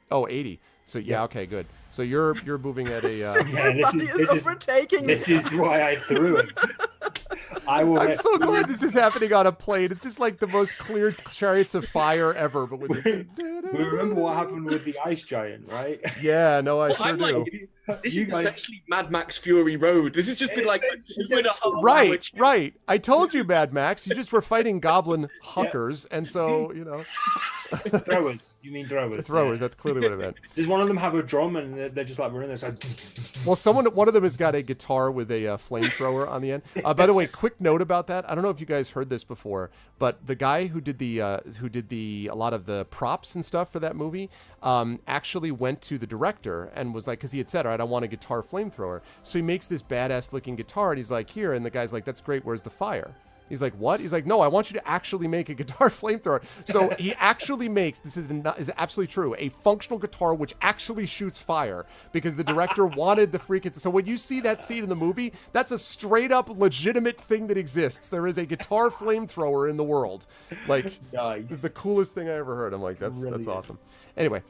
Oh, 80. So yeah, okay, good. So you're moving at a. Everybody is overtaking me. This is why I threw it. I'm so glad this is happening on a plane. It's just like the most clear Chariots of Fire ever. But with we remember what happened with the ice giant, right? Yeah, no, I sure I'm do. like, this is essentially Mad Max Fury Road. This has just been like a 2.5 Right, right. I told you, Mad Max. You just were fighting goblin huckers, and so Throwers. You mean throwers? Throwers. Yeah. That's clearly what I meant. Does one of them have a drum and they're just like running this? Well, one of them has got a guitar with a flamethrower on the end. By the way, quick note about that. I don't know if you guys heard this before, but the guy who did a lot of the props and stuff for that movie actually went to the director and was like, because he had said, all right, I want a guitar flamethrower. So he makes this badass looking guitar and he's like, here, and the guy's like, that's great. Where's the fire? He's like, what? He's like, no, I want you to actually make a guitar flamethrower. So he actually makes, this is absolutely true, a functional guitar which actually shoots fire because the director wanted the freaking. So when you see that scene in the movie, that's a straight up legitimate thing that exists. There is a guitar flamethrower in the world. Like, nice. This is the coolest thing I ever heard. I'm like, that's awesome. Anyway,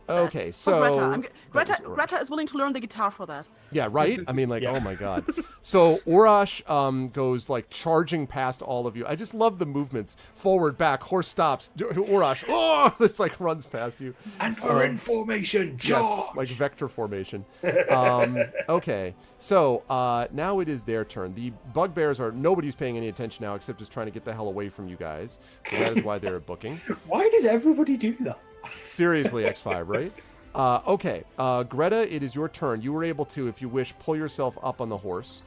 okay, so Greta is willing to learn the guitar for that. yeah, right. I mean, like, oh my god. So Urash goes like charging past all of you. I just love the movements. Forward, back, horse stops. Urash, this like runs past you. And we're in formation, charge. Yes, like vector formation. Okay, so now it is their turn. The bugbears nobody's paying any attention now except just trying to get the hell away from you guys. So that is why they're booking. Why does everybody do that? Seriously, X5, right? Okay, Greta, it is your turn. You were able to, if you wish, pull yourself up on the horse.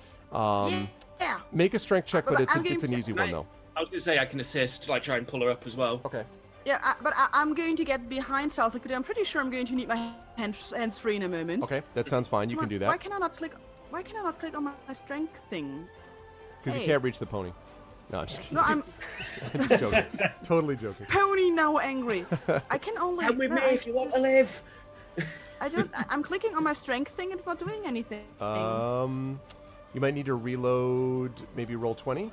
Make a strength check, but it's an easy one, though. I was going to say I can assist, like try and pull her up as well. Okay. Yeah, but I'm going to get behind Celtic, but I'm pretty sure I'm going to need my hands free in a moment. Okay, that sounds fine. You can do that. Why can I not click on my strength thing? Because you can't reach the pony. No, I'm just kidding. No, I'm just joking. Totally joking. Pony now angry. I can only. Come with me if you want to live. I'm clicking on my strength thing. It's not doing anything. You might need to reload. Maybe roll 20.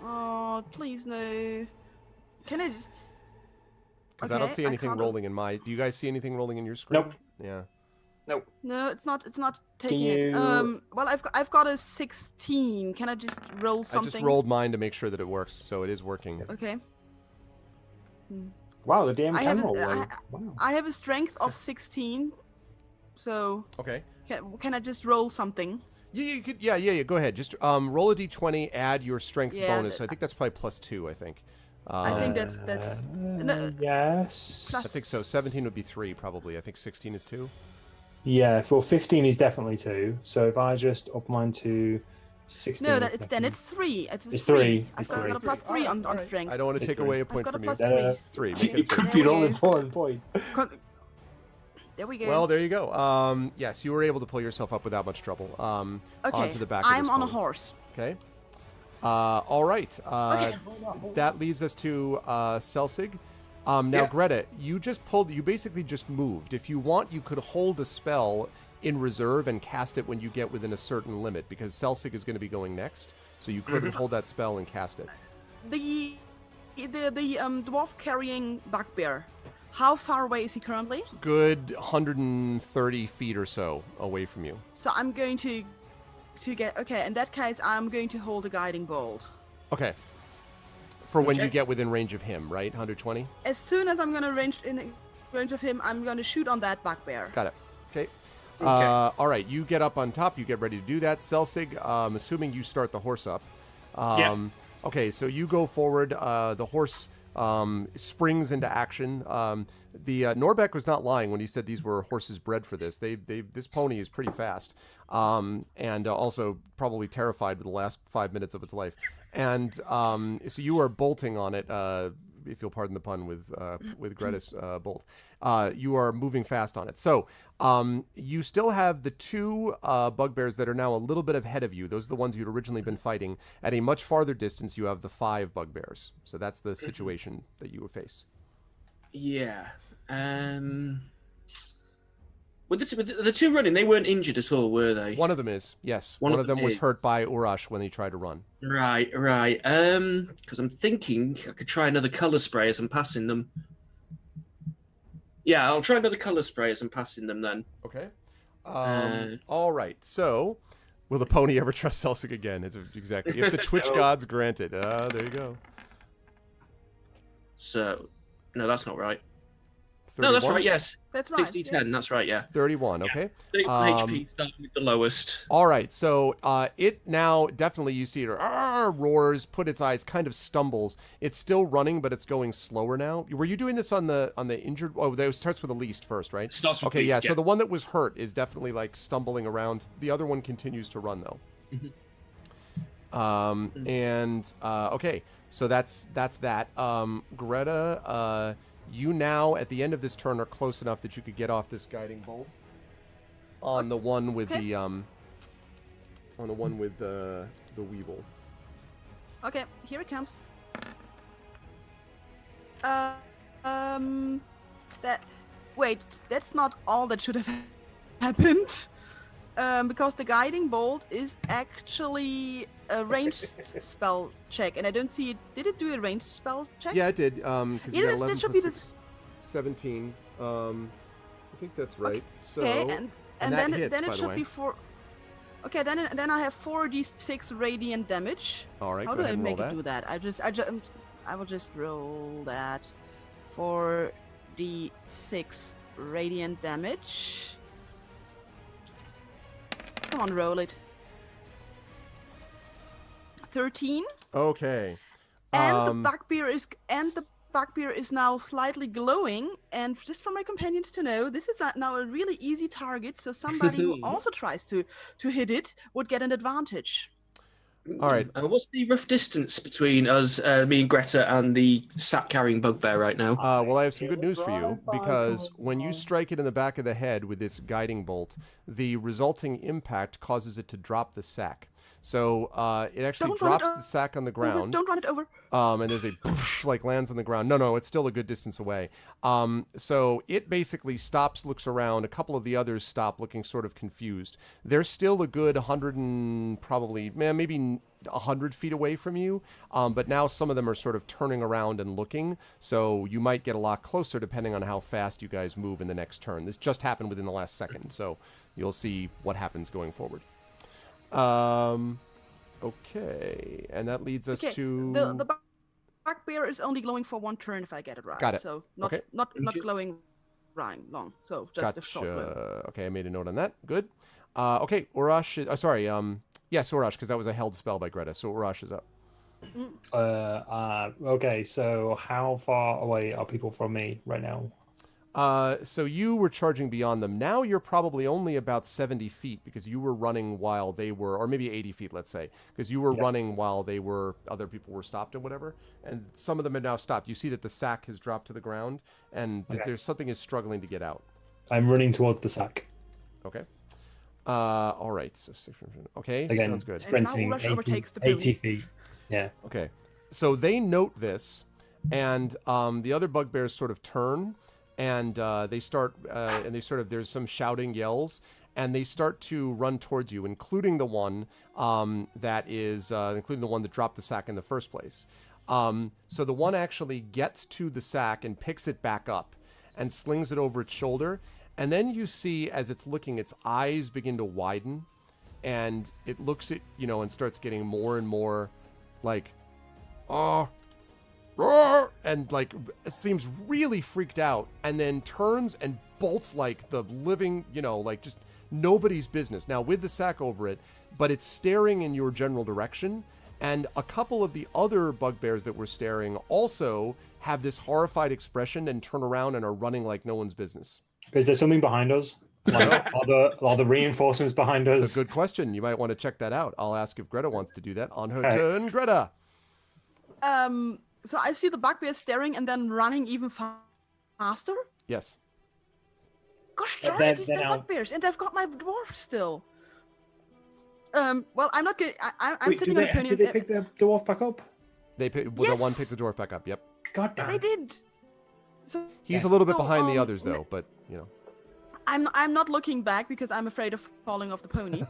Oh, please no. Can I just? Because I don't see anything rolling in my. Do you guys see anything rolling in your screen? Nope. Yeah. Nope. No, it's not taking it. Well, I've got a 16. Can I just roll something? I just rolled mine to make sure that it works, so it is working. Okay. Wow, the DM can roll. Wow. I have a strength of 16, so. Okay. Can I just roll something? Yeah, you could. Yeah. Go ahead. Just roll a d20. Add your strength bonus. I think that's probably +2. I think. I think that's. No, yes. I think so. 17 would be 3, probably. I think 16 is 2. Yeah, well, 15 is definitely 2. So if I just up mine to 16. No, it's 3. It's 3. I've got a +3 on strength. I don't want to take away a point from you. I've got a +3. It could be an all-important point. There we go. Well, there you go. Yes, you were able to pull yourself up without much trouble. Onto the back of I'm this on a pony. horse. Okay. All right. Okay. That leaves us to Selsig. Now, Greta, you basically just moved. If you want, you could hold a spell in reserve and cast it when you get within a certain limit, because Selsig is going to be going next, so you couldn't hold that spell and cast it. The dwarf carrying bugbear. How far away is he currently? Good 130 feet or so away from you. So I'm going to get. Okay, in that case, I'm going to hold a guiding bolt. Okay. For when you get within range of him, right? 120? As soon as I'm gonna range in. range of him, I'm going to shoot on that bugbear. Got it. Okay. Okay. All right, you get up on top. You get ready to do that. Celsig, assuming you start the horse up. Yeah. Okay, so you go forward. The horse springs into action. The Norbeck was not lying when he said these were horses bred for this. This pony is pretty fast, and also probably terrified with the last 5 minutes of its life. And so you are bolting on it. If you'll pardon the pun with Greta's bolt, you are moving fast on it. So you still have the two bugbears that are now a little bit ahead of you. Those are the ones you'd originally been fighting. At a much farther distance, you have the 5 bugbears. So that's the situation that you will face. Yeah. With the two running, they weren't injured at all, were they? One of them is, yes. One of them was is. hurt by Urash when he tried to run. Right. Because I'm thinking I could try another color spray as I'm passing them. Yeah, I'll try another color spray as I'm passing them then. Okay. All right. So, will the pony ever trust Celsig again? It's exactly. If the Twitch gods grant it. There you go. So, no, that's not right. 31? No, that's right. Yes, That's right. 60 10. That's right. Yeah. 31. Okay. HP starting with the lowest. All right, so it now definitely you see it roars, put its eyes, kind of stumbles. It's still running, but it's going slower now. Were you doing this on the injured? Oh, that starts with the least first, right? Starts with Okay, least, yeah. So the one that was hurt is definitely like stumbling around. The other one continues to run though. And okay, so that's that. Greta, you now at the end of this turn are close enough that you could get off this guiding bolt on the one with Okay. the weevil. Okay, here it comes. Wait, that's not all that should have happened. Because the guiding bolt is actually a ranged spell check, and I don't see it. Did it do a ranged spell check? Yeah, it did. Because Yeah, you got that 11 should plus be the- 6, 17. I think that's right. So Okay, and that then hits, then by it the should way. be 4. Okay, then I have 4d6 radiant damage. All right, How go do ahead I and roll make it that. do that? I will just roll that. 4d6 radiant damage. Come on, roll it. 13. Okay. And the bugbear is now slightly glowing. And just for my companions to know, this is now a really easy target. So somebody who also tries to hit it would get an advantage. All right. What's the rough distance between us, me and Greta, and the sack carrying bugbear right now? Well, I have some good news for you, because when you strike it in the back of the head with this guiding bolt, the resulting impact causes it to drop the sack. So it actually Don't run it drops the sack on the ground. Don't run it over. And there's a poof, like lands on the ground. No, it's still a good distance away. So it basically stops, looks around. A couple of the others stop, looking sort of confused. They're still a good 100 and probably, maybe 100 feet away from you. But now some of them are sort of turning around and looking. So you might get a lot closer depending on how fast you guys move in the next turn. This just happened within the last second. So you'll see what happens going forward. Okay, and that leads us to the bugbear is only glowing for 1 turn if I get it right. Got it. So not Okay. not glowing long. So just a short glow. Okay, I made a note on that. Good. Okay, Urash. Sorry. Yes, Urash, because that was a held spell by Greta. So Urash is up. Okay, so how far away are people from me right now? So you were charging beyond them. Now you're probably only about 70 feet because you were running while they were, or maybe 80 feet, let's say, because you were running while other people were stopped and whatever. And some of them have now stopped. You see that the sack has dropped to the ground and that there's something is struggling to get out. I'm running towards the sack. Okay. All right. So okay. Again, Sounds good. sprinting Rush 80, overtakes the 80 pony. feet. Yeah. Okay. So they note this, and the other bugbears sort of turn, and they start, and they sort of, there's some shouting yells, and they start to run towards you, including the one including the one that dropped the sack in the first place. So the one actually gets to the sack and picks it back up and slings it over its shoulder. And then you see, as it's looking, its eyes begin to widen, and it looks at, and starts getting more and more like, oh, roar, and like seems really freaked out, and then turns and bolts like the living, like just nobody's business. Now with the sack over it, but it's staring in your general direction. And a couple of the other bugbears that were staring also have this horrified expression and turn around and are running like no one's business. Is there something behind us? Like, are the reinforcements behind us? That's a good question. You might want to check that out. I'll ask if Greta wants to do that on her turn. Greta. So I see the bugbear staring and then running even faster. Yes. Gosh darn it, it's the bugbears, and I've got my dwarf still. Well, I'm not going. I'm sitting on a pony. Did they pick the dwarf back up? The one picked the dwarf back up. Yep. God damn. They did. So, He's a little bit behind the others, though, but I'm not looking back because I'm afraid of falling off the pony.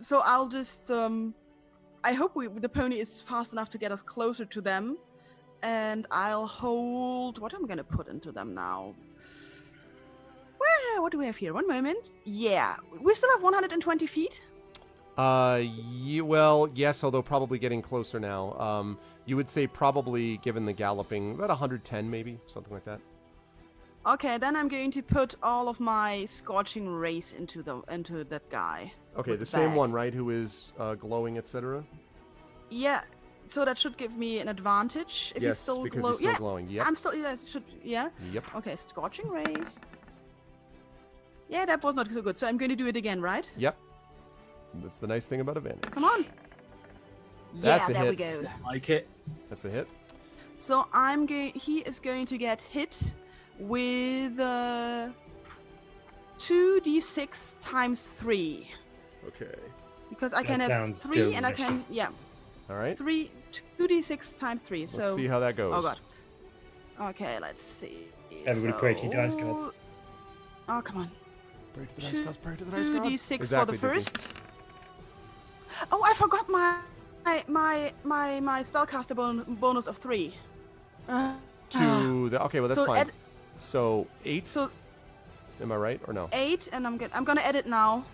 So I'll just I hope the pony is fast enough to get us closer to them, and I'll hold. What am I gonna put into them now? Well, what do we have here? One moment. Yeah, we still have 120 feet. Well, yes, although probably getting closer now. You would say probably, given the galloping, about 110 maybe, something like that. Okay, then I'm going to put all of my scorching rays into that guy. Okay, the same one, right? Who is glowing, etc. Yeah, so that should give me an advantage if yes, he's still because he's still glowing. Yep. I'm still. Yeah. Yep. Okay, scorching ray. Yeah, that was not so good. So I'm going to do it again, right? Yep. That's the nice thing about advantage. Come on. That's yeah, a there hit. we go. I like it. That's a hit. So he is going to get hit with 2d6 times 3. Okay. Because I can have sounds 3 and I can All right. 2d6 times 3. So Let's see how that goes. Oh god. Okay, let's see. Everybody pray to your dice gods. Oh, come on. Pray to the dice gods. Pray to the dice gods. 2d6 Exactly, for the Disney. first. Oh, I forgot my spellcaster bonus of 3. To the okay, well that's So fine. So 8. So am I right or no? 8, and I'm gonna edit now.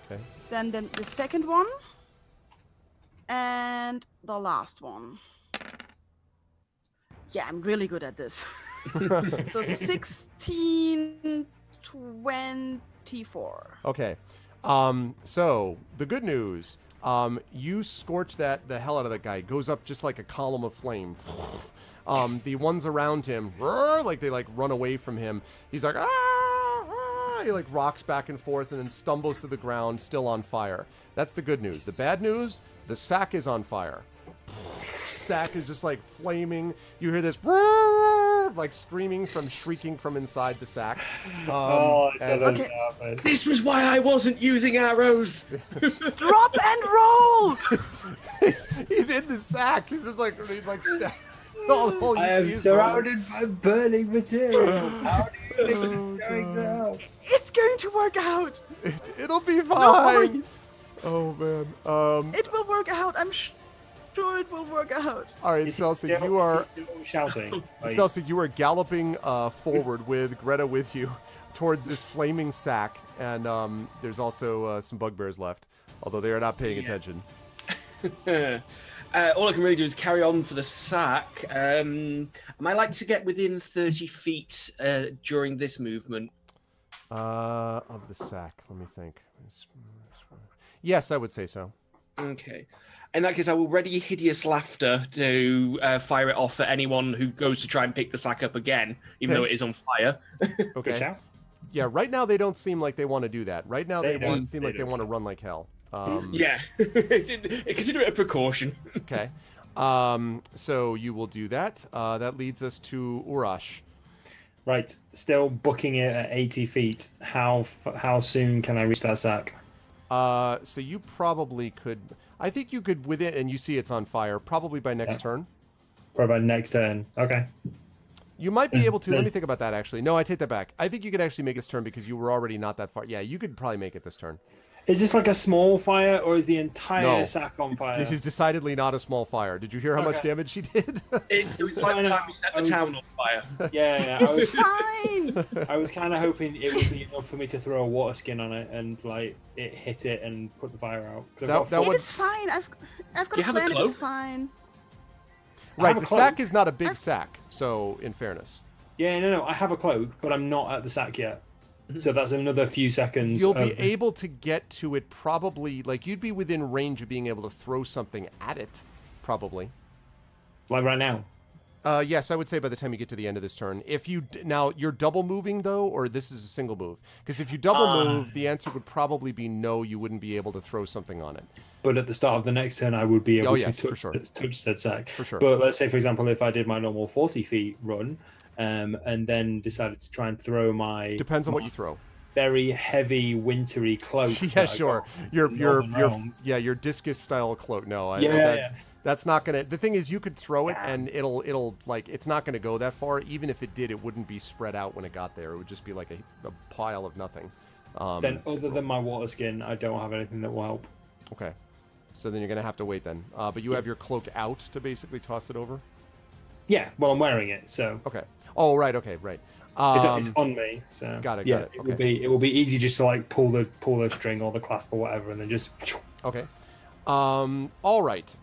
Okay. Then the second one, and the last one. Yeah, I'm really good at this. So 16, 24. Okay. So the good news, you scorch the hell out of that guy. It goes up just like a column of flame. The ones around him, like they like run away from him. He's like, ah! He like rocks back and forth and then stumbles to the ground, still on fire. That's the good news. The bad news, the sack is on fire. Sack is just like flaming. You hear this like shrieking from inside the sack. This was why I wasn't using arrows. Drop and roll. he's in the sack. He's I am surrounded by burning material. How do you think it's going down? It's going to work out. It'll be fine. No worries. Oh man. It will work out. I'm sure it will work out. All right, Celsic, you are shouting. Celsic, you are galloping forward with Greta with you towards this flaming sack, and there's also some bugbears left, although they are not paying attention. All I can really do is carry on for the sack. Am I likely to get within 30 feet during this movement? Of the sack, let me think. Yes, I would say so. Okay. In that case, I will ready hideous laughter to fire it off at anyone who goes to try and pick the sack up again, even though it is on fire. Okay. Yeah, right now they don't seem like they want to do that. Right now they seem like they want to run like hell. Yeah, consider it a precaution. Okay. So you will do that. That leads us to Urash. Right, still booking it at 80 feet. How soon can I reach that sack? So you probably could. I think you could with it, and you see it's on fire. Probably by next turn. Probably by next turn. Okay. You might be able to. Let me think about that. Actually, no, I take that back. I think you could actually make this turn because you were already not that far. Yeah, you could probably make it this turn. Is this like a small fire, or is the entire sack on fire? This is decidedly not a small fire. Did you hear how much damage she did? It's like the time we set the town on fire. Yeah, It's fine. I was kind of hoping it would be enough for me to throw a water skin on it and like it hit it and put the fire out. It is fine. I've got a plan. It's fine. I Right, have a the cloak. sack is not a big sack, so in fairness. Yeah, no, I have a cloak, but I'm not at the sack yet. So that's another few seconds. You'll be able to get to it probably, like, you'd be within range of being able to throw something at it, probably. Like right now. Yes, I would say by the time you get to the end of this turn. If you now you're double moving though, or this is a single move. Because if you double move, the answer would probably be no. You wouldn't be able to throw something on it. But at the start of the next turn, I would be able yes, to for sure. touch said sack. For sure. But let's say, for example, if I did my normal 40 feet run, and then decided to try and throw my Depends on what you throw. very heavy wintry cloak. Yeah, that I sure. got Your from Northern Realms. your discus style cloak. No, Yeah. that's not gonna. The thing is, you could throw it and it'll like it's not gonna go that far. Even if it did, it wouldn't be spread out when it got there. It would just be like a pile of nothing. Then, other than my water skin, I don't have anything that will help. Okay. So then you're gonna have to wait then. But you have your cloak out to basically toss it over. Yeah, well, I'm wearing it, so Okay. Oh, right. Okay. Right. it's on me. So got it, Yeah, got it, it will be easy just to like pull the string or the clasp or whatever, and then just. Okay. All right.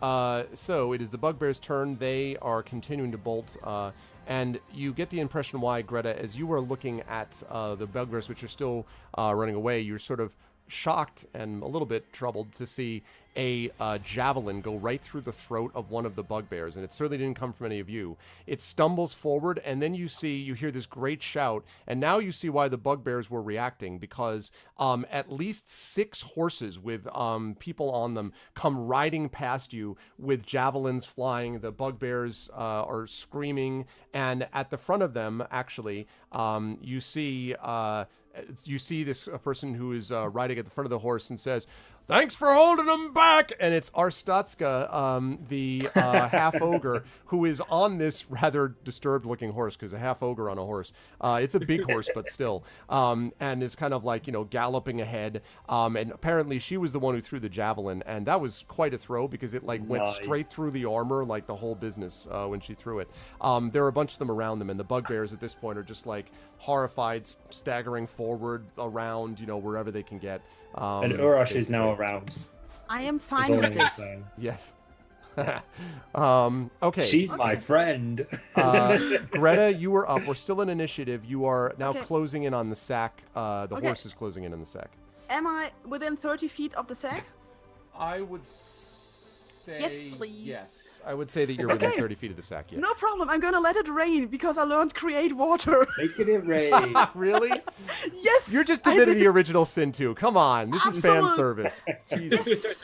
So it is the bugbear's turn. They are continuing to bolt. And you get the impression why, Greta, as you were looking at the bugbears, which are still running away, you're sort of shocked and a little bit troubled to see a javelin go right through the throat of one of the bugbears, and it certainly didn't come from any of you. It stumbles forward, and then you hear this great shout, and now you see why the bugbears were reacting, because at least 6 horses with people on them come riding past you with javelins flying. The bugbears are screaming, and at the front of them, actually, you see this person who is riding at the front of the horse and says, "Thanks for holding them back." And it's Arstatska, the half ogre, who is on this rather disturbed looking horse, because a half ogre on a horse. It's a big horse, but still. And is kind of like, galloping ahead. And apparently she was the one who threw the javelin. And that was quite a throw, because it went straight through the armor, like the whole business when she threw it. There are a bunch of them around them. And the bugbears at this point are just like horrified, staggering forward around, wherever they can get. And Urash is now aroused. I am That's fine all with I'm this. saying. Yes. Okay. She's my friend. Greta, you were up. We're still in initiative. You are now Okay. closing in on the sack. The Okay. horse is closing in on the sack. Am I within 30 feet of the sack? I would say Yes, please. yes. I would say that you're within Okay. 30 feet of the sack. Yeah. No problem. I'm gonna let it rain because I learned create water. Making it rain. Really? Yes. You're just I admitting did. the original sin too. Come on, this is fan Absolute. service. Jesus.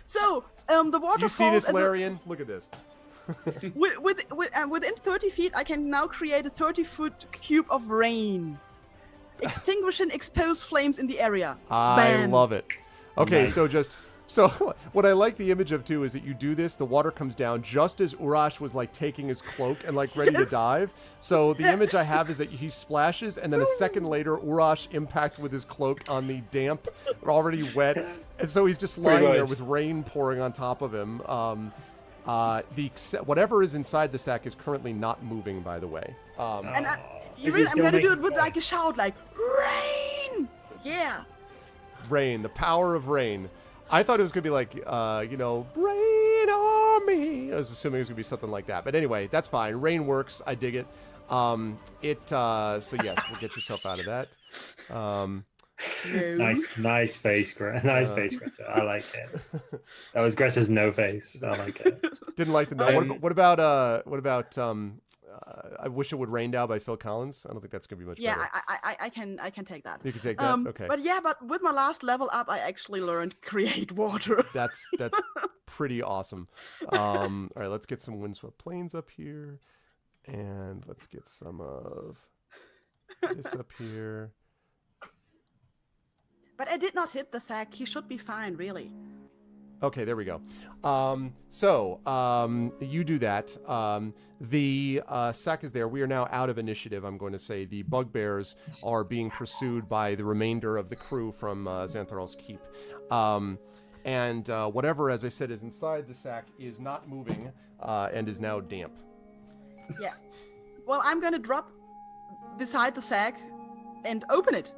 So, the water You see falls this, as a- Larian? Look at this. within 30 feet, I can now create a 30-foot cube of rain, extinguishing exposed flames in the area. I Bam. love it. Okay, Nice. so what I like the image of too is that you do this, the water comes down just as Urash was like taking his cloak and like ready to Yes. dive. So the image I have is that he splashes, and then a second later Urash impacts with his cloak on the damp, already wet, and so he's just lying there much. with rain pouring on top of him. Whatever is inside the sack is currently not moving, by the way. And Is it I'm still gonna do making it with noise? like a shout, like rain. Yeah. Rain, the power of rain. I thought it was gonna be like, rain on me. I was assuming it was gonna be something like that. But anyway, that's fine. Rain works. I dig it. So yes, we'll get yourself out of that. Nice face, Greta. Nice face, Greta. I like it. That was Greta's no face. I like it. Didn't like the no. What about I Wish It Would Rain Down by Phil Collins? I don't think that's gonna be much Yeah, better. I can take that. You can take that. Okay. But with my last level up, I actually learned create water. That's pretty awesome. All right, let's get some windswept plains up here, and let's get some of this up here. But I did not hit the sack. He should be fine, really. Okay, there we go. You do that. The sack is there. We are now out of initiative, I'm going to say. The bugbears are being pursued by the remainder of the crew from Xantharal's Keep. And whatever, as I said, is inside the sack is not moving and is now damp. Yeah. Well, I'm gonna drop beside the sack and open it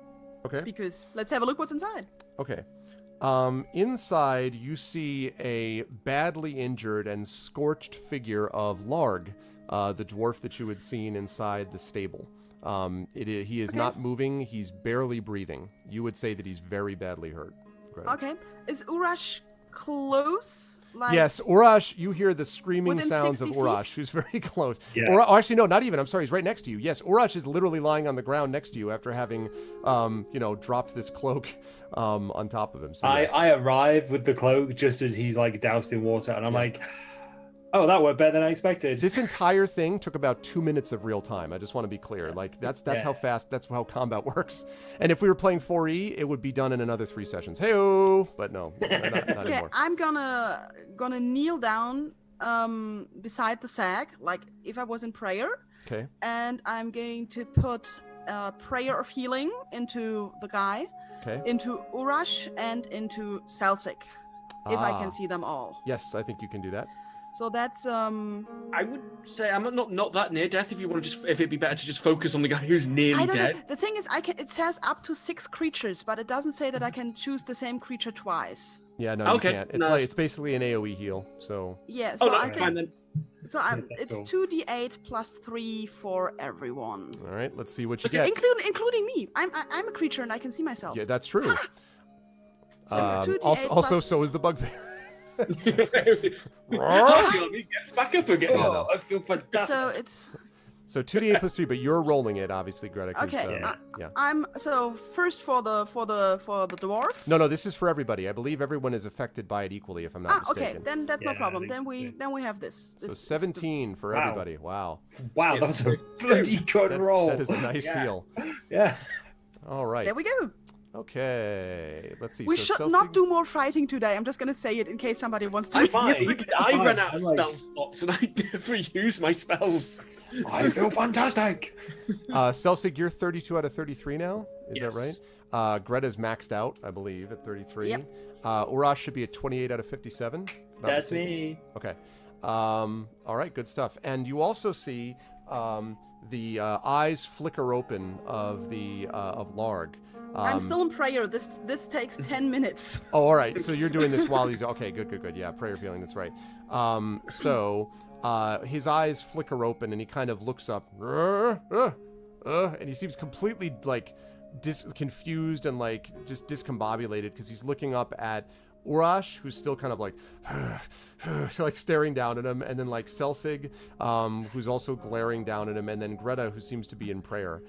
Okay. because let's have a look what's inside. Okay. Inside, you see a badly injured and scorched figure of Larg, the dwarf that you had seen inside the stable. He is not moving. He's barely breathing. You would say that he's very badly hurt. Greta. Okay. Is Urash close? Like, Yes, Urash, you hear the screaming within sounds of 60 Urash, who's very close. Yeah. Oh, actually, no, not even. I'm sorry, he's right next to you. Yes, Urash is literally lying on the ground next to you after having, dropped this cloak on top of him. So, yes. I arrive with the cloak just as he's like doused in water, and I'm like, oh, that went better than I expected. This entire thing took about 2 minutes of real time. I just want to be clear. Like that's how fast, that's how combat works. And if we were playing 4E, it would be done in another 3 sessions. Hey-oh! But no, not anymore. I'm gonna kneel down beside the sack, like if I was in prayer. Okay. And I'm going to put a prayer of healing into the guy, into Urash, and into Salsik, if I can see them all. Yes, I think you can do that. So that's I would say I'm not that near death. If you want to if it'd be better to just focus on the guy who's nearly I don't dead. know. The thing is, it says up to 6 creatures, but it doesn't say that I can choose the same creature twice. Yeah, no, Okay, you can't. It's no. like it's basically an AOE heal. So Yeah, so no, I fine can. then. So it's cool. 2d8 plus 3 for everyone, all right, let's see what you get. including me. I'm a creature and I can see myself. Yeah, that's true. So 2d8 also, plus- so is the bugbear. He gets back up again. no. I feel fantastic. So it's So 2d8 plus 3, but you're rolling it, obviously, Greta. 'cause, okay. yeah. I'm so first for the dwarf. No, this is for everybody. I believe everyone is affected by it equally, if I'm not Okay, mistaken. then that's no Yeah, I problem. think Then so, we have this. So This is 17 for Wow. everybody. Wow. Wow, that was a bloody good roll. That is a nice Yeah. heal. Yeah. All right. There we go. Okay. Let's see. We so should not do more fighting today. I'm just gonna say it in case somebody wants to. I fine. ran out of I'm like- spell slots and I never use my spells. I feel fantastic. Celsig, you're 32 out of 33 now. Is Yes. that right? Greta's maxed out, I believe, at 33. Yep. Urash should be at 28 out of 57. if not That's mistaken. me. Okay. All right, good stuff. And you also see the eyes flicker open of Larg. I'm still in prayer. This takes 10 minutes. Oh, all right. So you're doing this while he's okay. Good. Yeah, prayer feeling. That's right. So his eyes flicker open and he kind of looks up, and he seems completely like confused and like just discombobulated because he's looking up at Urash, who's still kind of like like staring down at him, and then like Celsig, who's also glaring down at him, and then Greta, who seems to be in prayer.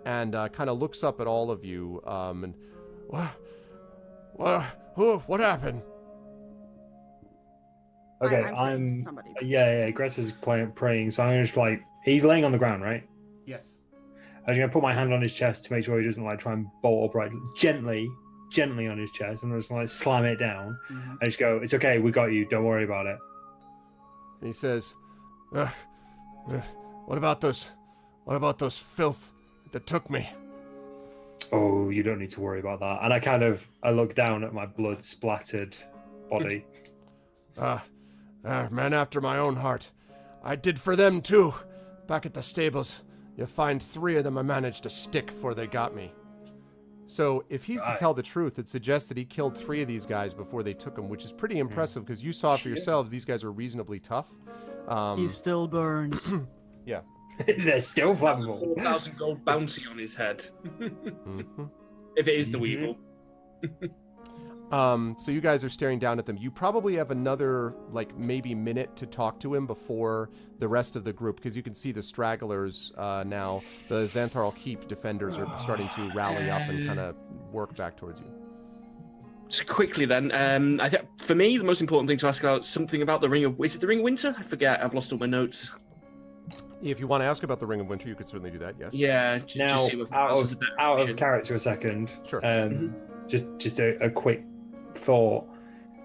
And kind of looks up at all of you, and what happened? Okay, I'm somebody. Yeah. Greta's praying, so I'm just like, he's laying on the ground, right? Yes. I'm gonna put my hand on his chest to make sure he doesn't like try and bolt upright. Gently on his chest. I'm just gonna like slam it down. I just go, it's okay, we got you. Don't worry about it. And he says, "What about those filth that took me?" Oh, you don't need to worry about that. And I look down at my blood splattered body. Man after my own heart. I did for them too. Back at the stables, you find 3 of them I managed to stick before they got me. So if he's to tell the truth, it suggests that he killed 3 of these guys before they took him, which is pretty impressive because you saw for yourselves these guys are reasonably tough. He still burns. Yeah. They're still That's a flammable. 4,000 gold bounty on his head. Mhm. If it is the Weevil. So you guys are staring down at them. You probably have another, like, maybe minute to talk to him before the rest of the group, because you can see the stragglers now. The Xantharl Keep defenders are starting to rally up and kind of work back towards you. So quickly then, I think for me the most important thing to ask about something about the Ring of is it the Ring of Winter? I forget. I've lost all my notes. If you want to ask about the Ring of Winter, you could certainly do that, yes. Yeah. Now, just see what out else is of the better out option. of character a second. Sure. Just a quick thought.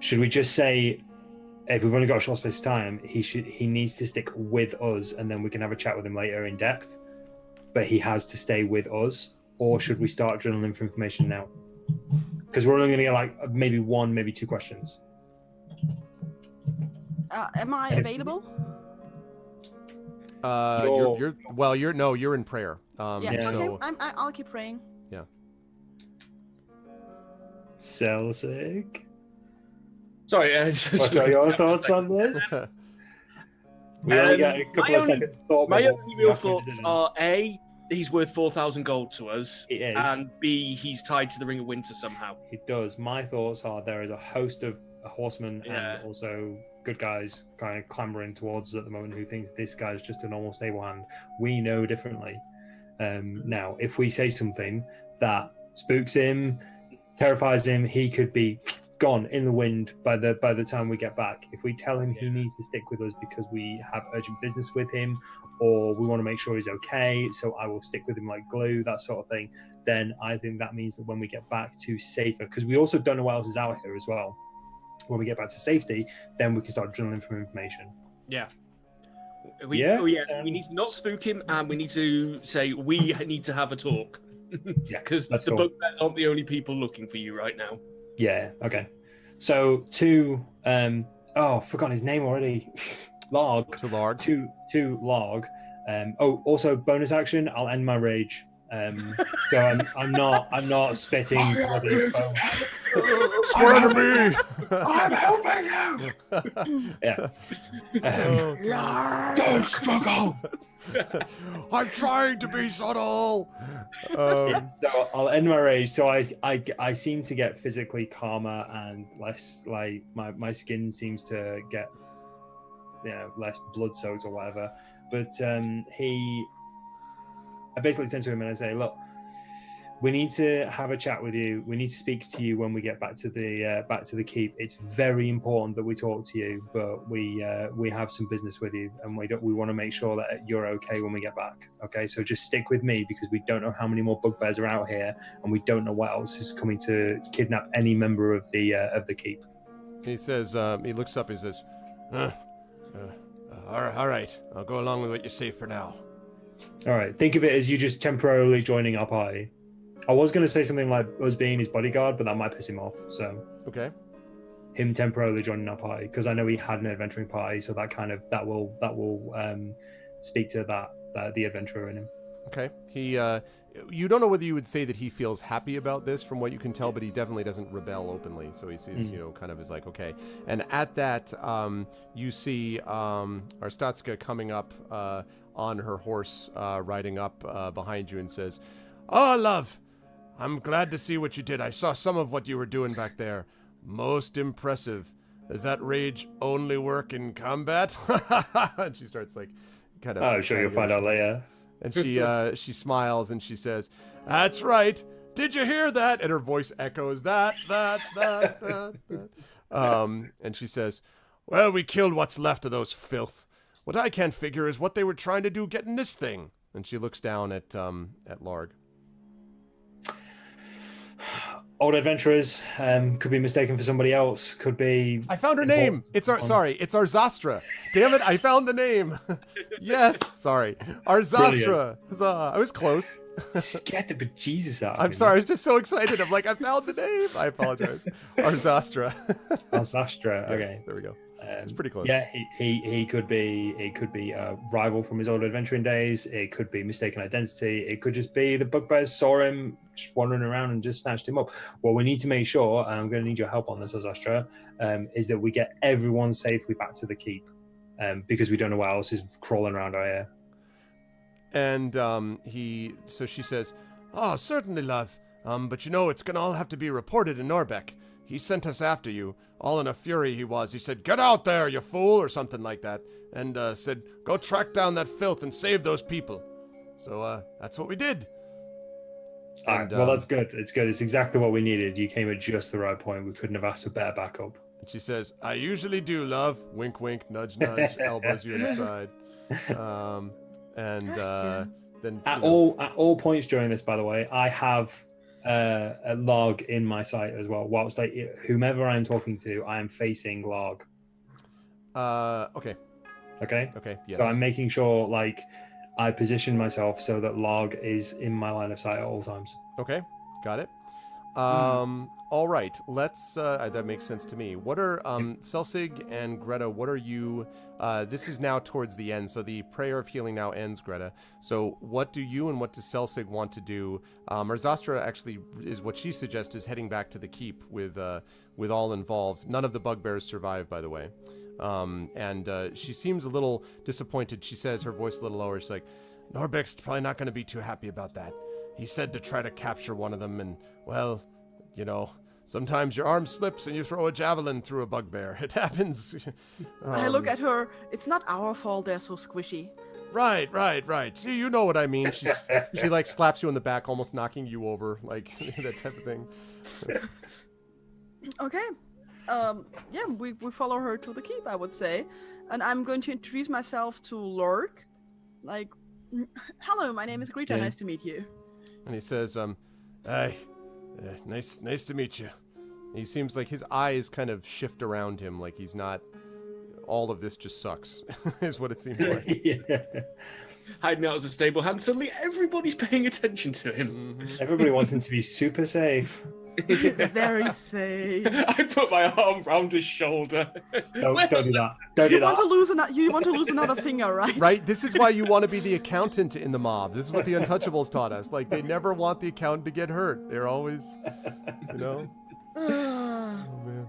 Should we just say, if we've only got a short space of time, he needs to stick with us, and then we can have a chat with him later in depth. But he has to stay with us, or should we start drilling him for information now? Because we're only going to get like maybe 1, maybe 2 questions. Am I available? You're in prayer. Yeah. Yeah. So Okay. I'll keep praying. Celsic. Sorry, What are your thoughts on this? We only get a couple of seconds thought. My bubble. only We real have to thoughts visit him. are A, he's worth 4,000 gold to us, It is. and B, he's tied to the Ring of Winter somehow. It does. My thoughts are there is a host of horsemen Yeah. and also good guys kind of clambering towards us at the moment who thinks this guy's just a normal stable hand. We know differently. Now, if we say something that spooks him, terrifies him, he could be gone in the wind by the time we get back. If we tell him he needs to stick with us because we have urgent business with him, or we want to make sure he's okay, so I will stick with him like glue, that sort of thing, then I think that means that when we get back to safer, because we also don't know what else is out here as well, when we get back to safety, then we can start drilling for information. Yeah. So- We need to not spook him, and we need to say we need to have a talk. Yeah, Because that's the cool. bugbears aren't the only people looking for you right now. Yeah, okay. So forgotten his name already. Log. To Larg. To Log. Also bonus action, I'll end my rage. So I'm not spitting bloody foam. Swear to me. I'm helping you. Yeah. Don't struggle. I'm trying to be subtle. So I'll end my rage. So I seem to get physically calmer and less like my skin seems to get less blood soaked or whatever. But I basically turn to him and I say, look, we need to have a chat with you. We need to speak to you when we get back to the keep. It's very important that we talk to you, but we have some business with you, and we want to make sure that you're okay when we get back. Okay, so just stick with me because we don't know how many more bugbears are out here, and we don't know what else is coming to kidnap any member of the keep. He says, he looks up, he says, all right, I'll go along with what you say for now. All right, think of it as you just temporarily joining our party. I was going to say something like us being his bodyguard, but that might piss him off. So Okay. him temporarily joining our party, because I know he had an adventuring party, so that will speak to the adventurer in him. Okay. He, you don't know whether you would say that he feels happy about this from what you can tell, but he definitely doesn't rebel openly. So he sees, kind of is like, okay. And at that, you see Arstatska coming up on her horse, riding up behind you and says, "Oh, love, I'm glad to see what you did. I saw some of what you were doing back there. Most impressive. Does that rage only work in combat?" And she starts like kind of... Oh, I'm sure you'll find out later. And she smiles and she says, "That's right. Did you hear that?" And her voice echoes that. And she says, "Well, we killed what's left of those filth. What I can't figure is what they were trying to do getting this thing." And she looks down at Larg. Old adventurers could be mistaken for somebody else. Could be. I found her name. It's Arzastra. Damn it! I found the name. Yes, sorry, Arzastra. Huzzah. I was close. Scared the bejesus out of I'm me. sorry. I was just so excited. I'm like, I found the name. I apologize. Arzastra. Zastra. Okay. Yes, there we go. It's pretty close. Yeah, he could be. It could be a rival from his old adventuring days. It could be mistaken identity. It could just be the bugbears saw him just wandering around and just snatched him up. What we need to make sure, and I'm going to need your help on this, Zastra, is that we get everyone safely back to the keep, because we don't know what else is crawling around our area. And so she says, "Oh, certainly, love. But it's gonna all have to be reported in Norbeck. He sent us after you, all in a fury he was. He said, 'Get out there, you fool,' or something like that, and said, 'Go track down that filth and save those people.' So that's what we did." All right, well, that's good. It's good. It's exactly what we needed. You came at just the right point. We couldn't have asked for better backup. And she says, "I usually do, love." Wink, wink, nudge, nudge, elbows you in the side. Then At all points during this, by the way, I have a log in my sight as well. Whilst whomever I'm talking to, I am facing log. Okay. Okay. Yes. So I'm making sure I position myself so that log is in my line of sight at all times. Okay, got it. All right. Let's. That makes sense to me. What are Selsig and Greta? What are you? This is now towards the end, so the prayer of healing now ends, Greta. So, what do you and what does Selsig want to do? Arzastra actually is what she suggests is heading back to the keep with all involved. None of the bugbears survive, by the way. And she seems a little disappointed. She says, her voice a little lower. She's like, "Norbeck's probably not going to be too happy about that. He said to try to capture one of them, and well, you know." Sometimes your arm slips and you throw a javelin through a bugbear. It happens. I look at her. It's not our fault they're so squishy. Right. See, you know what I mean. She like slaps you in the back, almost knocking you over, like that type of thing. Okay. Yeah, we follow her to the keep, I would say. And I'm going to introduce myself to Lork. Like, hello, my name is Greta. Yeah. Nice to meet you. And he says, "Hey, nice to meet you." He seems like his eyes kind of shift around him, like he's not. All of this just sucks, is what it seems like. Yeah. Hiding out as a stable hand, suddenly everybody's paying attention to him. Everybody wants him to be super safe. Very safe. I put my arm round his shoulder. Don't do that. Don't do You want that. to lose you want to lose another finger, right? Right? This is why you want to be the accountant in the mob. This is what the Untouchables taught us. Like, they never want the accountant to get hurt. They're always, you know? Oh, man.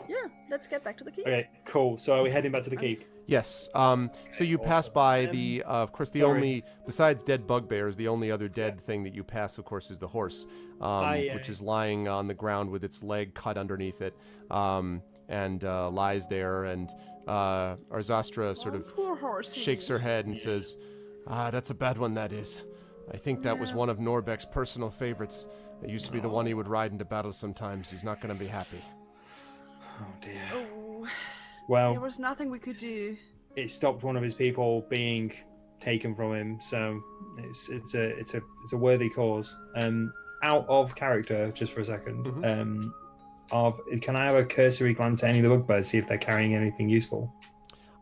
Yeah, let's get back to the keep. Okay, cool. So are we heading back to the keep? Yes. So you pass by the, of course, the Sorry. only, besides dead bugbears, the only other dead thing that you pass, of course, is the horse, which is lying on the ground with its leg cut underneath it, and lies there. And Arzastra sort of Poor horse. shakes her head and says, "That's a bad one, that is. I think that was one of Norbeck's personal favorites. It used to be the one he would ride into battle sometimes. He's not going to be happy." Oh dear. Oh, Well, there was nothing we could do. it stopped one of his people being taken from him, so it's a worthy cause. Out of character, just for a second. Can I have a cursory glance at any of the bugbears, see if they're carrying anything useful?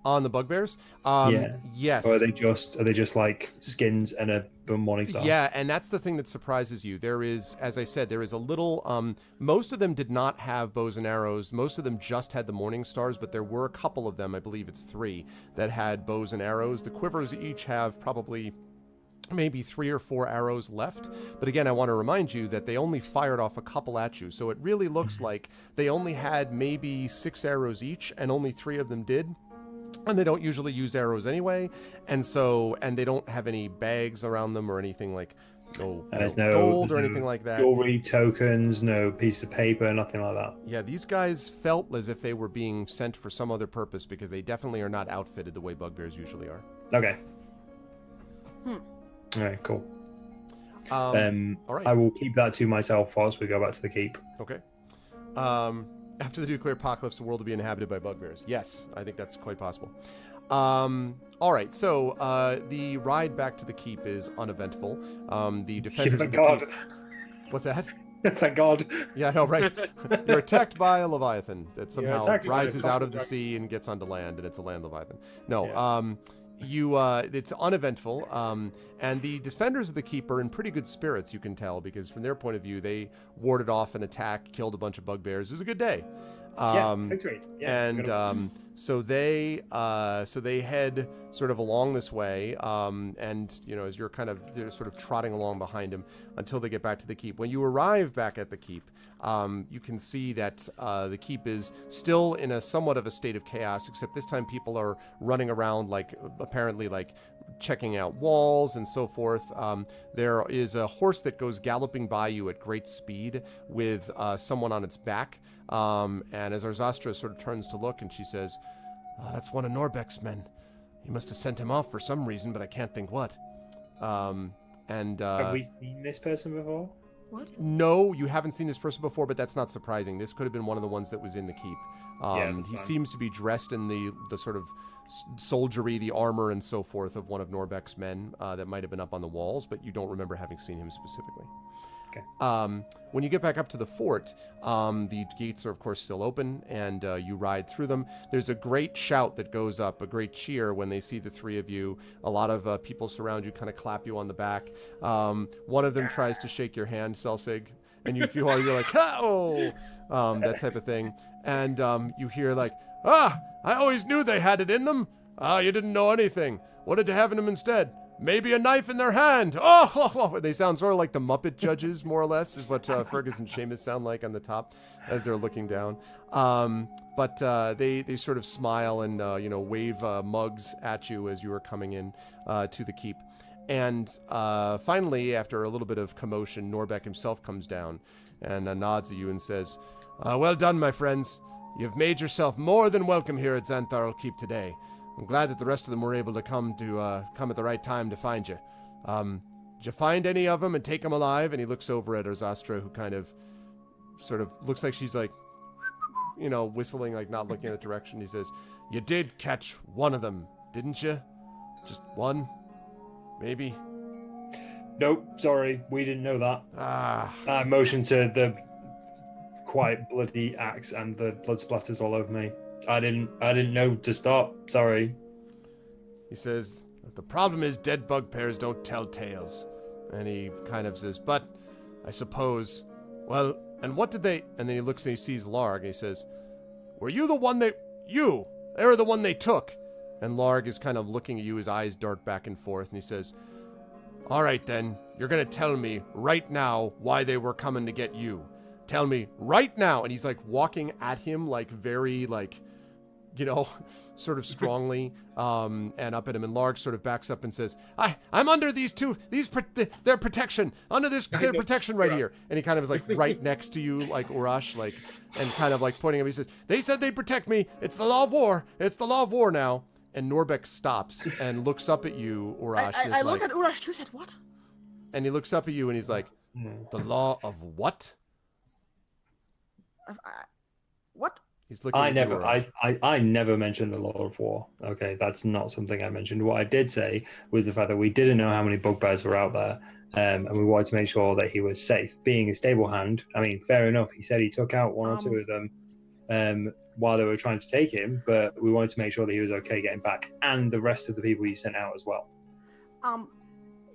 On the bugbears? Yeah. Yes. Or are they just like skins and a morning star? Yeah, and that's the thing that surprises you. There is, as I said, there is a little, most of them did not have bows and arrows. Most of them just had the morning stars, but there were a couple of them, I believe it's 3, that had bows and arrows. The quivers each have probably maybe 3 or 4 arrows left. But again, I want to remind you that they only fired off a couple at you. So it really looks like they only had maybe 6 arrows each, and only 3 of them did. And they don't usually use arrows anyway, and they don't have any bags around them or anything like no gold or anything like that. Jewelry, tokens, no piece of paper, nothing like that. Yeah, these guys felt as if they were being sent for some other purpose because they definitely are not outfitted the way bugbears usually are. Okay. All right, cool. All right. I will keep that to myself whilst we go back to the keep. Okay. After the nuclear apocalypse, the world will be inhabited by bugbears. Yes, I think that's quite possible. All right, so the ride back to the keep is uneventful. The defenders of the keep... What's that? Thank God. Yeah, I know, right? You're attacked by a leviathan that somehow attacked by a rises out of the cockroach. sea and gets onto land, and it's a land leviathan. No, Yeah. it's uneventful, and the defenders of the keep are in pretty good spirits, you can tell, because from their point of view, they warded off an attack, killed a bunch of bugbears. It was a good day. Victory. Yeah, And so they head sort of along this way, and you know, as they're sort of trotting along behind him until they get back to the keep. When you arrive back at the keep, you can see that the keep is still in a somewhat of a state of chaos, except this time people are running around apparently checking out walls and so forth. There is a horse that goes galloping by you at great speed with someone on its back. And as Arzastra sort of turns to look, and she says, "That's one of Norbeck's men. He must have sent him off for some reason, but I can't think what." have we seen this person before? What? No, you haven't seen this person before, but that's not surprising. This could have been one of the ones that was in the keep. That's He fine. seems to be dressed in the sort of soldiery, the armor and so forth of one of Norbeck's men that might have been up on the walls, but you don't remember having seen him specifically. Okay. When you get back up to the fort, the gates are, of course, still open, and you ride through them. There's a great shout that goes up, a great cheer when they see the 3 of you. A lot of people surround you, kind of clap you on the back. One of them tries to shake your hand, Selsig, and you're like, oh, that type of thing. And you hear like, I always knew they had it in them. You didn't know anything. What did you have in them instead? Maybe a knife in their hand. Oh, they sound sort of like the Muppet judges, more or less, is what Fergus and Seamus sound like on the top as they're looking down. But they sort of smile and wave mugs at you as you are coming in to the keep. And finally, after a little bit of commotion, Norbeck himself comes down and nods at you and says, well done, my friends. You've made yourself more than welcome here at Xantharl Keep today. I'm glad that the rest of them were able to come at the right time to find you. Did you find any of them and take them alive? And he looks over at Erzastra, who kind of sort of looks like she's like, whistling, like not looking in that direction. He says, you did catch one of them, didn't you? Just one? Maybe? Nope, sorry, we didn't know that. I motioned to the quite bloody axe and the blood splatters all over me. I didn't know to stop. Sorry. He says, the problem is dead bugbears don't tell tales. And he kind of says, but I suppose, well, and what did they, and then he looks and he sees Larg and he says, were you the one they were the one they took. And Larg is kind of looking at you, his eyes dart back and forth, and he says, all right then, you're going to tell me right now why they were coming to get you. Tell me right now. And he's like walking at him like very like, sort of strongly, and up at him. And Larg sort of backs up and says, I'm under their protection, under their protection right here. And he kind of is like right next to you, like Urash, like, and kind of like pointing him. He says, they said they'd protect me. It's the law of war. It's the law of war now. And Norbeck stops and looks up at you, Urash. I look at Urash. You said what? And he looks up at you and he's like, the law of what? What? He's looking at I never mentioned the law of war. Okay, that's not something I mentioned. What I did say was the fact that we didn't know how many bugbears were out there, and we wanted to make sure that he was safe. Being a stable hand, I mean, fair enough. He said he took out one or two of them while they were trying to take him, but we wanted to make sure that he was okay getting back, and the rest of the people you sent out as well.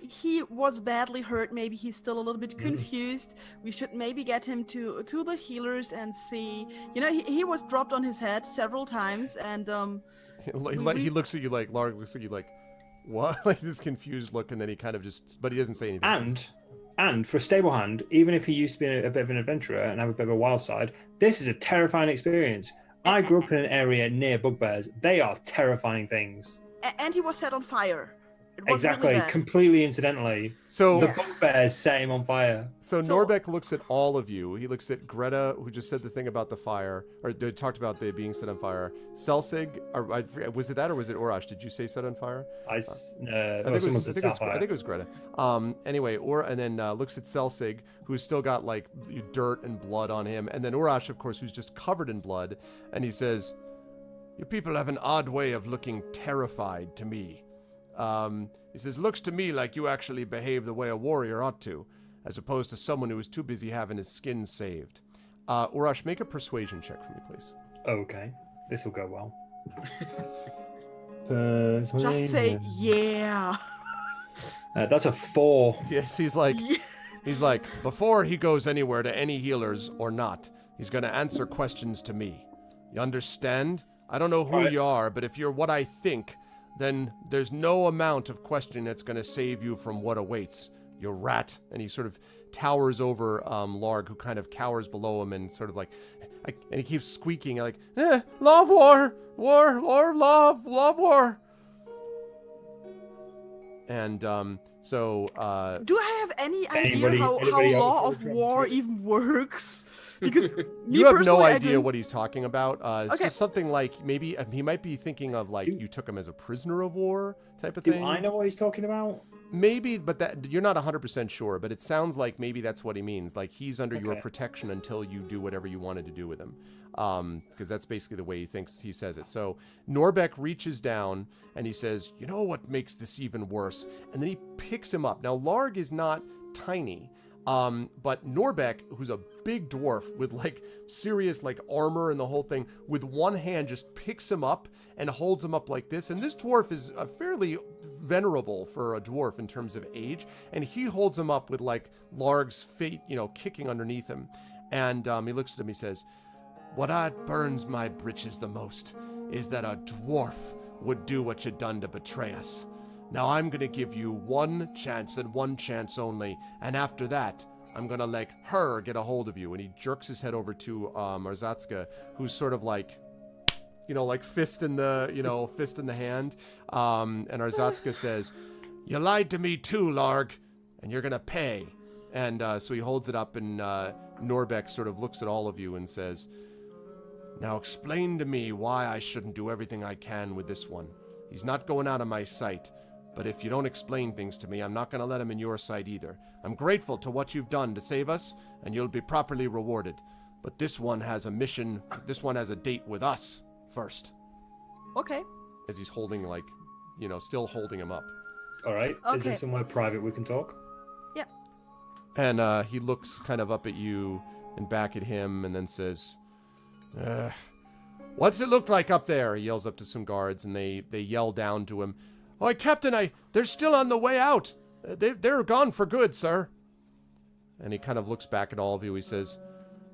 He was badly hurt. Maybe he's still a little bit confused. We should maybe get him to the healers and see. He was dropped on his head several times, and he looks at you like Larg looks at you like, what? Like this confused look, and then he kind of just, but he doesn't say anything. And for a stable hand, even if he used to be a bit of an adventurer and have a bit of a wild side, this is a terrifying experience. I grew up in an area near bugbears. They are terrifying things. And he was set on fire. Exactly, really completely incidentally. So the bugbears set him on fire. So Norbeck looks at all of you. He looks at Greta, who just said the thing about the fire, or they talked about they being set on fire. Selsig, or was it that, or was it Urash? Did you say set on fire? I think it was Greta. Anyway, and then looks at Selsig, who's still got like dirt and blood on him, and then Urash, of course, who's just covered in blood, and he says, "You people have an odd way of looking terrified to me." He says, looks to me like you actually behave the way a warrior ought to, as opposed to someone who is too busy having his skin saved. Urash, make a persuasion check for me, please. Okay, this will go well. Just say, yeah. That's a 4. Yes, he's like, before he goes anywhere to any healers or not, he's going to answer questions to me. You understand? I don't know who you are, but if you're what I think, then there's no amount of questioning that's going to save you from what awaits. You rat. And he sort of towers over Larg, who kind of cowers below him and sort of like, and he keeps squeaking like, law of war, law of war. And so... do I have any idea how law of war even works? Because you have no idea what he's talking about. It's just something like maybe he might be thinking of like you took him as a prisoner of war type of thing. Do I know what he's talking about? Maybe, but that you're not 100% sure, but it sounds like maybe that's what he means. Like he's under your protection until you do whatever you wanted to do with him. Because that's basically the way he says it. So Norbeck reaches down and he says, you know what makes this even worse? And then he picks him up. Now, Larg is not tiny, but Norbeck, who's a big dwarf with like serious like armor and the whole thing, with one hand just picks him up and holds him up like this. And this dwarf is a fairly venerable for a dwarf in terms of age, and he holds him up with like Larg's fate, kicking underneath him. And he looks at him, he says, "What burns my britches the most is that a dwarf would do what you done to betray us. Now I'm gonna give you one chance and one chance only, and after that, I'm gonna let her get a hold of you." And he jerks his head over to Arzatska, who's sort of like, like fist in the hand. And Arzatska says, "You lied to me too, Larg, and you're gonna pay." And so he holds it up, and Norbek sort of looks at all of you and says, "Now explain to me why I shouldn't do everything I can with this one. He's not going out of my sight. But if you don't explain things to me, I'm not going to let him in your sight either. I'm grateful to what you've done to save us, and you'll be properly rewarded. But this one has a mission. This one has a date with us first." Okay. As he's holding, still holding him up. All right. Is there Okay. somewhere private we can talk? Yep. And he looks kind of up at you and back at him and then says, "What's it look like up there?" He yells up to some guards, and they yell down to him, "Oh, Captain, they're still on the way out. They're gone for good, sir." And he kind of looks back at all of you. He says,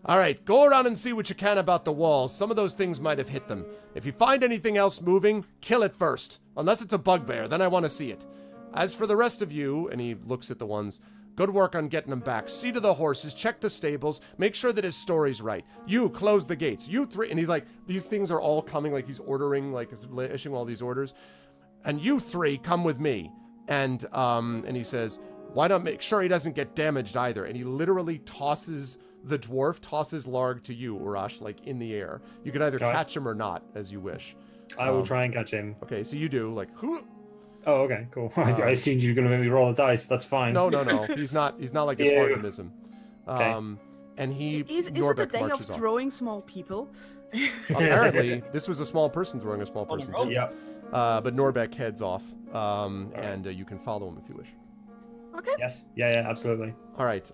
"All right, go around and see what you can about the walls. Some of those things might have hit them. If you find anything else moving, kill it first. Unless it's a bugbear, then I want to see it. As for the rest of you," and he looks at the ones, "good work on getting them back. See to the horses, check the stables, make sure that his story's right. You, close the gates. You three," and he's like, these things are all coming, like he's ordering, like he's issuing all these orders. "And you three, come with me." And he says, "Why not make sure he doesn't get damaged either?" And he literally tosses Larg to you, Urash, like in the air. You can either catch him or not, as you wish. I will try and catch him. Okay, so you do, like, "Hoo!" Oh, okay, cool. I assumed you were going to make me roll the dice. That's fine. No. He's not like it's hard to miss him. Okay. And Is it the Norbek day of marches off. throwing small people? Apparently, this was a small person throwing a small person too. Yeah. But Norbek heads off, and you can follow him if you wish. Okay. Yes. Yeah, absolutely. All right.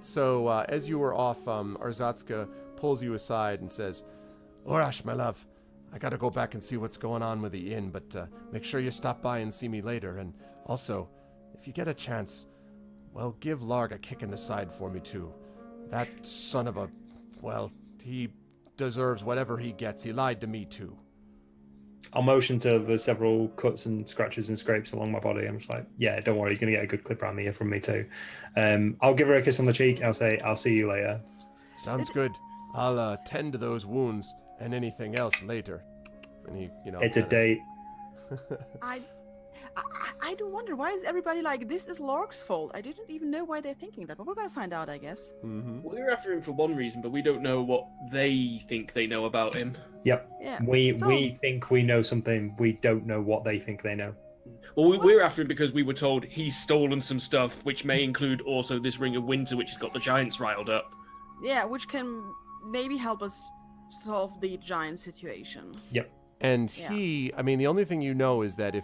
So as you were off, Arzatska pulls you aside and says, "Urash, my love, I gotta go back and see what's going on with the inn, but make sure you stop by and see me later. And also, if you get a chance, well, give Larg a kick in the side for me too. That son of a, well, he deserves whatever he gets. He lied to me too." I'll motion to the several cuts and scratches and scrapes along my body. I'm just like, yeah, don't worry, he's going to get a good clip around the ear from me too. I'll give her a kiss on the cheek. I'll say, "I'll see you later." "Sounds good. I'll tend to those wounds and anything else later." And he, It's a date. I do wonder, why is everybody like, this is Lork's fault? I didn't even know why they're thinking that, but we're gonna find out, I guess. Mm-hmm. We're after him for one reason, but we don't know what they think they know about him. Yep. Yeah. We think we know something. We don't know what they think they know. Well, we're after him because we were told he's stolen some stuff, which may include also this Ring of Winter, which has got the giants riled up. Yeah, which can maybe help us solve the giant situation. Yep. And Yeah. the only thing you know is that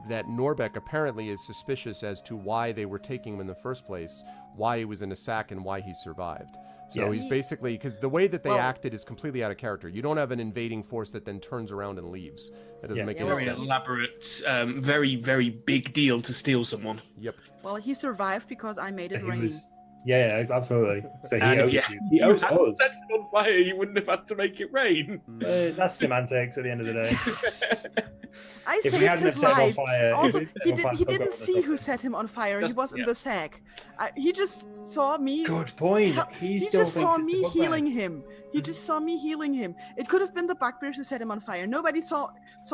that Norbek apparently is suspicious as to why they were taking him in the first place, why he was in a sack, and why he survived. So Yeah. he's basically, because the way that they Well- acted is completely out of character. You don't have an invading force that then turns around and leaves. That doesn't Yeah. make Yeah, any Very sense. elaborate, very, very big deal to steal someone. Yep. Well, he survived because I made it He rain. was. Yeah, absolutely. So he And owes if you. He owes had us. set it on fire, you wouldn't have had to make it rain. That's semantics at the end of the day. I If we saved hadn't have his set him on life. fire, Also, if he we set him on fire, didn't forgot see about who it. set him on fire. He Just- was in yeah. the sack. He just saw me. Good point. Hel- He He still just thinks saw it's me the healing bugbears. him. He just saw me healing him. It could have been the bugbears who set him on fire. Nobody saw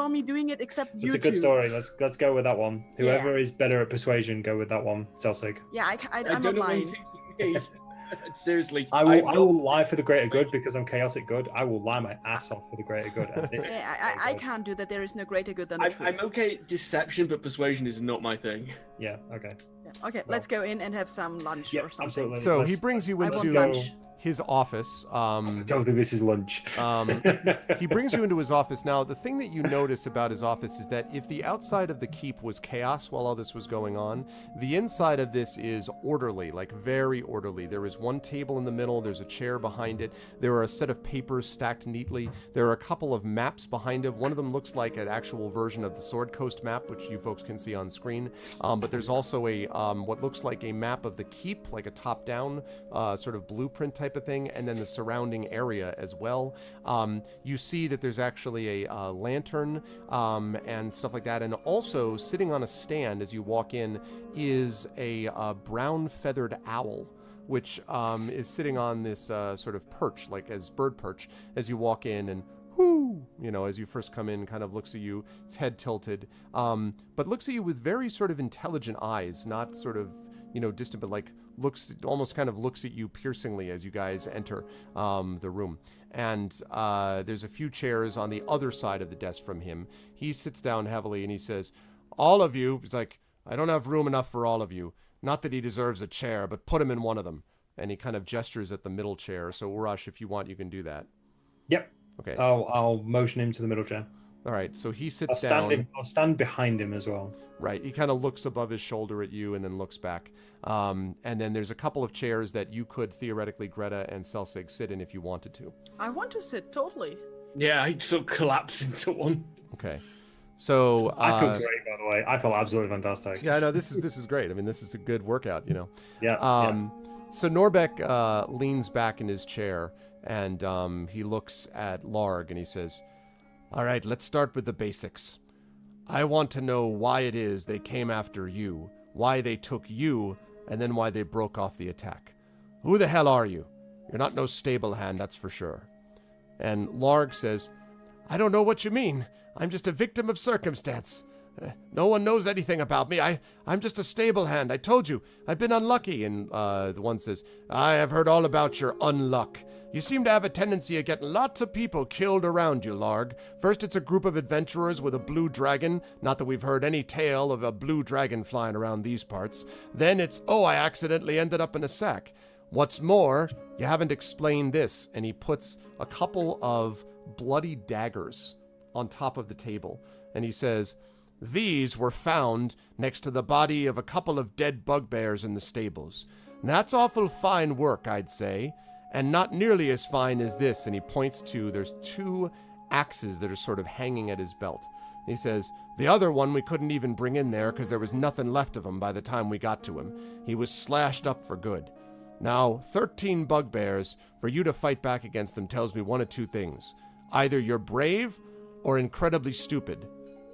me doing it except you It's a good two. story. Let's go with that one. Whoever is better at persuasion, go with that one. Zelsig. Yeah, I I'm don't not know what you lying. think. Seriously, I will lie for the greater good because I'm chaotic good. I will lie my ass off for the greater good. And this- Yeah, I can't do that. There is no greater good than the truth. I'm okay at deception, but persuasion is not my thing. Yeah. Okay. Yeah. Okay, let's go in and have some lunch Yeah, or something. absolutely. So he brings you I want into lunch. his office. I don't think this is lunch. He brings you into his office. Now, the thing that you notice about his office is that if the outside of the keep was chaos while all this was going on, the inside of this is orderly, like very orderly. There is one table in the middle, there's a chair behind it, there are a set of papers stacked neatly, there are a couple of maps behind it. One of them looks like an actual version of the Sword Coast map, which you folks can see on screen, but there's also a what looks like a map of the keep, like a top-down sort of blueprint type of thing, and then the surrounding area as well. You see that there's actually a lantern and stuff like that, and also sitting on a stand as you walk in is a brown feathered owl, which is sitting on this sort of perch, like as bird perch, as you walk in, and whoo, as you first come in, kind of looks at you, its head tilted, but looks at you with very sort of intelligent eyes, not sort of distant, but like almost kind of looks at you piercingly as you guys enter the room. And there's a few chairs on the other side of the desk from him. He sits down heavily and he says, all of you, he's like, I don't have room enough for all of you. Not that he deserves a chair, but put him in one of them. And he kind of gestures at the middle chair. So Urash, if you want, you can do that. Yep. Okay. I'll motion him to the middle chair. All right, so he sits down. I'll stand behind him as well. Right, he kind of looks above his shoulder at you and then looks back. And then there's a couple of chairs that you could theoretically, Greta and Celsig, sit in if you wanted to. I want to sit, totally. Yeah, I sort of collapse into one. Okay, so I feel great, by the way. I feel absolutely fantastic. Yeah, no, this is great. I mean, this is a good workout, Yeah. So Norbeck leans back in his chair and he looks at Larg and he says, all right, let's start with the basics. I want to know why it is they came after you, why they took you, and then why they broke off the attack. Who the hell are you? You're not no stable hand, that's for sure. And Larg says, I don't know what you mean. I'm just a victim of circumstance. No one knows anything about me. I'm just a stable hand. I told you. I've been unlucky. And the one says, I have heard all about your unluck. You seem to have a tendency of getting lots of people killed around you, Larg. First, it's a group of adventurers with a blue dragon. Not that we've heard any tale of a blue dragon flying around these parts. Then it's, I accidentally ended up in a sack. What's more, you haven't explained this. And he puts a couple of bloody daggers on top of the table. And he says, these were found next to the body of a couple of dead bugbears in the stables. That's awful fine work, I'd say, and not nearly as fine as this. And he points to, there's two axes that are sort of hanging at his belt. He says, the other one we couldn't even bring in there because there was nothing left of him by the time we got to him. He was slashed up for good. Now, 13 bugbears, for you to fight back against them tells me one of two things. Either you're brave or incredibly stupid.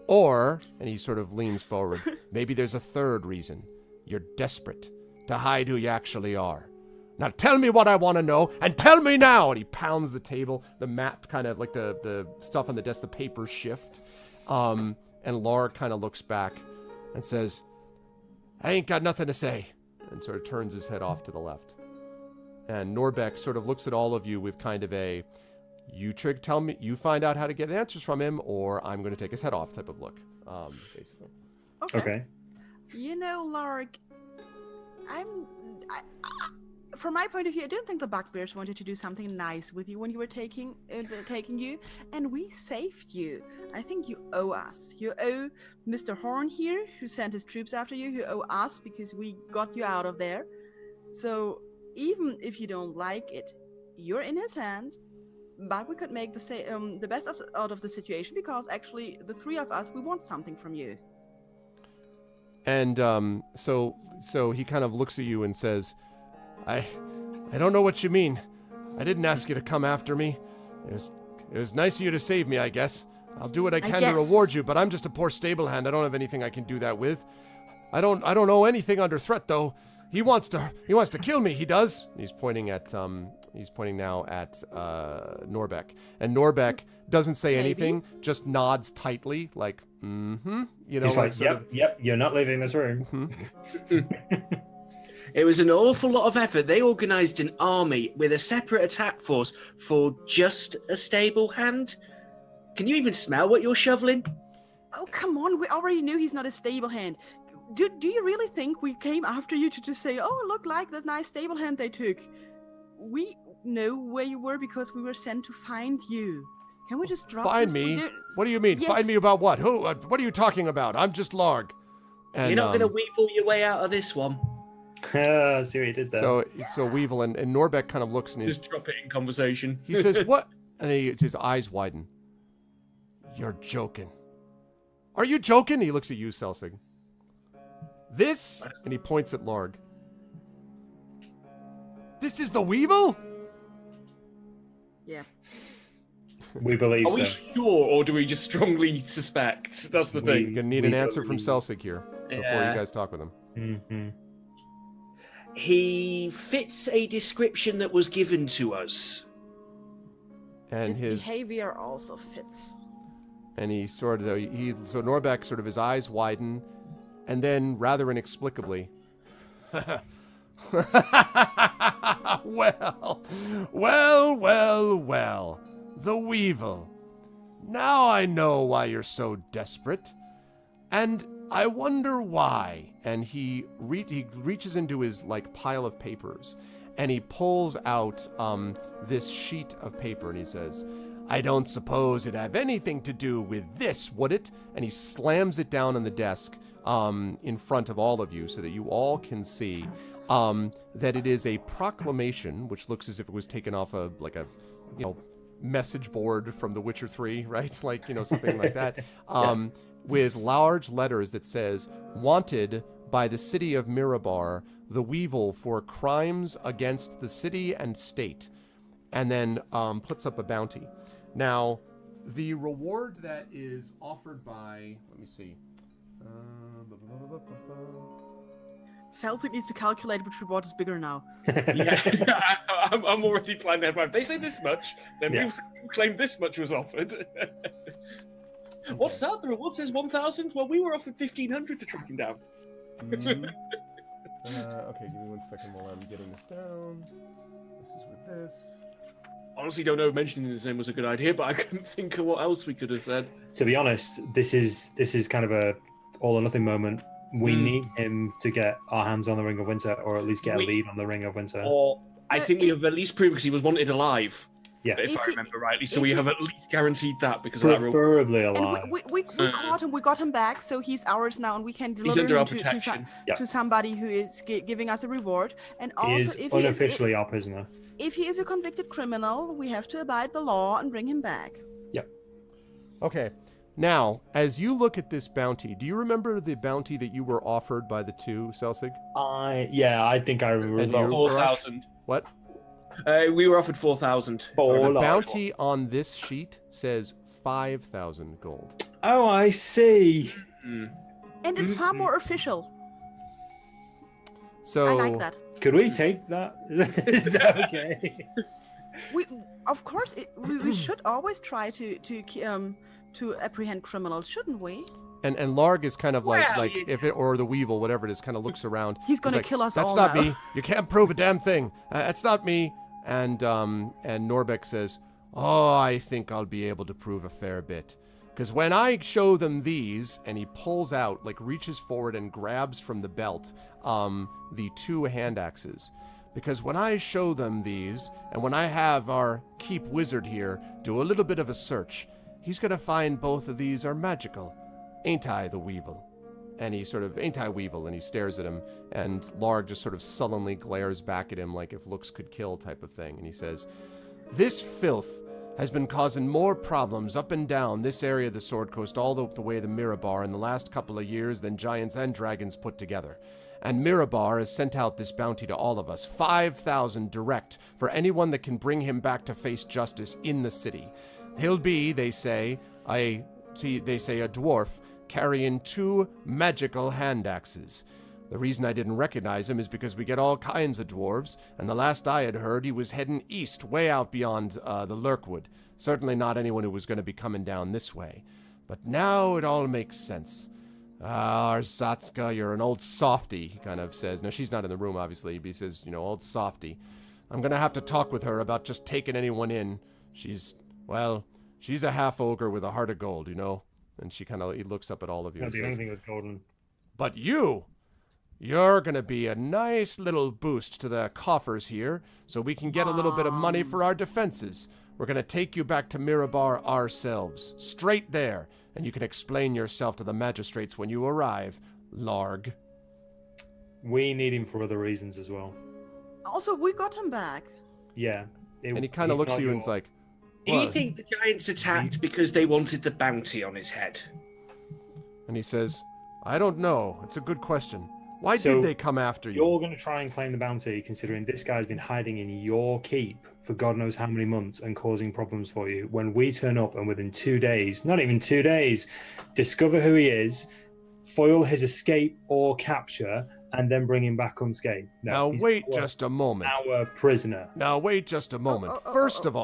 Or, and he sort of leans forward, maybe there's a third reason. You're desperate to hide who you actually are. Now tell me what I want to know, and tell me now! And he pounds the table, the map kind of, like the stuff on the desk, the papers shift. And Laura kind of looks back and says, I ain't got nothing to say. And sort of turns his head off to the left. And Norbeck sort of looks at all of you with kind of a, you tell me, you find out how to get answers from him, or I'm going to take his head off type of look, basically. Okay. Larg, from my point of view, I don't think the bugbears wanted to do something nice with you when you were taking you, and we saved you. I think you owe us. You owe Mr. Horn here, who sent his troops after you, who owe us because we got you out of there. So even if you don't like it, you're in his hand. But we could make the best out of the situation because actually the three of us, we want something from you. And so he kind of looks at you and says, I don't know what you mean. I didn't ask you to come after me. It was nice of you to save me, I guess. I'll do what I can to reward you, but I'm just a poor stable hand. I don't have anything I can do that with. I don't know anything under threat though. He wants to kill me, he does. And he's pointing now at Norbeck. And Norbeck doesn't say anything, just nods tightly, like, mm-hmm. He's like yep, you're not leaving this room. Mm-hmm. It was an awful lot of effort. They organized an army with a separate attack force for just a stable hand. Can you even smell what you're shoveling? Oh, come on. We already knew he's not a stable hand. Do you really think we came after you to just say, oh, look, like that nice stable hand they took? We know where you were because we were sent to find you. Can we just drop Find this? me? What do you mean? Yes. Find me about what? Who? What are you talking about? I'm just Larg. And, You're not going to weevil your way out of this one. See what you did there. So Weevil and Norbeck kind of looks and Just drop it in conversation. he says, what? And his eyes widen. You're joking. Are you joking? He looks at you, Selsig. This? And he points at Larg. This is the Weevil? Yeah. We believe Are so. we sure, or do we just strongly suspect? That's the You're thing. going to need We an answer from believe. Selsig here before Yeah. you guys talk with him. Mm-hmm. He fits a description that was given to us. And His behavior also fits. and he sort of so Norbeck sort of his eyes widen, and then rather inexplicably, well, the Weevil. Now I know why you're so desperate, and I wonder why. And he reaches into his like pile of papers, and he pulls out this sheet of paper, and he says, I don't suppose it'd have anything to do with this, would it? And he slams it down on the desk in front of all of you so that you all can see that it is a proclamation, which looks as if it was taken off a message board from The Witcher 3, right? Like, something like that. With large letters that says, wanted by the city of Mirabar, the Weevil for crimes against the city and state. And then puts up a bounty. Now, the reward that is offered by, let me see. Celtic needs to calculate which reward is bigger now. Yeah, I'm already planning ahead. If they say this much, then Yeah. we've claimed this much was offered. What's that? The reward says 1,000? Well, we were offered 1,500 to track him down. Okay, give me 1 second while I'm getting this down. This is with this. Honestly, don't know if mentioning his name was a good idea, but I couldn't think of what else we could have said. To be honest, this is kind of a all or nothing moment. We need him to get our hands on the Ring of Winter, or at least get a lead on the Ring of Winter. Or I think we have at least proved because he was wanted alive. Yeah. If I he- remember rightly. So if we he- have at least guaranteed that because of that rule. Preferably And alive. we caught him. We got him back, so he's ours now, and we can deliver under him our to, protection. Yeah. to somebody who is giving us a reward. And He also, is if unofficially our prisoner. if he is a convicted criminal, we have to abide the law and bring him back. Okay. Now, as you look at this bounty, do you remember the bounty that you were offered by the two, Selsig? I think I remember. And that. you- 4,000. What? We were offered 4,000. Oh, The large bounty on this sheet says 5,000 gold. Oh, I see. And it's far more official. So I like that. Could we take that? Is that okay? We, of course, we should always try to apprehend criminals, shouldn't we? And Larg is kind of like Well, if it or the Weevil, whatever it is, kind of looks around. He's gonna like, kill us That's all not now." me. You can't prove a damn thing. That's not me. And Norbeck says, "Oh, I think I'll be able to prove a fair bit. Because when I show them these," and he pulls out, like reaches forward and grabs from the belt, the two hand axes. Because when I show them these, and when I have our keep wizard here do a little bit of a search, he's gonna find both of these are magical. Ain't I the Weevil? And he sort of, ain't I Weevil? And he stares at him, and Larg just sort of sullenly glares back at him like if looks could kill type of thing. And he says, this filth has been causing more problems up and down this area of the Sword Coast all the way to Mirabar in the last couple of years than giants and dragons put together. And Mirabar has sent out this bounty to all of us, 5,000 direct for anyone that can bring him back to face justice in the city. He'll be, they say, a dwarf carrying 2 magical hand axes. The reason I didn't recognize him is because we get all kinds of dwarves, and the last I had heard he was heading east, way out beyond the Lurkwood. Certainly not anyone who was going to be coming down this way. But now it all makes sense. Our Zatska, you're an old softy, he kind of says. Now, she's not in the room, obviously, but he says, old softy. I'm going to have to talk with her about just taking anyone in. She's a half ogre with a heart of gold, And he looks up at all of you and The says, only thing was golden But you're going to be a nice little boost to the coffers here, so we can get a little bit of money for our defenses. We're going to take you back to Mirabar ourselves, straight there, and you can explain yourself to the magistrates when you arrive, Larg. We need him for other reasons as well. Also, we got him back. Yeah. And he kind of looks at you and is like, Do you "What?" think the giants attacked because they wanted the bounty on his head? And he says, I don't know. It's a good question. Why So, did they come after you? You're going to try and claim the bounty, considering this guy's been hiding in your keep for God knows how many months and causing problems for you. When we turn up and within 2 days, not even 2 days, discover who he is, foil his escape or capture, and then bring him back unscathed. No, Now he's wait our- just a moment. Our prisoner. Now wait just a moment. First of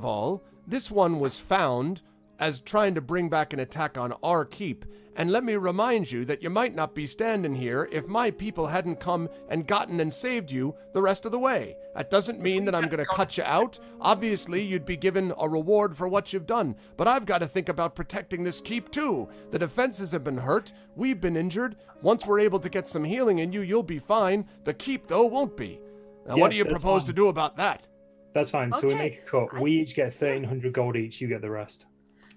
all, this one was found as trying to bring back an attack on our keep. And let me remind you that you might not be standing here if my people hadn't come and gotten and saved you the rest of the way. That doesn't mean that I'm going to cut you out. Obviously, you'd be given a reward for what you've done. But I've got to think about protecting this keep too. The defenses have been hurt. We've been injured. Once we're able to get some healing in you, you'll be fine. The keep, though, won't be. Now, Yeah, what do you that's propose fine. to do about that? That's fine. So we Okay, make a cut. We each get 1,300 gold each. You get the rest.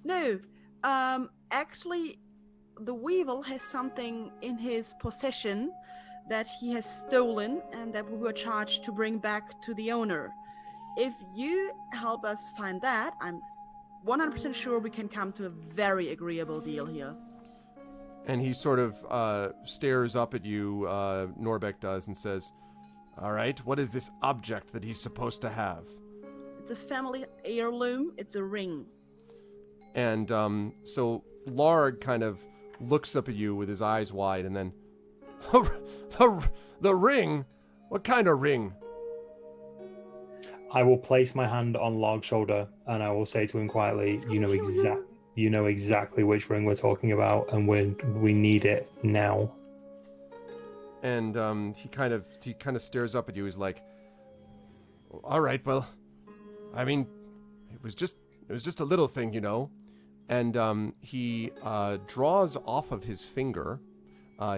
No, actually, the Weevil has something in his possession that he has stolen and that we were charged to bring back to the owner. If you help us find that, I'm 100% sure we can come to a very agreeable deal here. And he sort of stares up at you, Norbeck does, and says, all right, what is this object that he's supposed to have? It's a family heirloom. It's a ring. And so Larg kind of looks up at you with his eyes wide, and then, the ring? What kind of ring? I will place my hand on Log's shoulder and I will say to him quietly, gonna you know kill you. exactly which ring we're talking about, and we need it now. And he kind of stares up at you. He's like, all right, well, I mean, it was just a little thing, you know. And he draws off of his finger,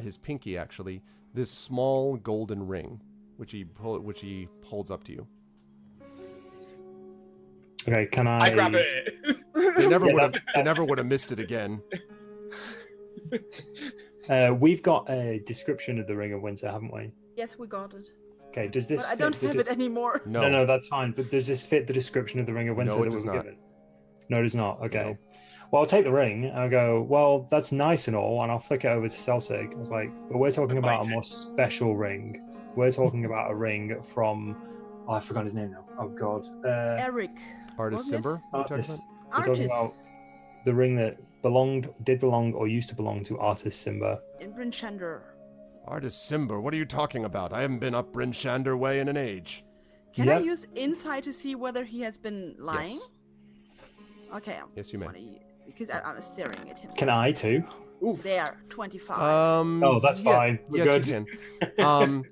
his pinky actually, this small golden ring, which he holds up to you. Okay, can I? I grab it. They never Yeah, would have. that's- They never would have missed it again. We've got a description of the Ring of Winter, haven't we? Yes, we got it. Okay, does this? But I don't fit the have it anymore. No, No, that's fine. But does this fit the description of the Ring of Winter No, it that does we were not. given? No, it does not. Okay. No. Well, I'll take the ring and I'll go, well, that's nice and all, and I'll flick it over to Celsig. I was like, but we're talking about a more special ring. We're talking about a ring from, oh, I forgot his name now. Oh, God. Eric. Artist wasn't it? Simber. What are you talking Artist. about? We're talking Artist about the ring that did belong or used to belong to Artist Simba. in Brinchander. Artist Simber. What are you talking about? I haven't been up Bryn Shander way in an age. Can I Yep. use insight to see whether he has been lying? Yes. Okay. Yes, you may. Because I'm staring at him. Can I too? There, 25. Oh, that's yeah, fine. We're yes, good. you can.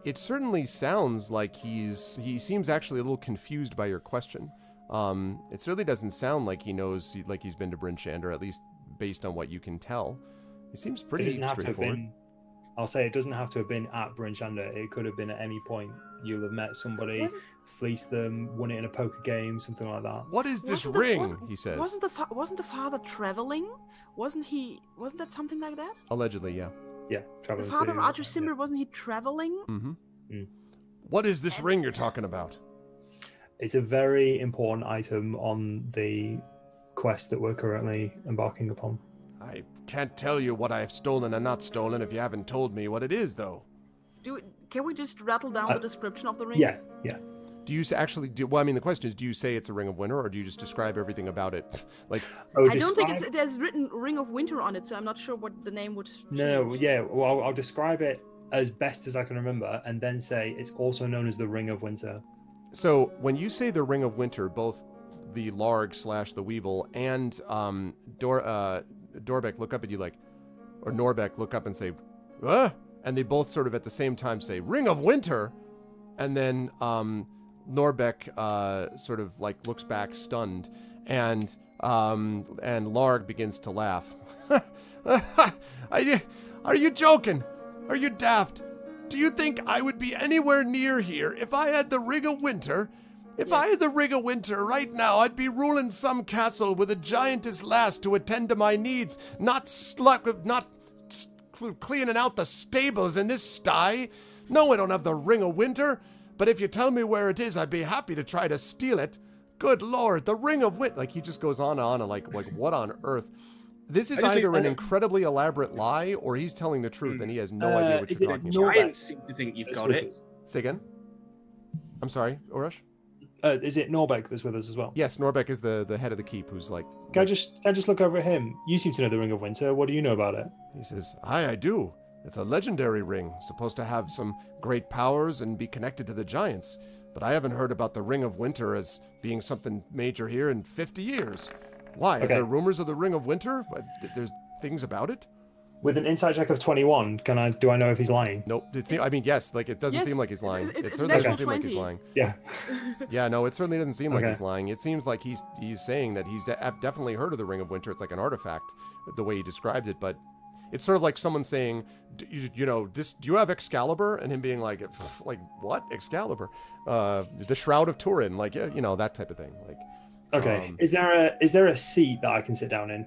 It certainly sounds like he seems actually a little confused by your question. It certainly doesn't sound like he knows, like he's been to Bryn Shander, at least based on what you can tell. It seems It pretty doesn't have to have straightforward. been. I'll say it doesn't have to have been at Bryn Shander. It could have been at any point. You'll have met somebody, Wasn't- fleeced them, won it in a poker game, something like that. What is this Wasn't the- ring? wasn't- He says. Wasn't the father traveling? Wasn't that something like that? Allegedly, yeah. Yeah, The traveling. father to, Archer Simber, wasn't he traveling? Mm-hmm. Mm. What is this ring you're talking about? It's a very important item on the quest that we're currently embarking upon. I can't tell you what I've stolen and not stolen if you haven't told me what it is, though. Can we just rattle down the description of the ring? Yeah. Do you actually do? Well, I mean, the question is, do you say it's a ring of winter, or do you just describe everything about it? Like, Oh, I don't think describe- there's written Ring of Winter on it, so I'm not sure what the name would. No, change. yeah. Well, I'll describe it as best as I can remember, and then say it's also known as the Ring of Winter. so when you say the ring of winter, both the Larg / the Weevil and Dorbeck look up at you like, or Norbeck look up and say, "Huh?" And they both sort of at the same time say, "Ring of winter," and then Norbeck sort of like looks back stunned, and Larg begins to laugh. Are you joking? Are you daft? Do you think I would be anywhere near here if I had the Ring of Winter? If I had the Ring of Winter right now, I'd be ruling some castle with a giantess lass to attend to my needs, not cleaning out the stables in this sty. No, I don't have the Ring of Winter, but if you tell me where it is, I'd be happy to try to steal it. Good Lord, the Ring of Winter. Like, he just goes on and on, and like what on earth? This is either an incredibly elaborate lie, or he's telling the truth, and he has no idea what you're talking about. Giants seem to think you've got it. Say again? I'm sorry, Urash? Is it Norbeck that's with us as well? Yes, Norbeck is the head of the keep, who's like... Can I just look over at him? You seem to know the Ring of Winter. What do you know about it? He says, I do. It's a legendary ring, supposed to have some great powers and be connected to the giants. But I haven't heard about the Ring of Winter as being something major here in 50 years. Why? Are there rumors of the Ring of Winter? There's things about it? With an insight check of 21, do I know if he's lying? Nope. Yes, like it doesn't seem like he's lying. It certainly doesn't seem like he's lying. Yeah. Yeah, no, it certainly doesn't seem like he's lying. It seems like he's saying that he's definitely heard of the Ring of Winter. It's like an artifact, the way he described it, but it's sort of like someone saying, do you have Excalibur? And him being like what? Excalibur? The Shroud of Turin, like, that type of thing. Like, okay. Is there a seat that I can sit down in?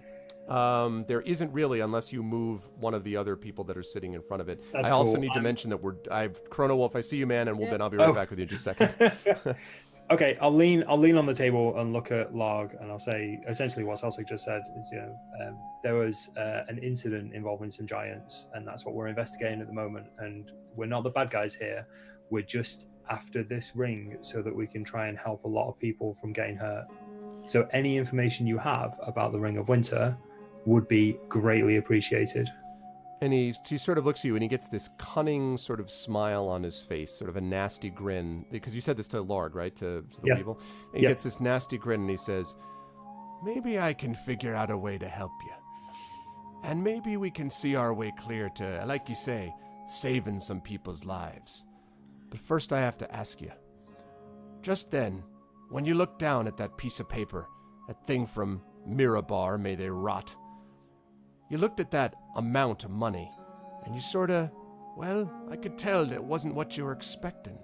There isn't really, unless you move one of the other people that are sitting in front of it. That's I also cool. need to mention that I've Chrono Wolf. I see you, man, and I'll be right back with you in just a second. Okay, I'll lean on the table and look at Larg, and I'll say essentially what Salsig just said is, there was an incident involving some giants, and that's what we're investigating at the moment. And we're not the bad guys here. We're just after this ring so that we can try and help a lot of people from getting hurt. So any information you have about the Ring of Winter would be greatly appreciated. And he sort of looks at you, and he gets this cunning sort of smile on his face, sort of a nasty grin. Because you said this to Larg, right? To the Weevil? And he gets this nasty grin, and he says, maybe I can figure out a way to help you. And maybe we can see our way clear to, like you say, saving some people's lives. But first I have to ask you. Just then, when you look down at that piece of paper, that thing from Mirabar, may they rot, you looked at that amount of money, and you I could tell that it wasn't what you were expecting.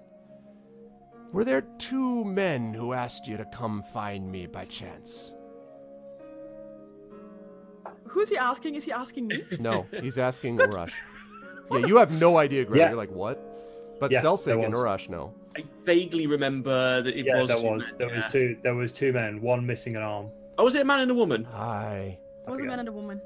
Were there 2 men who asked you to come find me by chance? Who's he asking? Is he asking me? No, he's asking Urash. Yeah, you have no idea, Greg. Yeah. You're like, what? But Yeah, Selsig and Urash know. I vaguely remember that it was. There was 2 men, one missing an arm. Oh, was it a man and a woman? Aye. It was a man and a woman.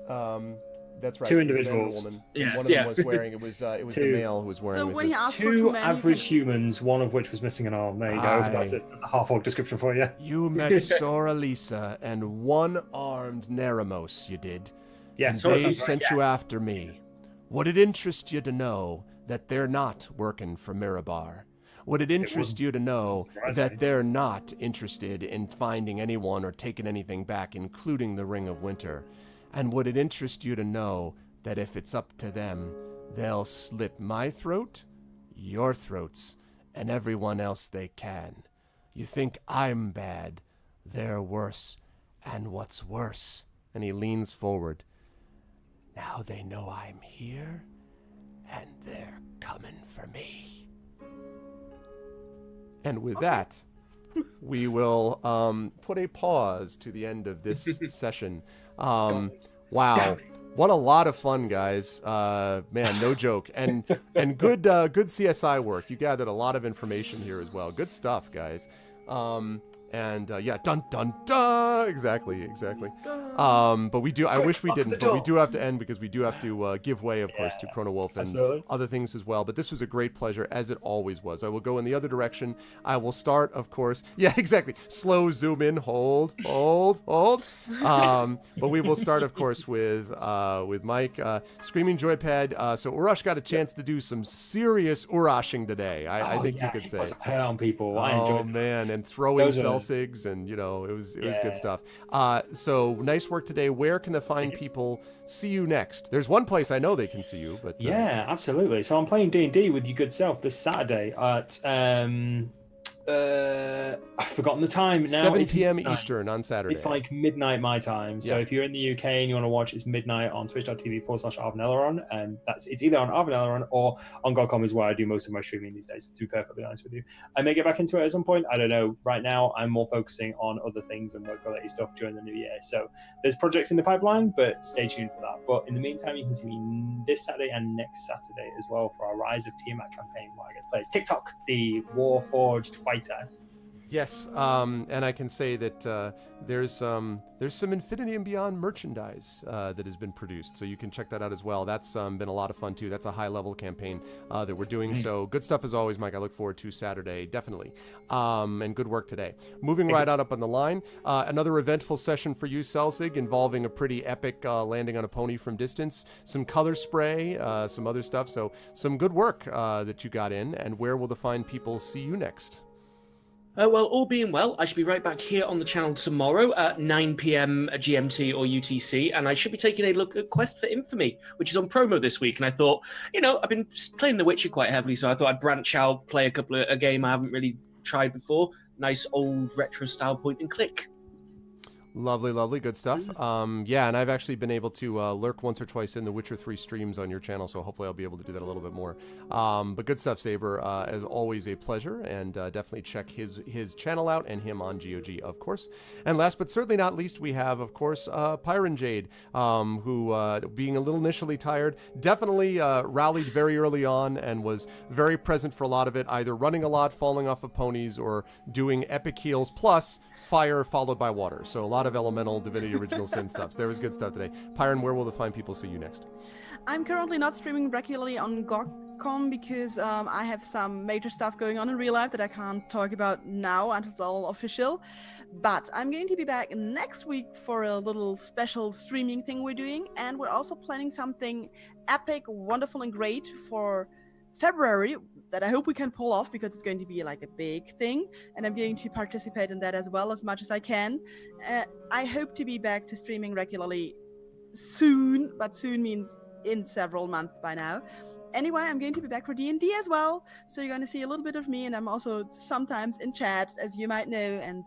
That's right. 2 it was a man and a individuals. woman. Yeah. One of them was wearing. It was the male who was wearing. So was when he this- asked for 2 2 men, average humans, one of which was missing an arm. There you go. Aye. That's a half-orc description for you. You met Sora Lisa and one-armed Neramos, you did. Yeah, And Sora they sounds right, sent yeah. you after me. Would it interest you to know that they're not working for Mirabar? Would it interest you to know surprise that me. they're not interested in finding anyone or taking anything back, including the Ring of Winter? And would it interest you to know that if it's up to them, they'll slit my throat, your throats, and everyone else they can? You think I'm bad, they're worse. And what's worse? And he leans forward. Now they know I'm here, and they're coming for me. And with that, we will put a pause to the end of this session. Wow. What a lot of fun, guys. Man, no joke. And good CSI work. You gathered a lot of information here as well. Good stuff, guys. Yeah, dun dun dun. Exactly. But we do. I wish we didn't, but we do have to end because we do have to give way, of course, to Chrono Wolf and other things as well. But this was a great pleasure, as it always was. I will go in the other direction. I will start, of course. Yeah, exactly. Slow zoom in. Hold. But we will start, of course, with Mike, Screaming Joypad. So Urash got a chance to do some serious Urashing today. I think you could say. Hair on people. I Oh enjoyed it. man, and throwing Those are- Celsigs, and it was good stuff. So nice work today. Where can the fine people see you next? There's one place I know they can see you, but Yeah, absolutely. So I'm playing D&D with your good self this Saturday at I've forgotten the time now. 7 It's p.m. midnight. Eastern on Saturday. It's like midnight my time. So Yeah. if you're in the UK and you want to watch, it's midnight on twitch.tv/Arvanelleron. And it's either on Arvanelleron or on GOG.com is where I do most of my streaming these days, to be perfectly honest with you. I may get back into it at some point. I don't know. Right now, I'm more focusing on other things and work-related stuff during the new year. So there's projects in the pipeline, but stay tuned for that. But in the meantime, you can see me this Saturday and next Saturday as well for our Rise of Tiamat campaign, where I get to play as TikTok, the Warforged fighter. Yes, and I can say that there's some Infinity and Beyond merchandise that has been produced, so you can check that out as well. That's been a lot of fun too. That's a high-level campaign that we're doing. So good stuff as always, Mike. I look forward to Saturday, definitely. And good work today. Moving right on up on the line, another eventful session for you, Celsig, involving a pretty epic landing on a pony from distance, some color spray, some other stuff. So some good work that you got in. And where will the fine people see you next? Well, all being well, I should be right back here on the channel tomorrow at 9 p.m. GMT or UTC, and I should be taking a look at Quest for Infamy, which is on promo this week. And I thought, I've been playing The Witcher quite heavily, so I thought I'd branch out, play a game I haven't really tried before. Nice old retro style point and click. Lovely, good stuff. Yeah, and I've actually been able to lurk once or twice in the Witcher 3 streams on your channel, so hopefully I'll be able to do that a little bit more. But good stuff, Saber. As always, a pleasure, and definitely check his channel out and him on GOG, of course. And last but certainly not least, we have, of course, Pyron Jade, who, being a little initially tired, definitely rallied very early on and was very present for a lot of it, either running a lot, falling off of ponies, or doing epic heals, plus fire followed by water. So a lot of elemental Divinity Original Sin stuff. So there was good stuff today. Pyron, where will the fine people see you next? I'm currently not streaming regularly on GOG.com because I have some major stuff going on in real life that I can't talk about now until it's all official. But I'm going to be back next week for a little special streaming thing we're doing. And we're also planning something epic, wonderful, and great for February that I hope we can pull off, because it's going to be like a big thing, and I'm going to participate in that as well as much as I can. I hope to be back to streaming regularly soon, but soon means in several months by now. Anyway, I'm going to be back for D&D as well, so you're going to see a little bit of me, and I'm also sometimes in chat, as you might know, and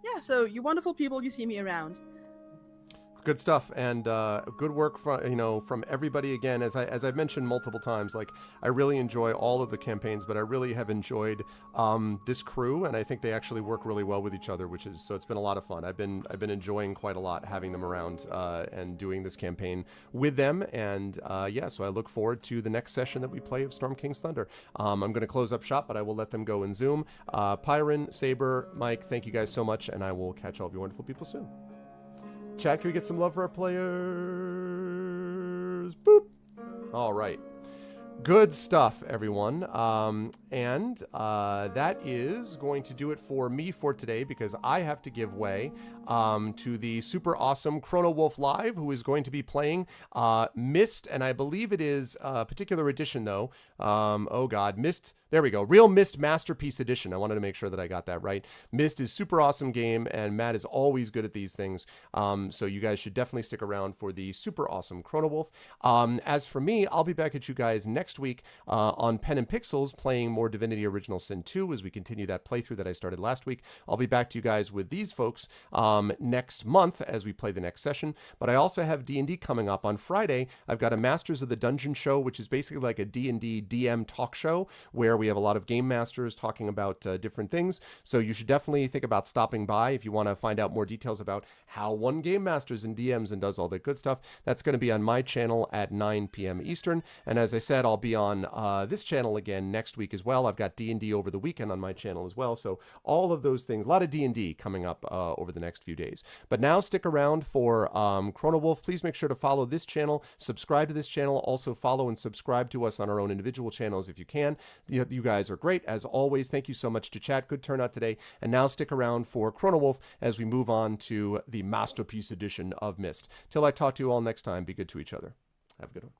yeah, so you wonderful people, you see me around. Good stuff, and good work from everybody. Again, as I've mentioned multiple times, like, I really enjoy all of the campaigns, but I really have enjoyed this crew, and I think they actually work really well with each other, so it's been a lot of fun. I've been enjoying quite a lot having them around and doing this campaign with them, and yeah, so I look forward to the next session that we play of Storm King's Thunder. I'm going to close up shop, but I will let them go in Zoom. Pyron, Saber, Mike, thank you guys so much, and I will catch all of you wonderful people soon. Chat, can we get some love for our players? Boop. All right. Good stuff, everyone. And that is going to do it for me for today, because I have to give way to the super awesome Chrono Wolf Live, who is going to be playing Myst, and I believe it is a particular edition, though. Oh, God. Myst. There we go. Real Myst Masterpiece Edition. I wanted to make sure that I got that right. Myst is super awesome game, and Matt is always good at these things. So you guys should definitely stick around for the super awesome Chrono Wolf. As for me, I'll be back at you guys next week on Pen and Pixels, playing more Divinity Original Sin 2 as we continue that playthrough that I started last week. I'll be back to you guys with these folks next month as we play the next session. But I also have D&D coming up on Friday. I've got a Masters of the Dungeon show, which is basically like a D&D DM talk show where we have a lot of game masters talking about different things. So you should definitely think about stopping by if you want to find out more details about how one game masters and DMs and does all that good stuff. That's going to be on my channel at 9 p.m. Eastern. And as I said, I'll be on this channel again next week as well. I've got D&D over the weekend on my channel as well. So all of those things, a lot of D&D coming up over the next few days. But now stick around for Chrono Wolf. Please make sure to follow this channel, subscribe to this channel, also follow and subscribe to us on our own individual channels if you can. You guys are great, as always. Thank you so much to chat. Good turnout today. And now stick around for Chrono Wolf as we move on to the Masterpiece Edition of Myst. Till I talk to you all next time, be good to each other. Have a good one.